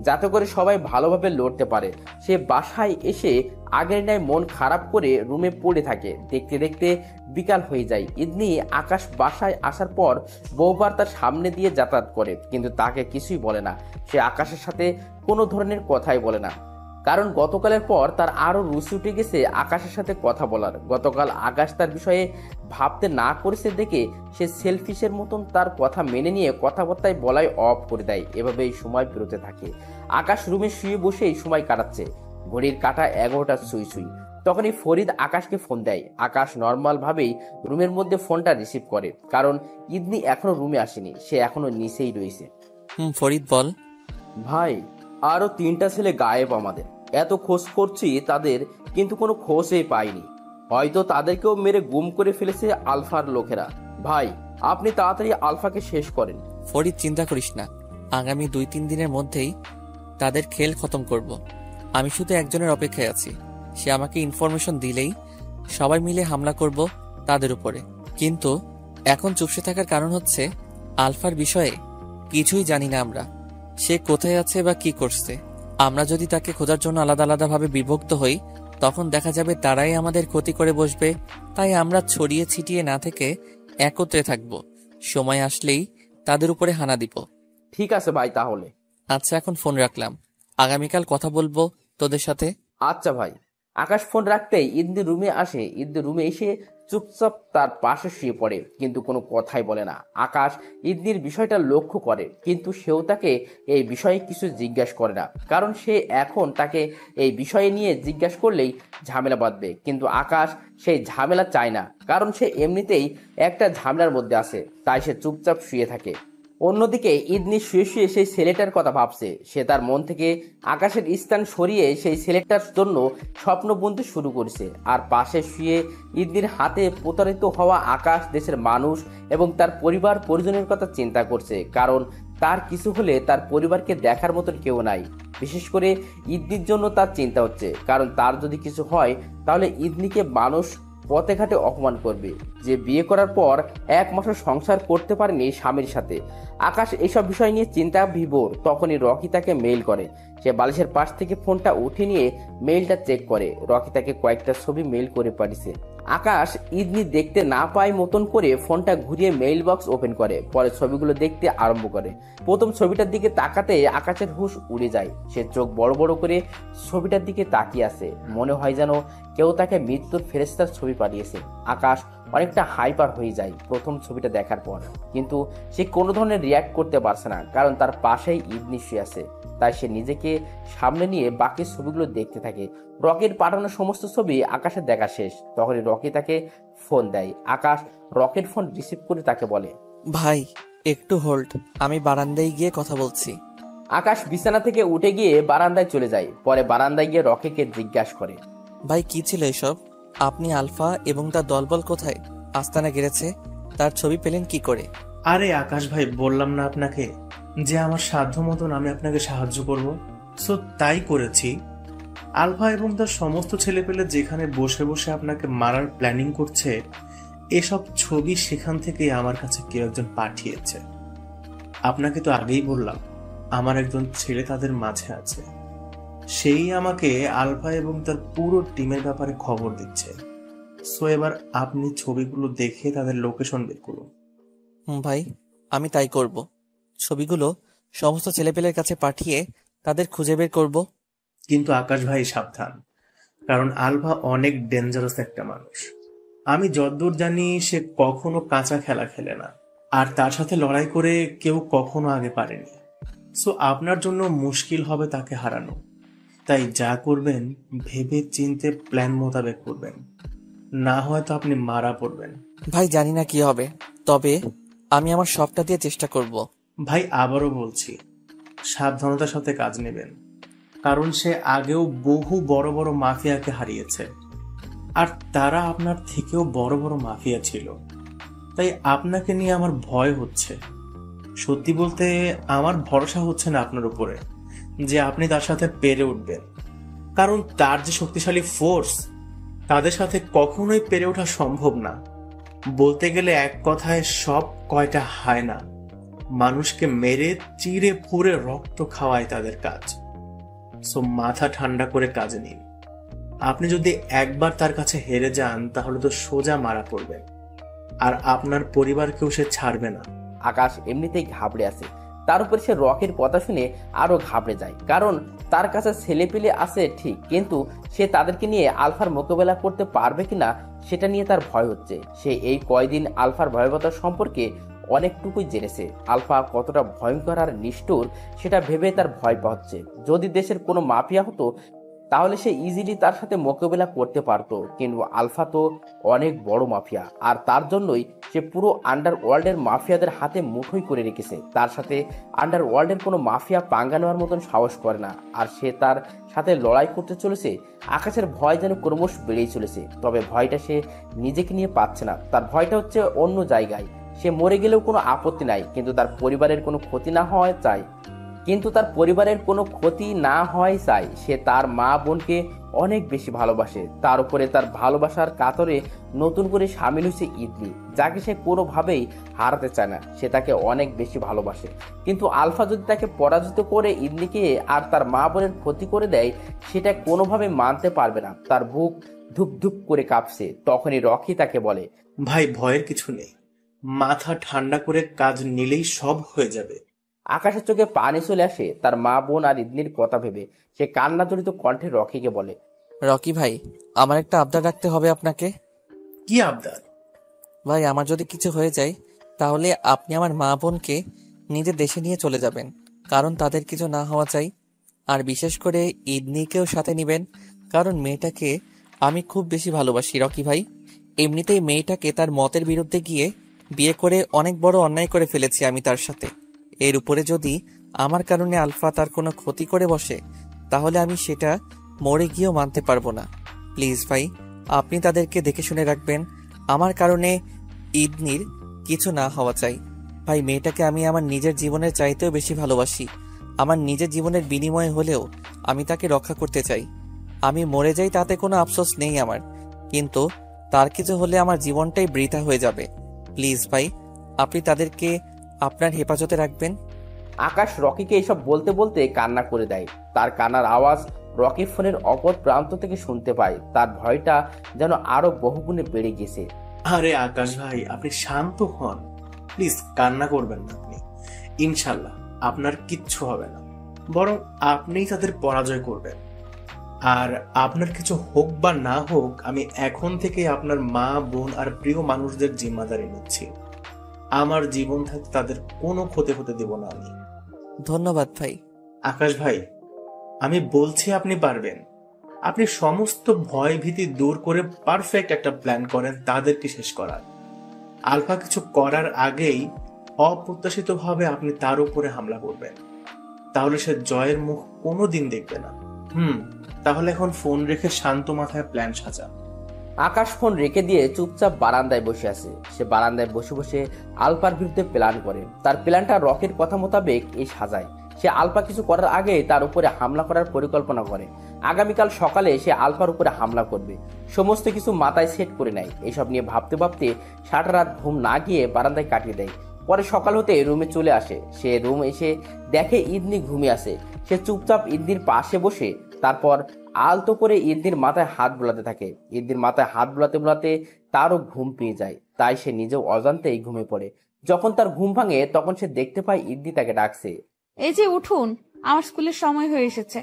যাতে করে সবাই ভালোভাবে লড়তে পারে। সে বাসায় এসে আগের ন্যায় মন খারাপ করে রুমে পড়ে থাকে। দেখতে দেখতে বিকাল হয়ে যায়। ইদনি আকাশ বাসায় আসার পর বহুবার তার সামনে দিয়ে যাতায়াত করে, কিন্তু তাকে কিছুই বলে না। সে আকাশের সাথে কোনো ধরনের কথাই বলে না, কারণ গতকালের পর তার আরো রুচি উঠে গেছে আকাশের সাথে কথা বলার। গতকাল আকাশ তার বিষয়ে ভাবতে না করেছে দেখে সে সেলফিশের মতন তার কথা মেনে নিয়ে কথাবার্তায় বলাই অফ করে দেয়। এভাবেই সময় পেরোতে থাকে। আকাশ রুমে শুয়ে বসেই সময় কাটাচ্ছে। ঘড়ির কাঁটা 11টা ছুঁই। তখনই ফরিদ আকাশকে ফোন দেয়। আকাশ নর্মাল ভাবেই রুমের মধ্যে ফোনটা রিসিভ করে, কারণ ইদনি এখনো রুমে আসেনি, সে এখনো নিচেই রয়েছে।
ফরিদ বল।
ভাই, আরো 3টা ছেলে গায়েব আমাদের। এত খোঁজ করছি তাদের, কিন্তু কোনো খোঁজই পাইনি। হয়তো তাদেরকেও মেরে গুম করে ফেলেছে আলফার লোকেরা। ভাই, আপনি তাড়াতাড়ি আলফাকে শেষ করেন।
ফরিদ, চিন্তা করিস না, আগামী 2-3 দিনের মধ্যেই তাদের খেল খতম করব। আমি শুধু একজনের অপেক্ষায় আছি। সে আমাকে ইনফরমেশন দিলেই সবাই মিলে হামলা করব তাদের উপরে। কিন্তু এখন চুপসে থাকার কারণ হচ্ছে আলফার বিষয়ে কিছুই জানি না আমরা। সে কোথায় আছে বা কি করছে। আমরা যদি তাকে খোঁজার জন্য আলাদা আলাদা ভাবে বিভক্ত হই, তখন দেখা যাবে তারাই আমাদের ক্ষতি করে বসবে। তাই আমরা ছড়িয়ে ছিটিয়ে না থেকে একত্রে থাকব। সময় আসলেই তাদের উপরে হানা দিব।
ঠিক আছে ভাই, তাহলে।
আচ্ছা, এখন ফোন রাখলাম, আগামীকাল কথা বলবো তোদের সাথে।
আচ্ছা ভাই। আকাশ ফোন রাখতেই ইদনি রুমে আসে। ইদনি রুমে এসে চুপচাপ তার পাশে শুয়ে পড়ে, কিন্তু কোনো কথাই বলে না। আকাশ ইদনির বিষয়টা লক্ষ্য করে, কিন্তু সেও তাকে এই বিষয়ে কিছু জিজ্ঞাসা করে না, কারণ সে এখন তাকে এই বিষয়ে নিয়ে জিজ্ঞাসা করলেই ঝামেলা বাঁধবে। কিন্তু আকাশ সেই ঝামেলা চায় না, কারণ সে এমনিতেই একটা ঝামেলার মধ্যে আছে, তাই সে চুপচাপ শুয়ে থাকে। অন্যদিকে ইদনি শুয়ে শুয়ে সেই ছেলেটার কথা ভাবছে। সে তার মন থেকে আকাশের স্থান সরিয়ে সেই ছেলেটার জন্য স্বপ্ন বুনতে শুরু করেছে। আর পাশে শুয়ে ইদনির হাতে প্রতারিত হওয়া আকাশ দেশের মানুষ এবং তার পরিবার পরিজনের কথা চিন্তা করছে, কারণ তার কিছু হলে তার পরিবারকে দেখার মতন কেউ নাই। বিশেষ করে ইদনির জন্য তার চিন্তা হচ্ছে, কারণ তার যদি কিছু হয় তাহলে ইদনিকে মানুষ পথে ঘাটে অপমান করবে, যে বিয়ে করার পর 1 মাসও সংসার করতে পারেনি স্বামীর সাথে। আকাশ এইসব বিষয় নিয়ে চিন্তা বিভোর। তখনই রকি তাকে মেইল করে। সে বালিশের পাশ থেকে ফোনটা উঠে নিয়ে মেইলটা চেক করে। রকি তাকে কয়েকটা ছবি মেইল করে পাঠিয়েছে। আকাশ ইদনি দেখতে না পায় মতন করে ফোনটা ঘুরিয়ে মেইল বক্স ওপেন করে, পরে ছবিগুলো দেখতে আরম্ভ করে। প্রথম ছবিটার দিকে তাকাতে আকাশের হুঁশ উড়ে যায়। সে চোখ বড় বড় করে ছবিটার দিকে তাকিয়ে আছে। মনে হয় যেন কেউ তাকে মৃত্যুর ফেরেশতার ছবি পাঠিয়েছে। আকাশ অনেকটা হাইপার হয়ে যায় প্রথম ছবিটা দেখার পর, কিন্তু সে কোনো ধরনের রিয়াক্ট করতে পারছে না, কারণ তার পাশেই ইদনি শুয়ে আছে। তাই সে নিজেকে সামনে নিয়ে বাকি ছবিগুলো দেখতে থাকে। রকির পাঠানো সমস্ত ছবি আকাশের দেখা শেষ। তখনই রকি তাকে ফোন দেয়। আকাশ রকির ফোন রিসিভ করে তাকে বলে,
ভাই একটু হোল্ড, আমি বারান্দায় গিয়ে কথা বলছি।
আকাশ বিছানা থেকে উঠে গিয়ে বারান্দায় চলে যায়। পরে বারান্দায় গিয়ে রকিকে জিজ্ঞাসা করে,
ভাই কি ছিল এসব? আপনি আলফা এবং তার দলবল কোথায়? আস্তানা গেড়েছে, তার ছবি পেলেন কি করে?
আরে আকাশ ভাই, বললাম না আপনাকে যে আমার সাধ্য মতন আমি আপনাকে সাহায্য করব, সো তাই করেছি। আলফা এবং তার সমস্ত ছেলেপেলে যেখানে বসে বসে আপনাকে মারার প্ল্যানিং করছে, এসব ছবি সেখান থেকেই আমার কাছে কেউ একজন পাঠিয়েছে। আপনাকে তো আগেই বললাম আমার একজন ছেলে তাদের মাঝে আছে, সেই আমাকে আলফা এবং তার পুরো টিমের ব্যাপারে খবর দিচ্ছে। সো এবার আপনি ছবিগুলো দেখে তাদের লোকেশন বের করুন।
ভাই আমি তাই করব। ছবিগুলো সমস্ত ছেলেপেলের কাছে পাঠিয়ে তাদের খুঁজে বের করব।
কিন্তু আকাশ ভাই সাবধান, কারণ আলফা অনেক ডেঞ্জারাস একটা মানুষ। আমি যতদূর জানি সে কখনো কাঁচা খেলা খেলে না, আর তার সাথে লড়াই করে কেউ কখনো আগে পারেনি। সো আপনার জন্য মুশকিল হবে তাকে হারানো। তাই যা করবেন ভেবে চিন্তে প্ল্যান মোতাবেক করবেন, না হয়তো আপনি মারা পড়বেন।
ভাই জানি না কি হবে, তবে আমি আমার সবটা দিয়ে চেষ্টা করব।
ভাই আবারও বলছি, সাবধানতার সাথে কাজ নেবেন, কারণ সে আগেও বহু বড় বড় মাফিয়াকে হারিয়েছে, আর তারা আপনার থেকেও বড় বড় মাফিয়া ছিল। তাই আপনাকে নিয়ে আমার ভয় হচ্ছে। সত্যি বলতে আমার ভরসা হচ্ছে না আপনার উপরে যে আপনি তার সাথে পেরে উঠবেন, কারণ তার যে শক্তিশালী ফোর্স, তাদের সাথে কখনোই পেরে ওঠা সম্ভব না। বলতে গেলে এক কথায় সব কয়টা হয় না, মানুষকে মেরে চিড়ে পুড়ে রক্ত খাওয়ায় তাদের কাজ। সো মাথা ঠান্ডা করে কাজে নিন। আপনি যদি একবার তার কাছে হেরে যান তাহলে তো সোজা মারা পড়বেন, আর আপনার পরিবারকেও সে ছাড়বে না।
আকাশ এমনিতেই ঘাবড়ে আছে, তার উপর সে রকির কথা শুনে আরো ঘাবড়ে যায়, কারণ তার কাছে ছেলেপিলে আছে ঠিক, কিন্তু সে তাদেরকে নিয়ে আলফার মোকাবেলা করতে পারবে কিনা সেটা নিয়ে তার ভয় হচ্ছে। সে এই কয়দিন আলফার ভয়াবহতা সম্পর্কে অনেকটুকুই জেনেছে। আলফা কতটা ভয়ঙ্কর আর নিষ্ঠুর সেটা ভেবে তার ভয় পাচ্ছে। যদি দেশের কোনো মাফিয়া হতো তাহলে সে ইজিলি তার সাথে মোকাবেলা করতে পারতো, কিন্তু আলফা তো অনেক বড় মাফিয়া, আর তার জন্যই সে পুরো আন্ডারওয়ার্ল্ডের মাফিয়াদের হাতে মুঠোই করে রেখেছে। তার সাথে আন্ডারওয়ার্ল্ডের কোনো মাফিয়া পাঙ্গা নেওয়ার মতন সাহস করে না, আর সে তার সাথে লড়াই করতে চলেছে। আকাশের ভয় যেন ক্রমশ বেড়েই চলেছে, তবে ভয়টা সে নিজেকে নিয়ে পাচ্ছে না। তার ভয়টা হচ্ছে অন্য জায়গায়। সে মরে গেলেও কোনো আপত্তি নাই, কিন্তু তার পরিবারের কোনো ক্ষতি না হয় চাই। সে তার মা বোনকে অনেক বেশি ভালোবাসে। তার উপরে তার ভালোবাসার কাতরে নতুন করে সামিল হয়েছে ইদনি, যাকে সে কোনোভাবেই হারাতে চায় না। সে তাকে অনেক বেশি ভালোবাসে, কিন্তু আলফা যদি তাকে পরাজিত করে ইদনিকে আর তার মা বোনের ক্ষতি করে দেয়, সেটা কোনোভাবে মানতে পারবে না। তার বুক ধুপ ধুপ করে কাঁপছে। তখনই রকি তাকে বলে,
ভাই ভয়ের কিছু নেই, মাথা ঠান্ডা করে কাজ নিলেই সব হয়ে যাবে।
আকাশের চোখে পানি চলে আসে তার মা বোন আর ইদনির কথা ভেবে। সে কান্না জড়িত কণ্ঠে রকিকে বলে,
রকি ভাই, আমার একটা আবদার রাখতে হবে আপনাকে।
কি আবদার?
ভাই আমার যদি কিছু হয়ে যায় তাহলে আপনি আমার মা বোনকে নিজের দেশে নিয়ে চলে যাবেন, কারণ তাদের কিছু না হওয়া চাই। আর বিশেষ করে ইদনিকেও সাথে নেবেন, কারণ মেয়েটাকে আমি খুব বেশি ভালোবাসি রকি ভাই। এমনিতেই মেয়েটাকে তার মতের বিরুদ্ধে গিয়ে বিয়ে করে অনেক বড় অন্যায় করে ফেলেছি আমি তার সাথে। এর উপরে যদি আমার কারণে আলফা তার কোনো ক্ষতি করে বসে, তাহলে আমি সেটা মরে গিয়েও মানতে পারবো না। প্লিজ ভাই, আপনি তাদেরকে দেখে শুনে রাখবেন। আমার কারণে ইদনির কিছু না হওয়া চাই। ভাই, মেয়েটাকে আমি আমার নিজের জীবনের চাইতেও বেশি ভালোবাসি। আমার নিজের জীবনের বিনিময়ে হলেও আমি তাকে রক্ষা করতে চাই। আমি মরে যাই তাতে কোনো আফসোস নেই আমার, কিন্তু তার কিছু হলে আমার জীবনটাই বৃথা হয়ে যাবে। প্লিজ ভাই, আপনি তাদেরকে আপনার হেফাজতে রাখবেন।
আকাশ রকিকে এসব বলতে বলতে কান্না করে দেয়। তার কান্নার আওয়াজ রকি ফোনের অপর প্রান্ত থেকে শুনতে পায়। তার ভয়টা যেন আরো বহুগুণে বেড়ে গেছে।
আরে আকাশ ভাই, আপনি শান্ত হন প্লিজ, কান্না করবেন না আপনি। ইনশাল্লাহ আপনার কিচ্ছু হবে না, বরং আপনিই তাদের পরাজয় করবেন। আর আপনার কিছু হোক বা না হোক, আমি এখন থেকে আপনার মা, বোন আর প্রিয় মানুষদের জিম্মাদারি নিচ্ছি। আমার জীবন থাকতে তাদের কোনো ক্ষতি হতে দেব না আমি।
ধন্যবাদ ভাই।
আকাশ ভাই, আমি বলছি আপনি পারবেন। আপনি সমস্ত ভয় ভীতি দূর করে পারফেক্ট একটা প্ল্যান করেন তাদেরকে শেষ করার। আলফা কিছু করার আগেই অপ্রত্যাশিতভাবে আপনি তার উপরে হামলা করবেন, তাহলে সে জয়ের মুখ কোনোদিন দেখবে না। তাহলে এখন ফোন রেখে শান্ত মাথায় প্ল্যান সাজা।
আকাশ ফোন রেখে দিয়ে চুপচাপ বারান্দায় বসে আছে। সে বারান্দায় বসে বসে আলফার বিরুদ্ধে প্ল্যান করে। তার প্ল্যানটা রকির কথা মোতাবেক সাজায়। সে আলফা কিছু করার আগে তার উপরে হামলা করার পরিকল্পনা করে। আগামীকাল সকালে সে আলফার উপরে হামলা করবে, সমস্ত কিছু মাথায় সেট করে নেয়। এসব নিয়ে ভাবতে ভাবতে সারা রাত ঘুম না গিয়ে বারান্দায় কাটিয়ে দেয়। পরে সকাল হতে রুমে চলে আসে। সে রুম এসে দেখে ইদনি ঘুমিয়ে আছে। সে চুপচাপ ইদনির পাশে বসে তারপর আলতো করে ইদনির মাথায় হাত বোলাতে থাকে। ইদনির মাথায় হাত বোলাতে বোলাতে তারও ঘুম পেয়ে যায়, তাই সে নিজেও অজান্তেই ঘুমে পড়ে। যখন তার ঘুম ভাঙে তখন সে দেখতে পায় ইদনি তাকে ডাকছে।
এই যে উঠুন, আমার স্কুলের সময় হয়ে এসেছে,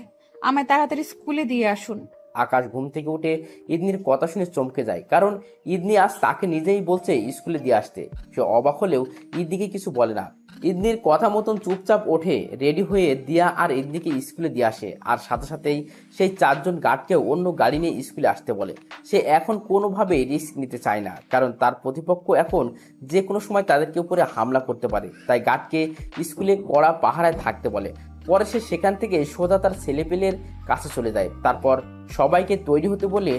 আমায় তাড়াতাড়ি স্কুলে দিয়ে আসুন।
আকাশ ঘুম থেকে উঠে ইদনির কথা শুনে চমকে যায়, কারণ ইদনি আজ তাকে নিজেই বলছে স্কুলে দিয়ে আসতে। সে অবাক হলেও ইদনিকে কিছু বলে না। ইদনির কথা মতন চুপচাপ ওঠে, রেডি হয়ে দিয়া আর ইদনিকে স্কুলে দিয়ে আসে। আর সাথে সাথেই সেই 4 জন গার্ডকেও অন্য গাড়ি নিয়ে স্কুলে আসতে বলে। সে এখন কোনোভাবেই রিস্ক নিতে চায় না, কারণ তার প্রতিপক্ষ এখন যে কোনো সময় তাদেরকে উপরে হামলা করতে পারে। তাই গার্ডকে স্কুলে কড়া পাহারায় থাকতে বলে। পরে সে সেখান থেকে সোজা তার ছেলেপেলের কাছে চলে যায়। তারপর সবাইকে তৈরি হতে বলে